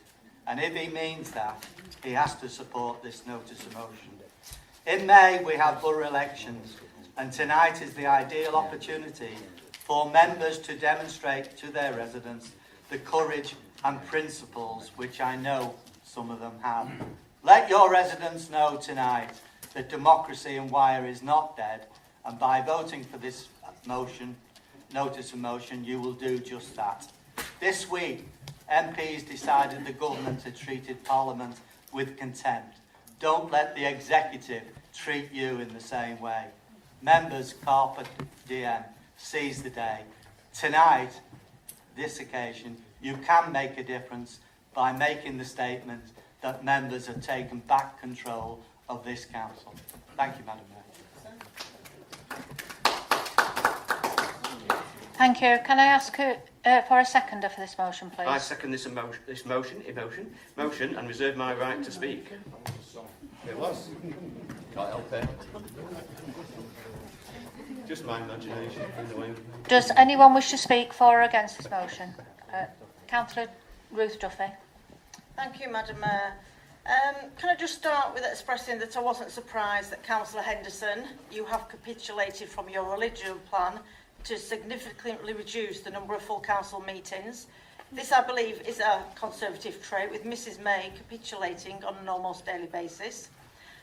And if he means that, he has to support this notice of motion. In May, we have borough elections, and tonight is the ideal opportunity for members to demonstrate to their residents the courage and principles which I know some of them have. Let your residents know tonight that democracy in Wyre is not dead, and by voting for this motion, notice of motion, you will do just that. This week, MPs decided the government had treated Parliament with contempt. Don't let the executive treat you in the same way. Members, carpe diem, seize the day. Tonight, this occasion, you can make a difference by making the statement that members have taken back control of this council. Thank you, Madam Mayor. Thank you. Can I ask for a seconder for this motion, please? I second this motion, and reserve my right to speak. It was. Can't help it. Just my imagination. Anyway. Does anyone wish to speak for or against this motion? Councillor Ruth Duffy. Thank you, Madam Mayor. Can I just start with expressing that I wasn't surprised that Councillor Henderson, you have capitulated from your original plan to significantly reduce the number of full council meetings. This, I believe, is a Conservative trait, with Mrs May capitulating on an almost daily basis.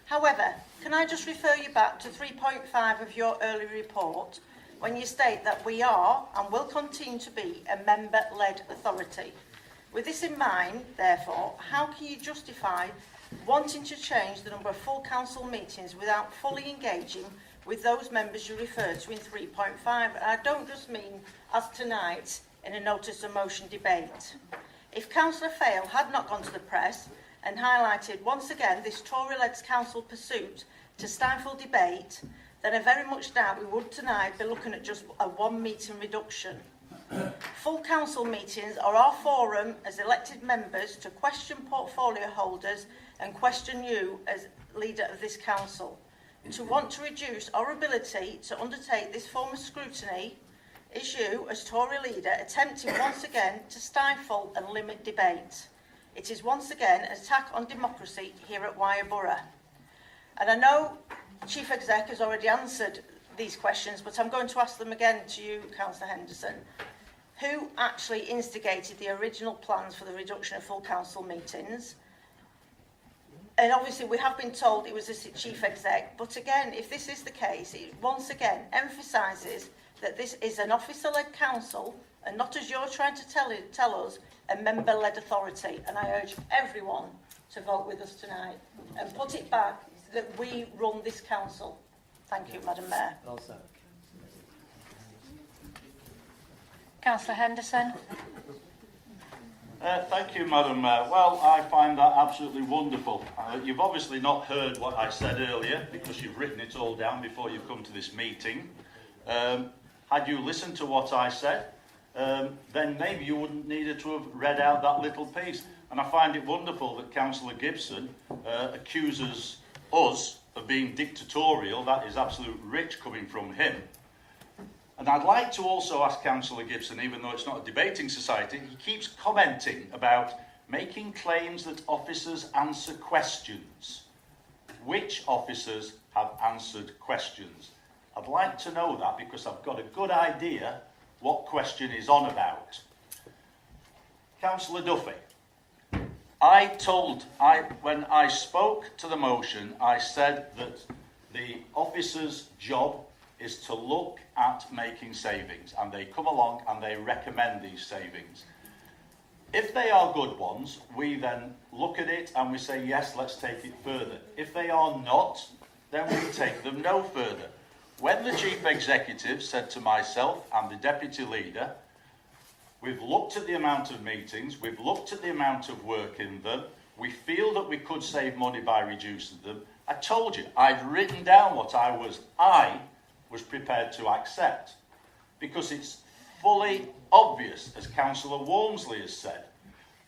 However, can I just refer you back to 3.5 of your early report, when you state that we are and will continue to be a member-led authority. With this in mind, therefore, how can you justify wanting to change the number of full council meetings without fully engaging with those members you refer to in 3.5? And I don't just mean as tonight in a notice of motion debate. If Councillor Fail had not gone to the press and highlighted once again this Tory-led council pursuit to stifle debate, then I very much doubt we would tonight be looking at just a one-meeting reduction. Full council meetings are our forum as elected members to question portfolio holders and question you as leader of this council. To want to reduce our ability to undertake this form of scrutiny is you, as Tory leader, attempting once again to stifle and limit debate. It is once again an attack on democracy here at Wyre Borough. And I know Chief Exec has already answered these questions, but I'm going to ask them again to you, Councillor Henderson. Who actually instigated the original plans for the reduction of full council meetings? And obviously we have been told it was the Chief Exec, but again, if this is the case, it once again emphasises that this is an officer-led council and not, as you're trying to tell us, a member-led authority. And I urge everyone to vote with us tonight and put it back that we run this council. Thank you, Madam Mayor. Councillor Henderson. Thank you, Madam Mayor. Well, I find that absolutely wonderful. You've obviously not heard what I said earlier because you've written it all down before you've come to this meeting. Had you listened to what I said, then maybe you wouldn't need to have read out that little piece. And I find it wonderful that Councillor Gibson accuses us of being dictatorial. That is absolute rich coming from him. And I'd like to also ask Councillor Gibson, even though it's not a debating society, he keeps commenting about making claims that officers answer questions. Which officers have answered questions? I'd like to know that because I've got a good idea what question is on about. Councillor Duffy, when I spoke to the motion, I said that the officer's job is to look at making savings, and they come along and they recommend these savings. If they are good ones, we then look at it and we say, yes, let's take it further. If they are not, then we take them no further. When the Chief Executive said to myself and the Deputy Leader, we've looked at the amount of meetings, we've looked at the amount of work in them, we feel that we could save money by reducing them, I told you, I'd written down what I was prepared to accept, because it's fully obvious, as Councillor Walmsley has said,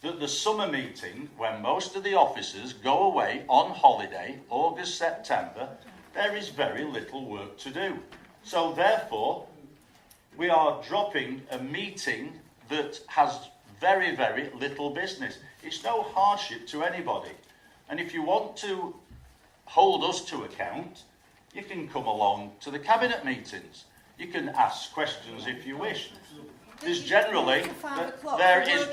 that the summer meeting, when most of the officers go away on holiday, August, September, there is very little work to do. So therefore, we are dropping a meeting that has very, very little business. It's no hardship to anybody. And if you want to hold us to account, you can come along to the cabinet meetings. You can ask questions if you wish. There's generally, there is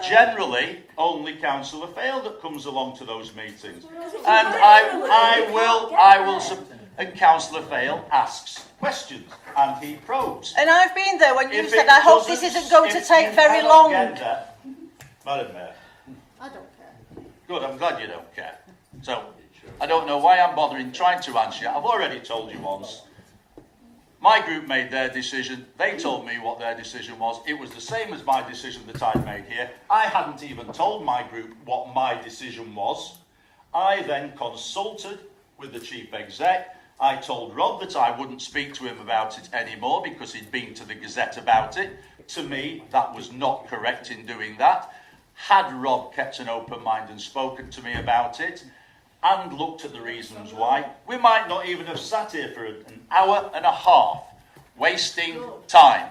generally only Councillor Fail that comes along to those meetings. And and Councillor Fail asks questions and he probes. And I've been there when you said, I hope this isn't going to take very long. Madam Mayor. I don't care. Good, I'm glad you don't care. So, I don't know why I'm bothering trying to answer you. I've already told you once. My group made their decision. They told me what their decision was. It was the same as my decision that I'd made here. I hadn't even told my group what my decision was. I then consulted with the Chief Exec. I told Rob that I wouldn't speak to him about it anymore because he'd been to the Gazette about it. To me, that was not correct in doing that. Had Rob kept an open mind and spoken to me about it, and looked at the reasons why, we might not even have sat here for an hour and a half, wasting time,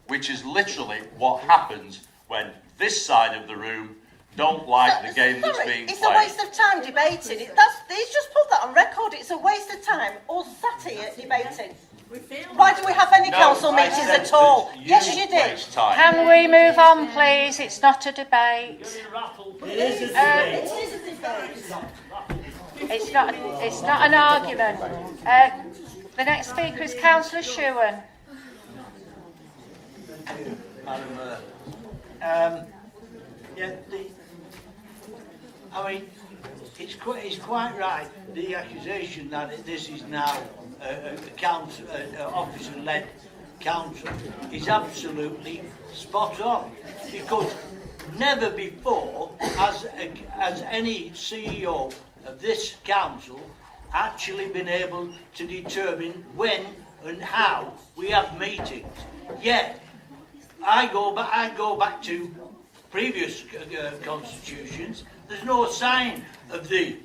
which is literally what happens when this side of the room don't like the game that's being played. It's a waste of time debating. He's just put that on record. It's a waste of time, all sat here debating. Why do we have any council meetings at all? Yes, you did. Can we move on, please? It's not a debate. It's not an argument. The next speaker is Councillor Shewan. Madam it's quite right. The accusation that this is now a officer-led council is absolutely spot on, because never before has any CEO of this council actually been able to determine when and how we have meetings. Yet, I go back to previous constitutions. There's no sign of the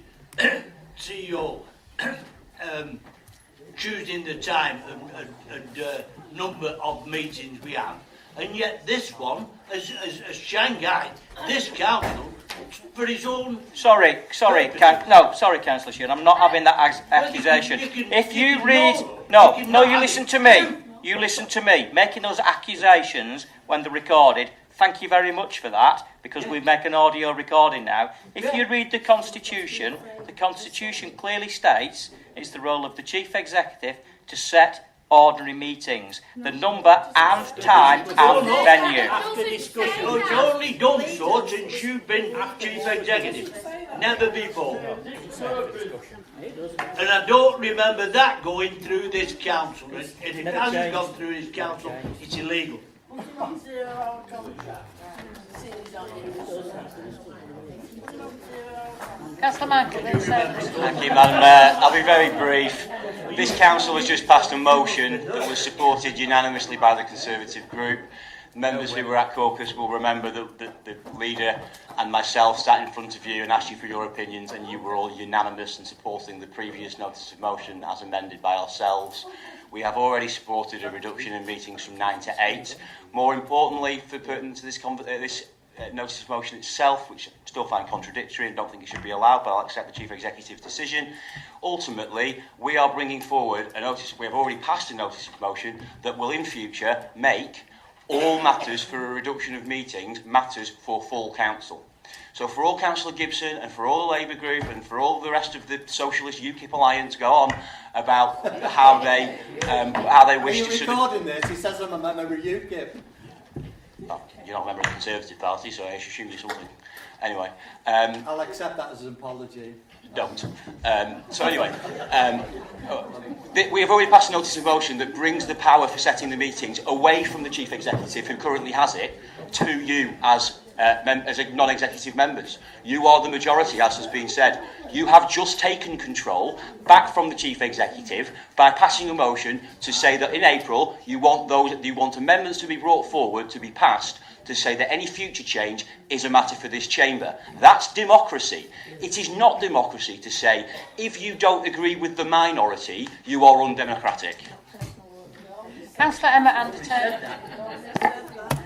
CEO choosing the time and number of meetings we have. And yet this one has shanghaied this council for his own... Sorry, Councillor Shewan, I'm not having that accusation. If you read... No, you listen to me. You listen to me. Making those accusations when they're recorded, thank you very much for that, because we make an audio recording now. If you read the Constitution clearly states it's the role of the Chief Executive to set ordinary meetings, the number and time and venue. It's only done so since you've been Chief Executive. Never before. And I don't remember that going through this council. And if it hasn't gone through this council, it's illegal. Councillor Michael Vincent. Thank you, Madam Mayor. I'll be very brief. This council has just passed a motion that was supported unanimously by the Conservative group. Members who were at caucus will remember that the leader and myself sat in front of you and asked you for your opinions, and you were all unanimous in supporting the previous notice of motion as amended by ourselves. We have already supported a reduction in meetings from 9 to 8. More importantly, for pertinent to this notice of motion itself, which I still find contradictory and don't think it should be allowed, but I'll accept the Chief Executive's decision. Ultimately, we are bringing forward a notice, we have already passed a notice of motion that will in future make all matters for a reduction of meetings matters for full council. So for all Councillor Gibson and for all the Labour group and for all the rest of the Socialist UKIP alliance go on about how they wish to... Are you recording this? He says I'm a member of UKIP. Oh, you're not a member of the Conservative Party, so I assume you're something. Anyway. I'll accept that as an apology. Don't. So anyway, we have already passed a notice of motion that brings the power for setting the meetings away from the Chief Executive, who currently has it, to you as non-executive members. You are the majority, as has been said. You have just taken control back from the Chief Executive by passing a motion to say that in April you want amendments to be brought forward to be passed to say that any future change is a matter for this chamber. That's democracy. It is not democracy to say, if you don't agree with the minority, you are undemocratic. Councillor Emma Anderton.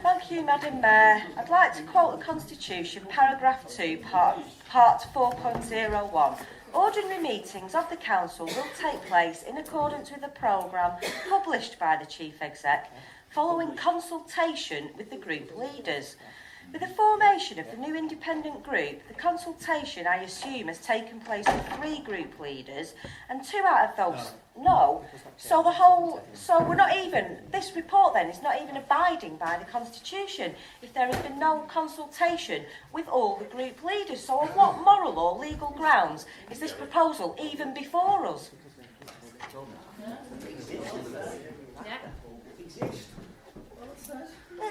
Thank you, Madam Mayor. I'd like to quote the Constitution, paragraph 2, part 4.01. Ordinary meetings of the Council will take place in accordance with a programme published by the Chief Exec, following consultation with the group leaders. With the formation of the new independent group, the consultation, I assume, has taken place with 3 group leaders, and 2 out of those no. So we're not even, this report then is not even abiding by the Constitution if there has been no consultation with all the group leaders. So on what moral or legal grounds is this proposal even before us?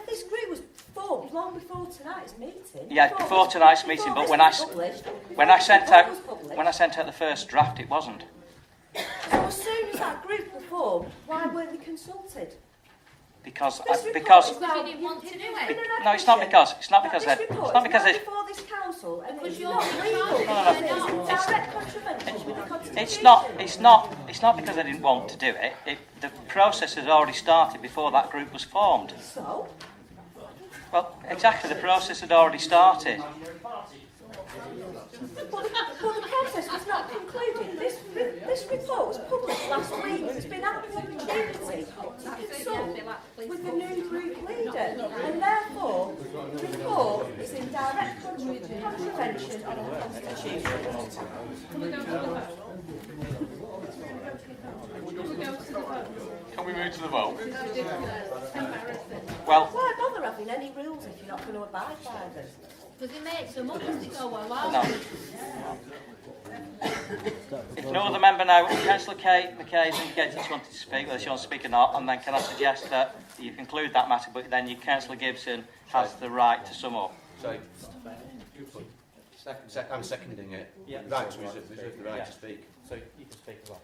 This group was formed long before tonight's meeting. Yeah, before tonight's meeting, but when I sent out the first draft, it wasn't. So as soon as that group were formed, why weren't they consulted? Because they didn't want to do it. No, it's not because before this council, and it's not legal. Direct contravention with the Constitution. It's not because I didn't want to do it. The process had already started before that group was formed. So? Well, exactly, the process had already started. But the process was not concluded. This report was published last week. There's been ample opportunity to consult with the new group leader, and therefore the report is in direct contravention of the Constitution. Can we move to the vote? Well, why bother having any rules if you're not going to abide by them? Because it makes them up as they go along. No. If no other member now, Councillor McKay has indicated she wanted to speak, whether she wants to speak or not, and then can I suggest that you conclude that matter, but then Councillor Gibson has the right to sum up. So, I'm seconding it. Yeah. Right, so reserve the right to speak. So you can speak as well.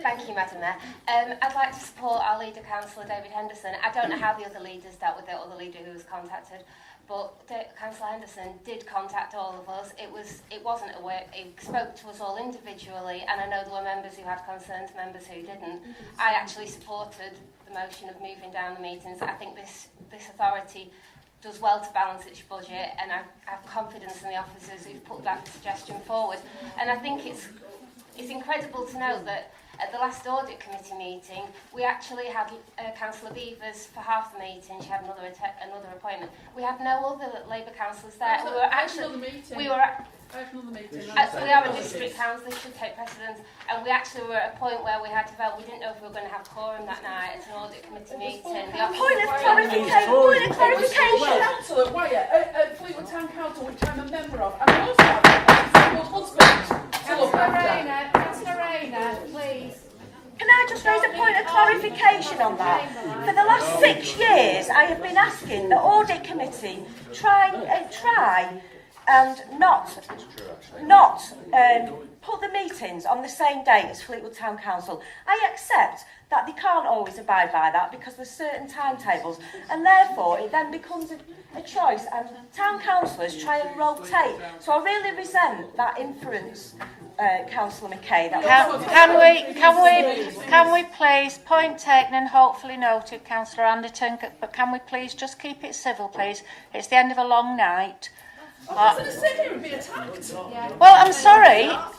Thank you, Madam Mayor. I'd like to support our leader, Councillor David Henderson. I don't know how the other leaders dealt with the other leader who was contacted, but Councillor Henderson did contact all of us. It wasn't a work. He spoke to us all individually, and I know there were members who had concerns, members who didn't. I actually supported the motion of moving down the meetings. I think this authority does well to balance its budget, and I have confidence in the officers who've put that suggestion forward. And I think it's incredible to note that at the last audit committee meeting, we actually had Councillor Beavers for half the meeting. She had another appointment. We had no other Labour councillors there. We were a district council. This should take precedence. And we actually were at a point where we had to vote. We didn't know if we were going to have quorum that night at an audit committee meeting. Point of clarification. Councillor Wyre, at Fleetwood Town Council, which I'm a member of, and I also have a disabled husband. Councillor Rayner, please. Can I just raise a point of clarification on that? For the last 6 years, I have been asking the audit committee try and not put the meetings on the same date as Fleetwood Town Council. I accept that they can't always abide by that because there's certain timetables, and therefore it then becomes a choice, and town councillors try and rotate. So I really resent that inference, Councillor McKay. Can we please, point taken and hopefully noted, Councillor Anderton, but can we please just keep it civil, please? It's the end of a long night. I'm going to sit here and be attacked. Well,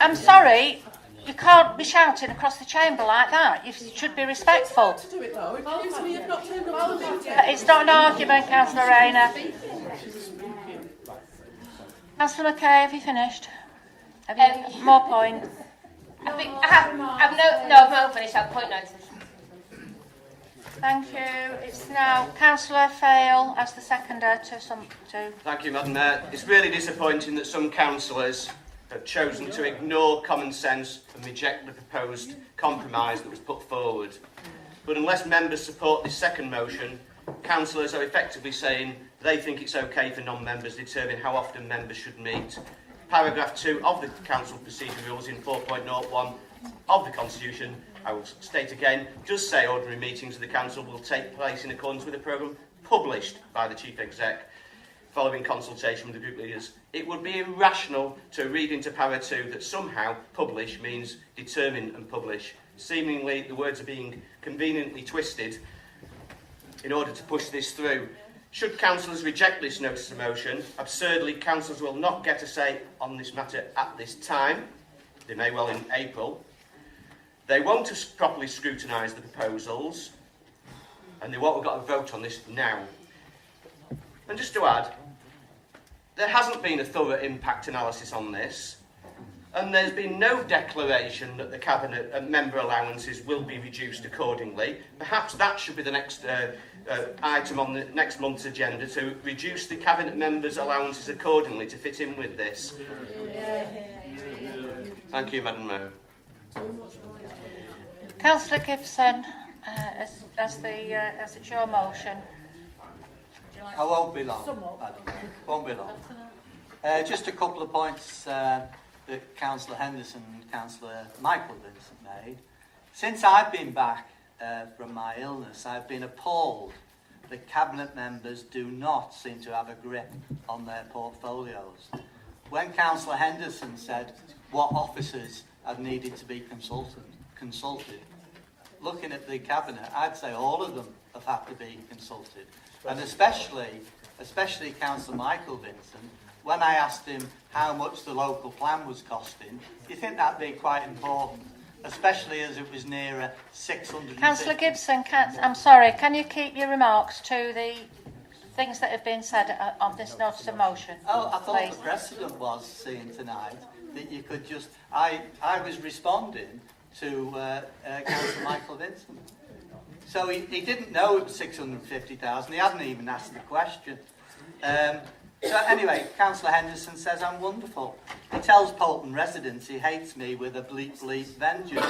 I'm sorry. You can't be shouting across the chamber like that. You should be respectful. To do it though. It accused me of not turning up to the meeting. It's not an argument, Councillor Rayner. Councillor McKay, have you finished? Have you more points? I've not finished. I'll point notice. Thank you. It's now Councillor Fail as the seconder to Thank you, Madam Mayor. It's really disappointing that some councillors have chosen to ignore common sense and reject the proposed compromise that was put forward. But unless members support this second motion, councillors are effectively saying they think it's okay for non-members to determine how often members should meet. Paragraph 2 of the Council Procedure Rules in 4.01 of the Constitution, I will state again, does say ordinary meetings of the Council will take place in accordance with a programme published by the Chief Exec following consultation with the group leaders. It would be irrational to read into Para 2 that somehow publish means determine and publish. Seemingly, the words are being conveniently twisted in order to push this through. Should councillors reject this notice of motion, absurdly, councillors will not get a say on this matter at this time. They may well in April. They won't properly scrutinise the proposals, and they won't have got a vote on this now. And just to add, there hasn't been a thorough impact analysis on this, and there's been no declaration that the Cabinet and member allowances will be reduced accordingly. Perhaps that should be the next item on the next month's agenda, to reduce the Cabinet members' allowances accordingly to fit in with this. Thank you, Madam Mayor. Councillor Gibson, as it's your motion. I won't be long, Madam. Won't be long. Just a couple of points that Councillor Henderson and Councillor Michael Vincent made. Since I've been back from my illness, I've been appalled that Cabinet members do not seem to have a grip on their portfolios. When Councillor Henderson said what officers have needed to be consulted, looking at the Cabinet, I'd say all of them have had to be consulted. And especially Councillor Michael Vincent, when I asked him how much the local plan was costing, you think that'd be quite important, especially as it was nearer 600. Councillor Gibson, I'm sorry, can you keep your remarks to the things that have been said on this notice of motion? Oh, I thought please. The precedent was seen tonight that you could just... I was responding to Councillor Michael Vincent. So he didn't know it was 650,000. He hadn't even asked the question. So anyway, Councillor Henderson says I'm wonderful. He tells Polton residents he hates me with a bleep vengeance.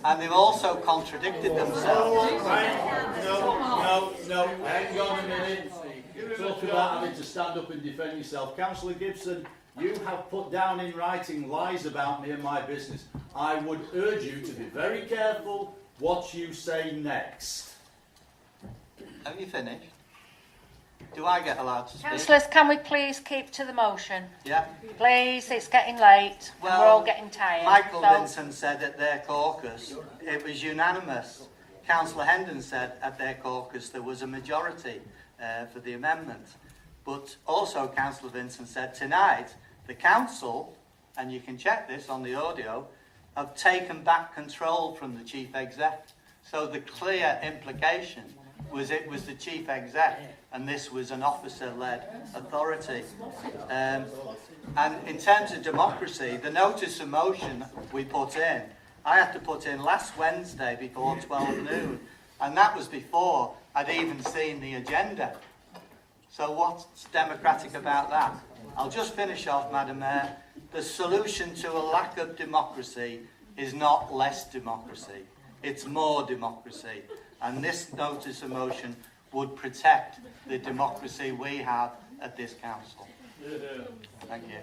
And they've also contradicted themselves. No, hang on a minute. Talk about having to stand up and defend yourself. Councillor Gibson, you have put down in writing lies about me and my business. I would urge you to be very careful what you say next. Have you finished? Do I get allowed to speak? Councillors, can we please keep to the motion? Yeah. Please, it's getting late and we're all getting tired. Michael Vincent said at their caucus it was unanimous. Councillor Henderson said at their caucus there was a majority for the amendment. But also Councillor Vincent said tonight the council, and you can check this on the audio, have taken back control from the Chief Exec. So the clear implication was it was the Chief Exec and this was an officer-led authority. And in terms of democracy, the notice of motion we put in, I had to put in last Wednesday before 12 noon, and that was before I'd even seen the agenda. So what's democratic about that? I'll just finish off, Madam Mayor. The solution to a lack of democracy is not less democracy, it's more democracy. And this notice of motion would protect the democracy we have at this council. Thank you.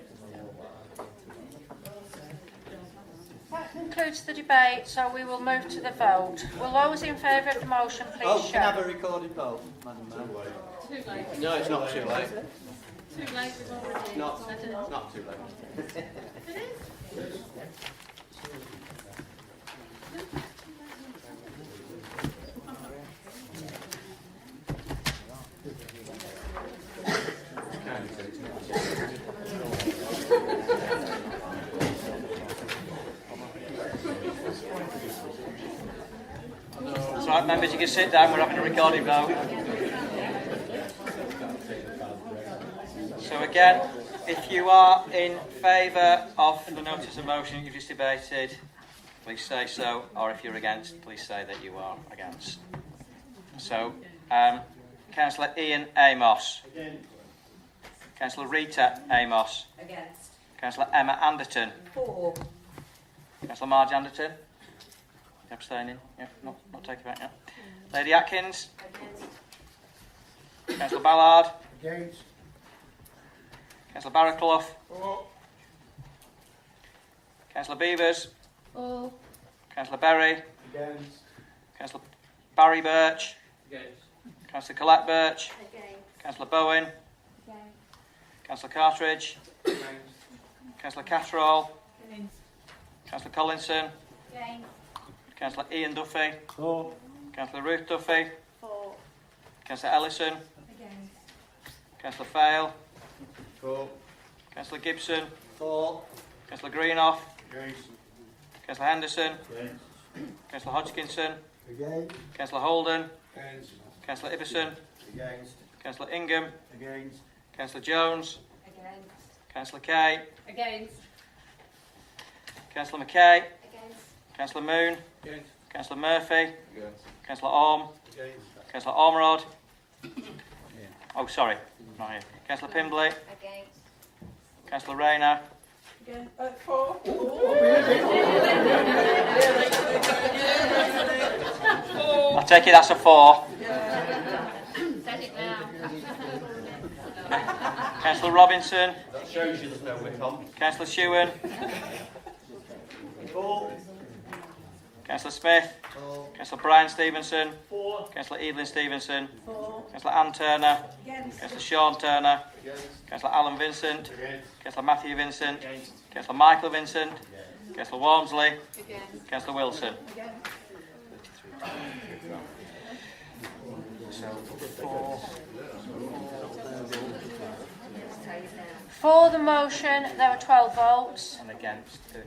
That concludes the debate, so we will move to the vote. Will those in favour of the motion please show? Can I have a recorded vote, Madam Mayor? Too late. No, it's not too late. Too late, we've already said it. It's not too late. It is. That's right, members, you can sit down, we're having a recorded vote. So again, If you are in favour of the notice of motion you've just debated, please say so, or if you're against, please say that you are against. So, Councillor Ian Amos. Against. Councillor Rita Amos. Against. Councillor Emma Anderton. For. Councillor Marge Anderton. Abstaining? Yeah, not taking back, yeah. Lady Atkins. Against. Councillor Ballard. Against. Councillor Barraclough. For. Councillor Beavers. For. Councillor Berry. Against. Councillor Barry Birch. Against. Councillor Colette Birch. Against. Councillor Bowen. Against. Councillor Cartridge. Against. Councillor Catterall. Against. Councillor Collinson. Against. Councillor Ian Duffy. For. Councillor Ruth Duffy. For. Councillor Ellison. Against. Councillor Fail. For. Councillor Gibson. For. Councillor Greenoff. Against. Councillor Henderson. Against. Councillor Hodgkinson. Against. Councillor Holden. Against. Councillor Ibbison. Against. Councillor Ingham. Against. Councillor Jones. Against. Councillor Kay. Against. Councillor McKay. Against. Councillor Moon. Against. Councillor Murphy. Against. Councillor Orme. Against. Councillor Ormerod. Oh, sorry. Not here. Councillor Pimbley. Against. Councillor Rayner. For. I take it that's a 4. Said it now. Councillor Robinson. That shows you there's no whip on. Councillor Shewan. For. Councillor Smith. For. Councillor Brian Stevenson. For. Councillor Evelyn Stevenson. For. Councillor Ann Turner. Against. Councillor Sean Turner. Against. Councillor Alan Vincent. Against. Councillor Matthew Vincent. Against. Councillor Michael Vincent. Councillor Walmsley. Against. Councillor Wilson. Against. For the motion, there were 12 votes. And against 33.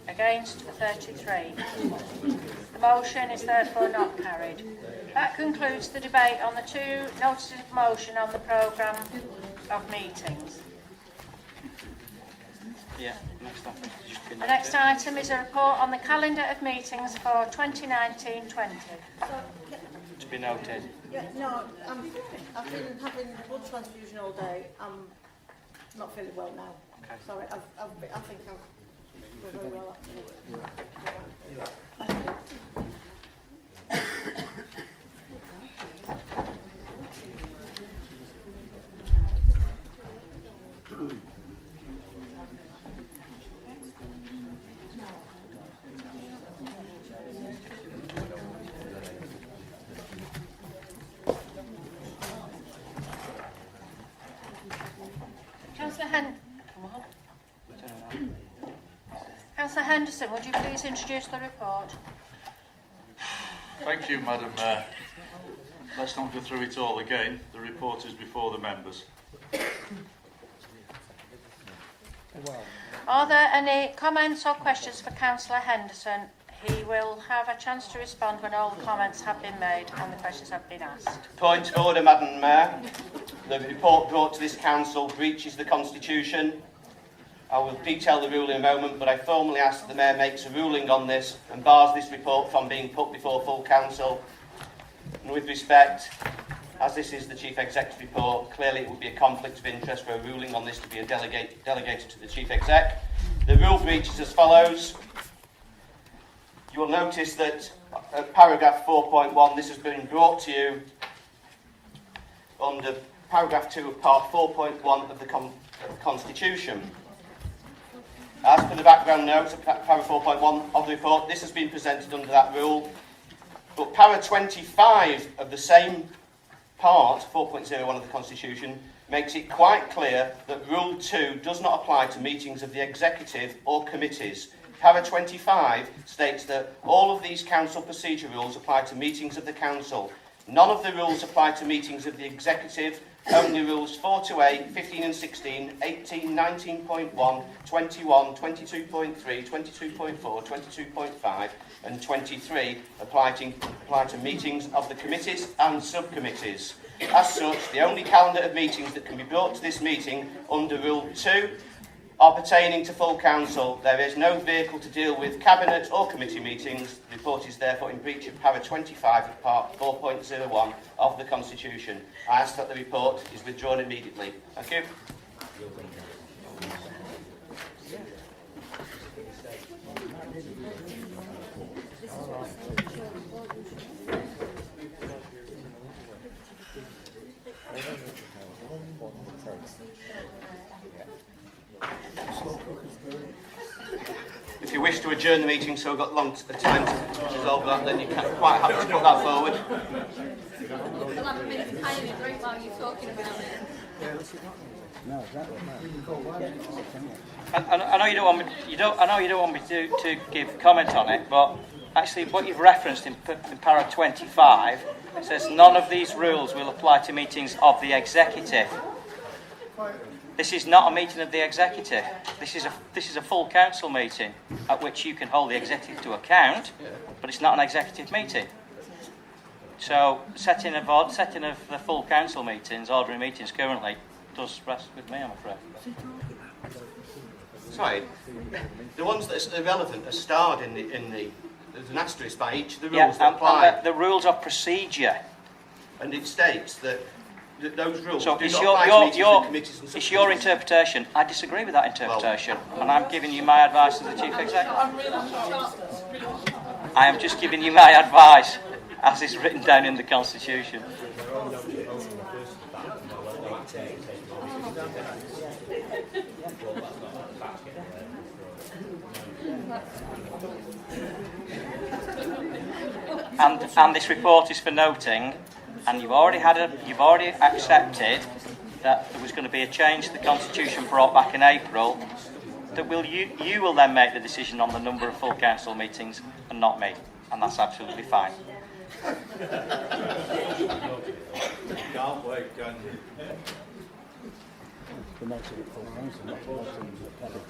Against 33. The motion is therefore not carried. That concludes the debate on the 2 notices of motion on the programme of meetings. Yeah, next up. The next item is a report on the calendar of meetings for 2019-20. To be noted. Yeah, no, I've been having blood transfusion all day. I'm not feeling well now. Okay. Sorry, I think I've done very well Councillor Henderson, would you please introduce the report? Thank you, Madam Mayor. Let's not go through it all again. The report is before the members. Are there any comments or questions for Councillor Henderson? He will have a chance to respond when all the comments have been made and the questions have been asked. Point of order, Madam Mayor. The report brought to this council breaches the Constitution. I will detail the rule in a moment, but I formally ask that the Mayor makes a ruling on this and bars this report from being put before full council. And with respect, as this is the Chief Exec's report, clearly it would be a conflict of interest for a ruling on this to be delegated to the Chief Exec. The rule breach is as follows. You will notice that paragraph 4.1, this has been brought to you under paragraph 2 of part 4.1 of the Constitution. As per the background notes of paragraph 4.1 of the report, this has been presented under that rule. But para 25 of the same part, 4.01 of the Constitution, makes it quite clear that Rule 2 does not apply to meetings of the Executive or committees. Para 25 states that all of these council procedure rules apply to meetings of the council. None of the rules apply to meetings of the Executive. Only rules 4 to 8, 15 and 16, 18, 19.1, 21, 22.3, 22.4, 22.5 and 23 apply to meetings of the committees and subcommittees. As such, the only calendar of meetings that can be brought to this meeting under Rule 2 are pertaining to full council. There is no vehicle to deal with cabinet or committee meetings. The report is therefore in breach of para 25 of part 4.01 of the Constitution. I ask that the report is withdrawn immediately. Thank you. If you wish to adjourn the meeting so we've got long time to resolve that, then you can quite happy to put that forward. We'll have a minute of time and drink while you're talking about it. I know you don't want me. I know you don't want me to give comment on it, but actually, what you've referenced in para 25 says none of these rules will apply to meetings of the executive. This is not a meeting of the executive. This is a full council meeting at which you can hold the executive to account, but it's not an executive meeting. So setting of the full council meetings, ordinary meetings currently, does rest with me, I'm afraid. Sorry, the ones that are irrelevant are starred in the there's an asterisk by each of the rules Yeah, that apply. and the rules of procedure. And it states that those rules So do it's not your, apply to your, meetings your, of committees and it's your interpretation. I disagree with that interpretation, and I'm giving you my advice as the Chief Executive. I am just giving you my advice as is written down in the Constitution. And this report is for noting, and you've already accepted that there was going to be a change to the Constitution brought back in April. That you will then make the decision on the number of full council meetings, and not me, and that's absolutely fine. Can't wait, can you? The most of it full council, not the most of it cabinet.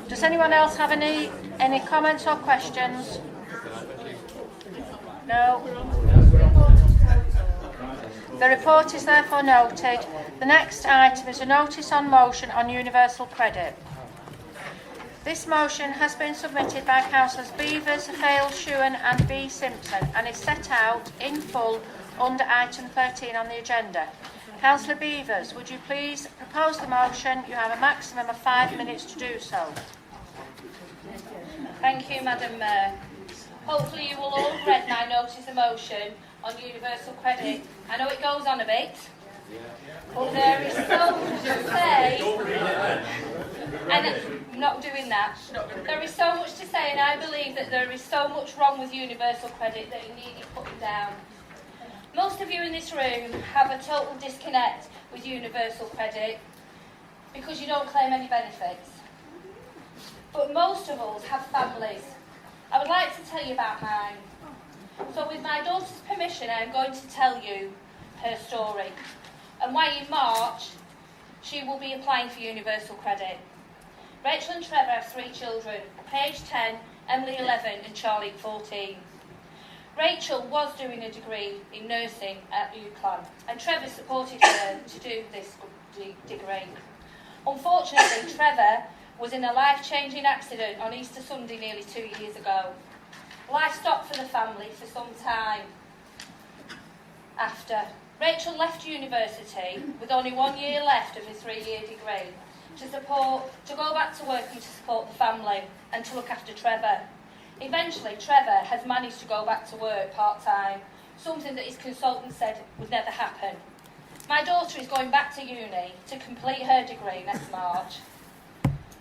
Does anyone else have any comments or questions? No. The report is therefore noted. The next item is a notice on motion on universal credit. This motion has been submitted by Councillors Beavers, Hale, Shewan and B. Simpson and is set out in full under item 13 on the agenda. Councillor Beavers, would you please propose the motion? You have a maximum of 5 minutes to do so. Thank you, Madam Mayor. Hopefully you will all have read my notice of motion on universal credit. I know it goes on a bit, but there is so much to say, and I'm not doing that. There is so much to say, and I believe that there is so much wrong with universal credit that it needed putting down. Most of you in this room have a total disconnect with universal credit because you don't claim any benefits. But most of us have families. I would like to tell you about mine. So with my daughter's permission, I am going to tell you her story and why in March she will be applying for universal credit. Rachel and Trevor have 3 children, Paige 10, Emily 11 and Charlie 14. Rachel was doing a degree in nursing at UCLan and Trevor supported her to do this degree. Unfortunately, Trevor was in a life-changing accident on Easter Sunday nearly 2 years ago. Life stopped for the family for some time after. Rachel left university with only 1 year left of a 3-year degree to go back to work and to support the family and to look after Trevor. Eventually, Trevor has managed to go back to work part-time, something that his consultant said would never happen. My daughter is going back to uni to complete her degree next March.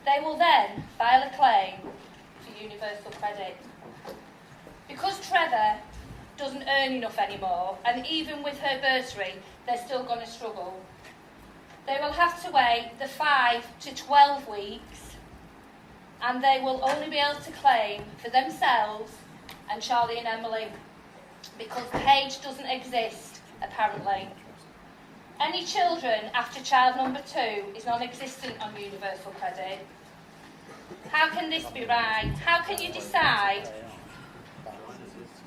They will then file a claim for universal credit. Because Trevor doesn't earn enough anymore, and even with her bursary, they're still going to struggle. They will have to wait the 5 to 12 weeks, and they will only be able to claim for themselves and Charlie and Emily, because Paige doesn't exist, apparently. Any children after child number 2 is non-existent on universal credit. How can this be right? How can you decide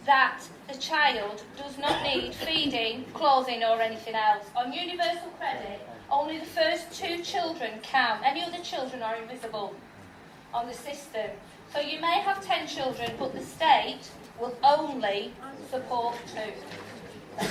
that the child does not need feeding, clothing or anything else? On universal credit, only the first 2 children count. Any other children are invisible on the system. So you may have 10 children, but the state will only support 2.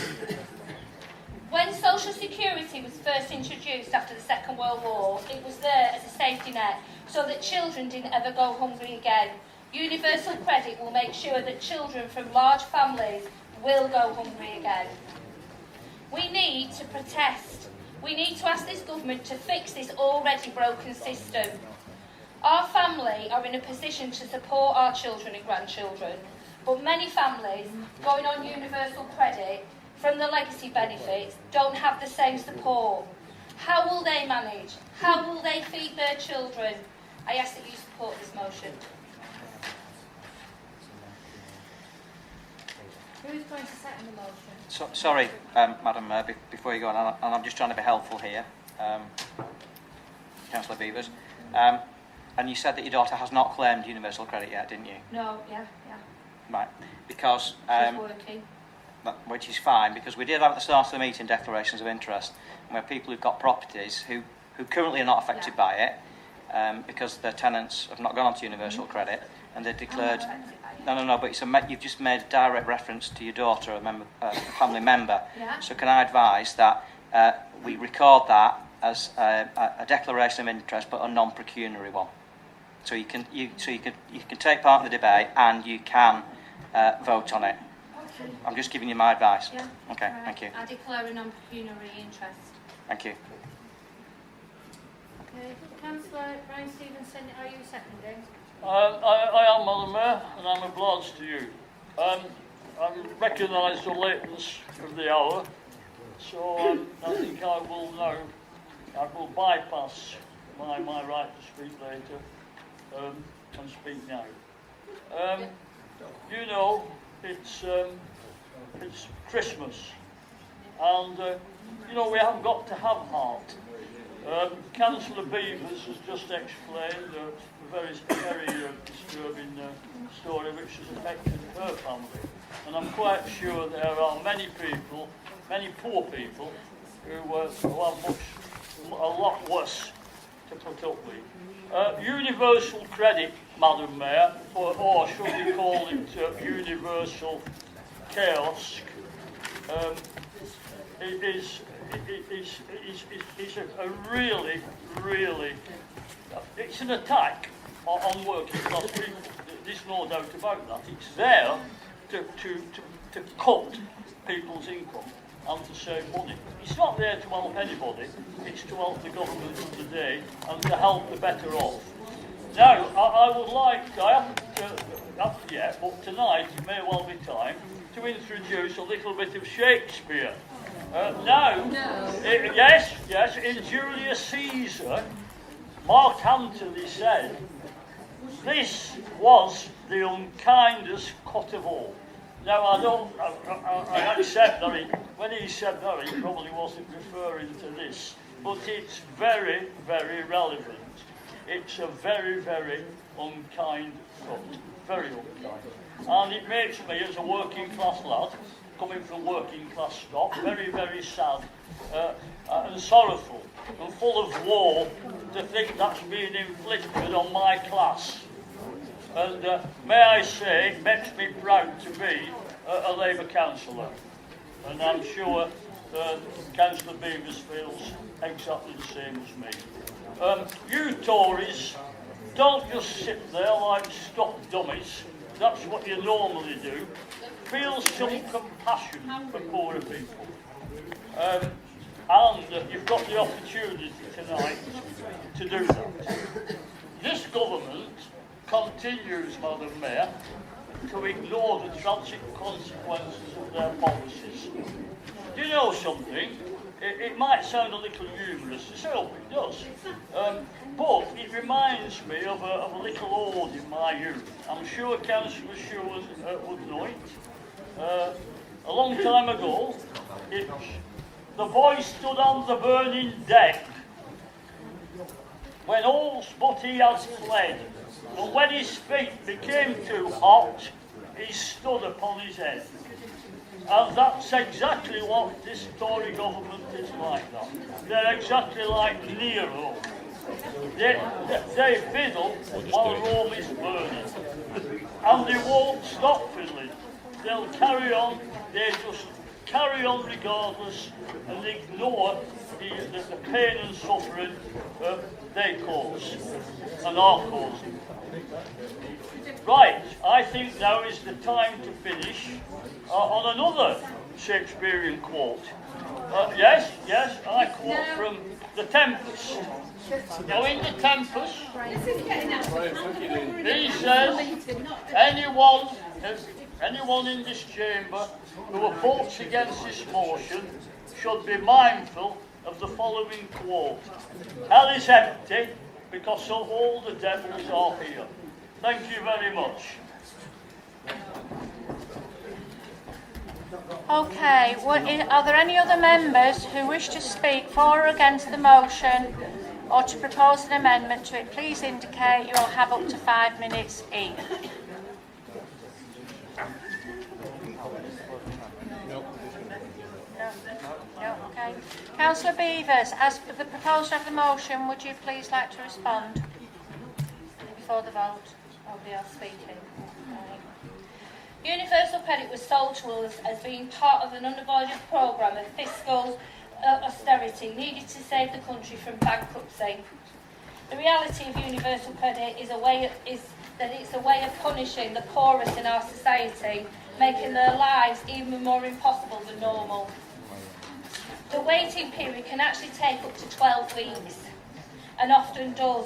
When Social Security was first introduced after the Second World War, it was there as a safety net so that children didn't ever go hungry again. Universal credit will make sure that children from large families will go hungry again. We need to protest. We need to ask this government to fix this already broken system. Our family are in a position to support our children and grandchildren, but many families going on universal credit from the legacy benefits don't have the same support. How will they manage? How will they feed their children? I ask that you support this motion. Who's going to second the motion? Sorry, Madam Mayor, before you go on, and I'm just trying to be helpful here, Councillor Beavers. And you said that your daughter has not claimed universal credit yet, didn't you? No, yeah. Right, because... She's working. Which is fine, because we did have at the start of the meeting declarations of interest, and we have people who've got properties who currently are not affected by it, because their tenants have not gone on to universal credit, and they've declared... No, but you've just made a direct reference to your daughter, a family member. Yeah. So can I advise that we record that as a declaration of interest, but a non-pecuniary one? So you can take part in the debate and you can vote on it. Okay. I'm just giving you my advice. Yeah. Okay, Right. thank you. I declare a non-pecuniary interest. Thank you. Okay. Councillor Brian Stevenson, are you seconding? I am, Madam Mayor, and I'm obliged to you. I recognise the lateness of the hour, so I think I will bypass my right to speak later and speak now. You know, it's Christmas, and you know, we haven't got to have heart. Councillor Beavers has just explained a very disturbing story which has affected her family, and I'm quite sure there are many people, many poor people, who have a lot worse to put up with. Universal credit, Madam Mayor, or should we call it universal chaos, is a really, it's an attack on working class people. There's no doubt about that. It's there to cut people's income and to save money. It's not there to help anybody. It's to help the government of the day and to help the better off. Now, I would like, I haven't yet, but tonight it may well be time to introduce a little bit of Shakespeare. Yes, in Julius Caesar, Mark Antony said, "This was the unkindest cut of all." Now, I accept that when he said that, he probably wasn't referring to this, but it's very, very relevant. It's a very, very unkind cut, very unkind. And it makes me, as a working class lad, coming from working class stock, very, very sad and sorrowful and full of woe to think that's being inflicted on my class. And may I say, it makes me proud to be a Labour councillor. And I'm sure Councillor Beavers feels exactly the same as me. You Tories, don't just sit there like stock dummies. That's what you normally do. Feel some compassion for poorer people. And you've got the opportunity tonight to do that. government continues, Madam Mayor, to ignore the tragic consequences of their policies. Do you know something? It might sound a little humorous, I hope it does, but it reminds me of a little ode in my youth. I'm sure Councillor would know it. A long time ago, the boy stood on the burning deck when all but he had fled, and when his feet became too hot, he stood upon his head. And that's exactly what this Tory government is like that. They're exactly like Nero. They fiddle while Rome is burning. And they won't stop fiddling. They'll carry on, they just carry on regardless and ignore the pain and suffering they cause and are causing. Right, I think now is the time to finish on another Shakespearean quote. Yes, I quote from The Tempest. Now in The Tempest, he says, anyone in this chamber who votes against this motion should be mindful of the following quote. Hell is empty because of all the devils are here. Thank you very much. Okay, are there any other members who wish to speak for or against the motion or to propose an amendment to it? Please indicate. You'll have up to 5 minutes each. No, okay. Councillor Beavers, as for the proposal of the motion, would you please like to respond before the vote? Nobody else speaking. Right. Universal credit was sold to us as being part of an unavoided programme of fiscal austerity needed to save the country from bankruptcy. The reality of universal credit is that it's a way of punishing the poorest in our society, making their lives even more impossible than normal. The waiting period can actually take up to 12 weeks, and often does.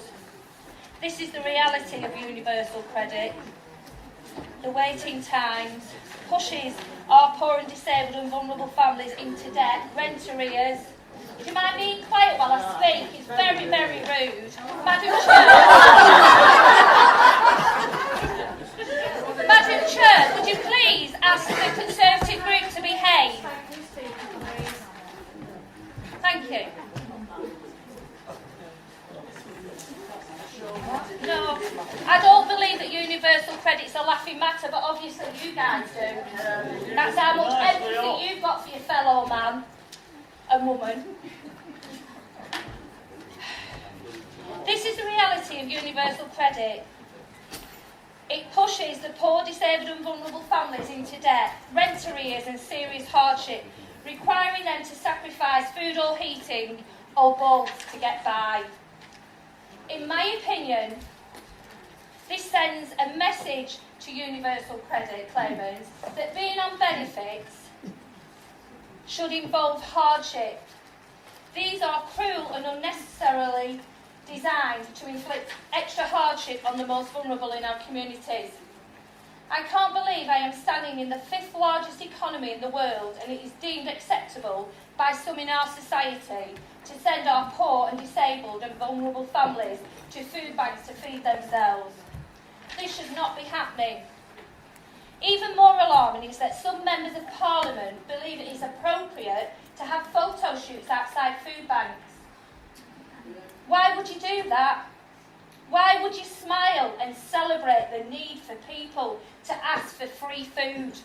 This is the reality of universal credit. The waiting times pushes our poor and disabled and vulnerable families into debt, rent arrears. Do you mind being quiet while I speak? It's very, very rude. Madam Chair. Madam Chair, would you please ask the Conservative group to behave? Thank you. No, I don't believe that universal credit's a laughing matter, but obviously you guys do. That's how much empathy you've got for your fellow man and woman. This is the reality of universal credit. It pushes the poor, disabled and vulnerable families into debt, rent arrears and serious hardship, requiring them to sacrifice food or heating or both to get by. In my opinion, this sends a message to universal credit claimants that being on benefits should involve hardship. These are cruel and unnecessarily designed to inflict extra hardship on the most vulnerable in our communities. I can't believe I am standing in the 5th largest economy in the world and it is deemed acceptable by some in our society to send our poor and disabled and vulnerable families to food banks to feed themselves. This should not be happening. Even more alarming is that some members of Parliament believe it is appropriate to have photo shoots outside food banks. Why would you do that? Why would you smile and celebrate the need for people to ask for free food?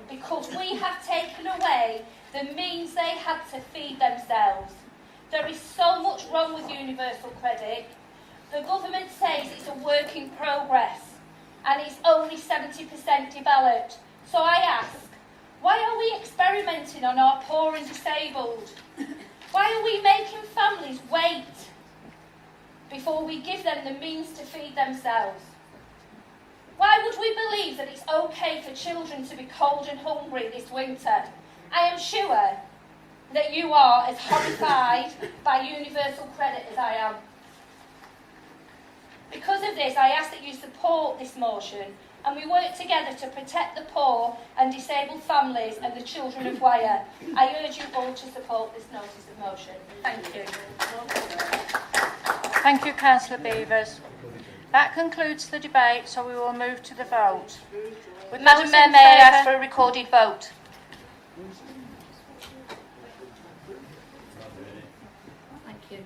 Because we have taken away the means they had to feed themselves. There is so much wrong with universal credit. The government says it's a work in progress and it's only 70% developed. So I ask, why are we experimenting on our poor and disabled? Why are we making families wait before we give them the means to feed themselves? Why would we believe that it's okay for children to be cold and hungry this winter? I am sure that you are as horrified by universal credit as I am. Because of I ask that you support this motion and we work together to protect the poor and disabled families and the children of Wyre. I urge you all to support this notice of motion. Thank you. Thank you, Councillor Beavers. That concludes the debate, so we will move to the vote. With Madam Mayor, may I ask for a recorded vote? Thank you.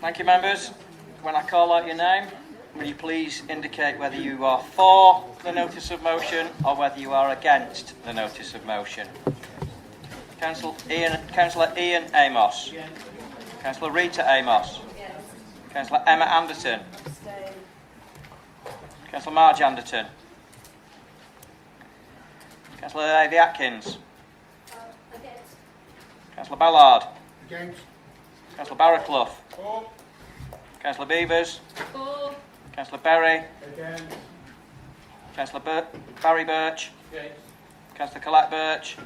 Thank you, members. When I call out your name, will you please indicate whether you are for the notice of motion or whether you are against the notice of motion? Councillor Ian Amos. Yes. Councillor Rita Amos. Yes. Councillor Emma Anderson. Abstain. Councillor Marge Anderton. Councillor Lady Atkins. Against. Councillor Ballard. Against. Councillor Barraclough. For. Councillor Beavers. For. Councillor Berry. Against. Councillor Barry Birch. Against. Councillor Colette Birch.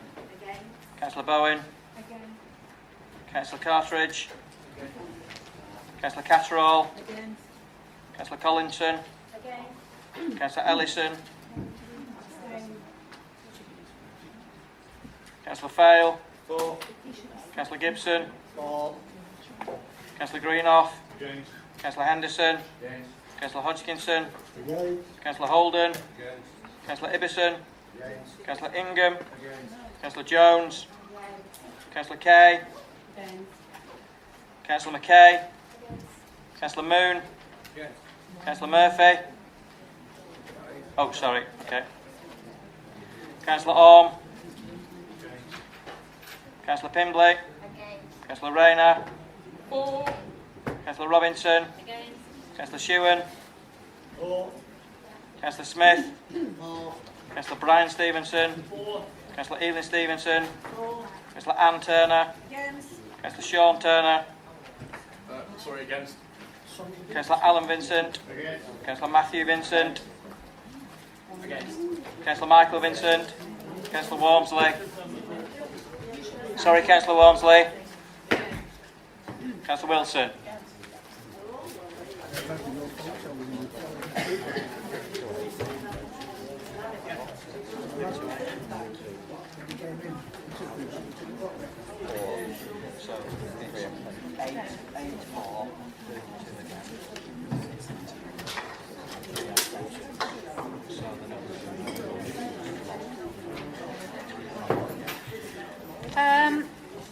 Against. Councillor Bowen. Against. Councillor Cartridge. Councillor Catterall. Against. Councillor Collinson. Against. Councillor Ellison. Councillor Fail. For. Councillor Gibson. For. Councillor Greenoff. Against. Councillor Henderson. Against. Councillor Hodgkinson. Against. Councillor Holden. Against. Councillor Ibbison. Against. Councillor Ingham. Against. Councillor Jones. Councillor Kay. Councillor McKay. Councillor Moon. Against. Councillor Murphy. Oh, sorry. Okay. Councillor Orme. Councillor Pimbley. Councillor Rayner. For. Councillor Robinson. Against. Councillor Shewan. For. Councillor Smith. For. Councillor Brian Stevenson. For. Councillor Evelyn Stevenson. For. Councillor Anne Turner. Against. Councillor Sean Turner. Sorry, against. Councillor Alan Vincent. Against. Councillor Matthew Vincent. Against. Councillor Michael Vincent. Councillor Walmsley. Sorry, Councillor Walmsley. Councillor Wilson.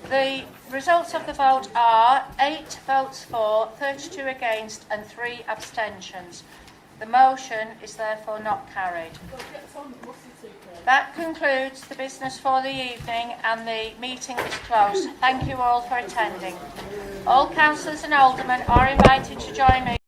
The results of the vote are 8 votes for, 32 against and 3 abstentions. The motion is therefore not carried. That concludes the business for the evening and the meeting is closed. Thank you all for attending. All councillors and aldermen are invited to join me.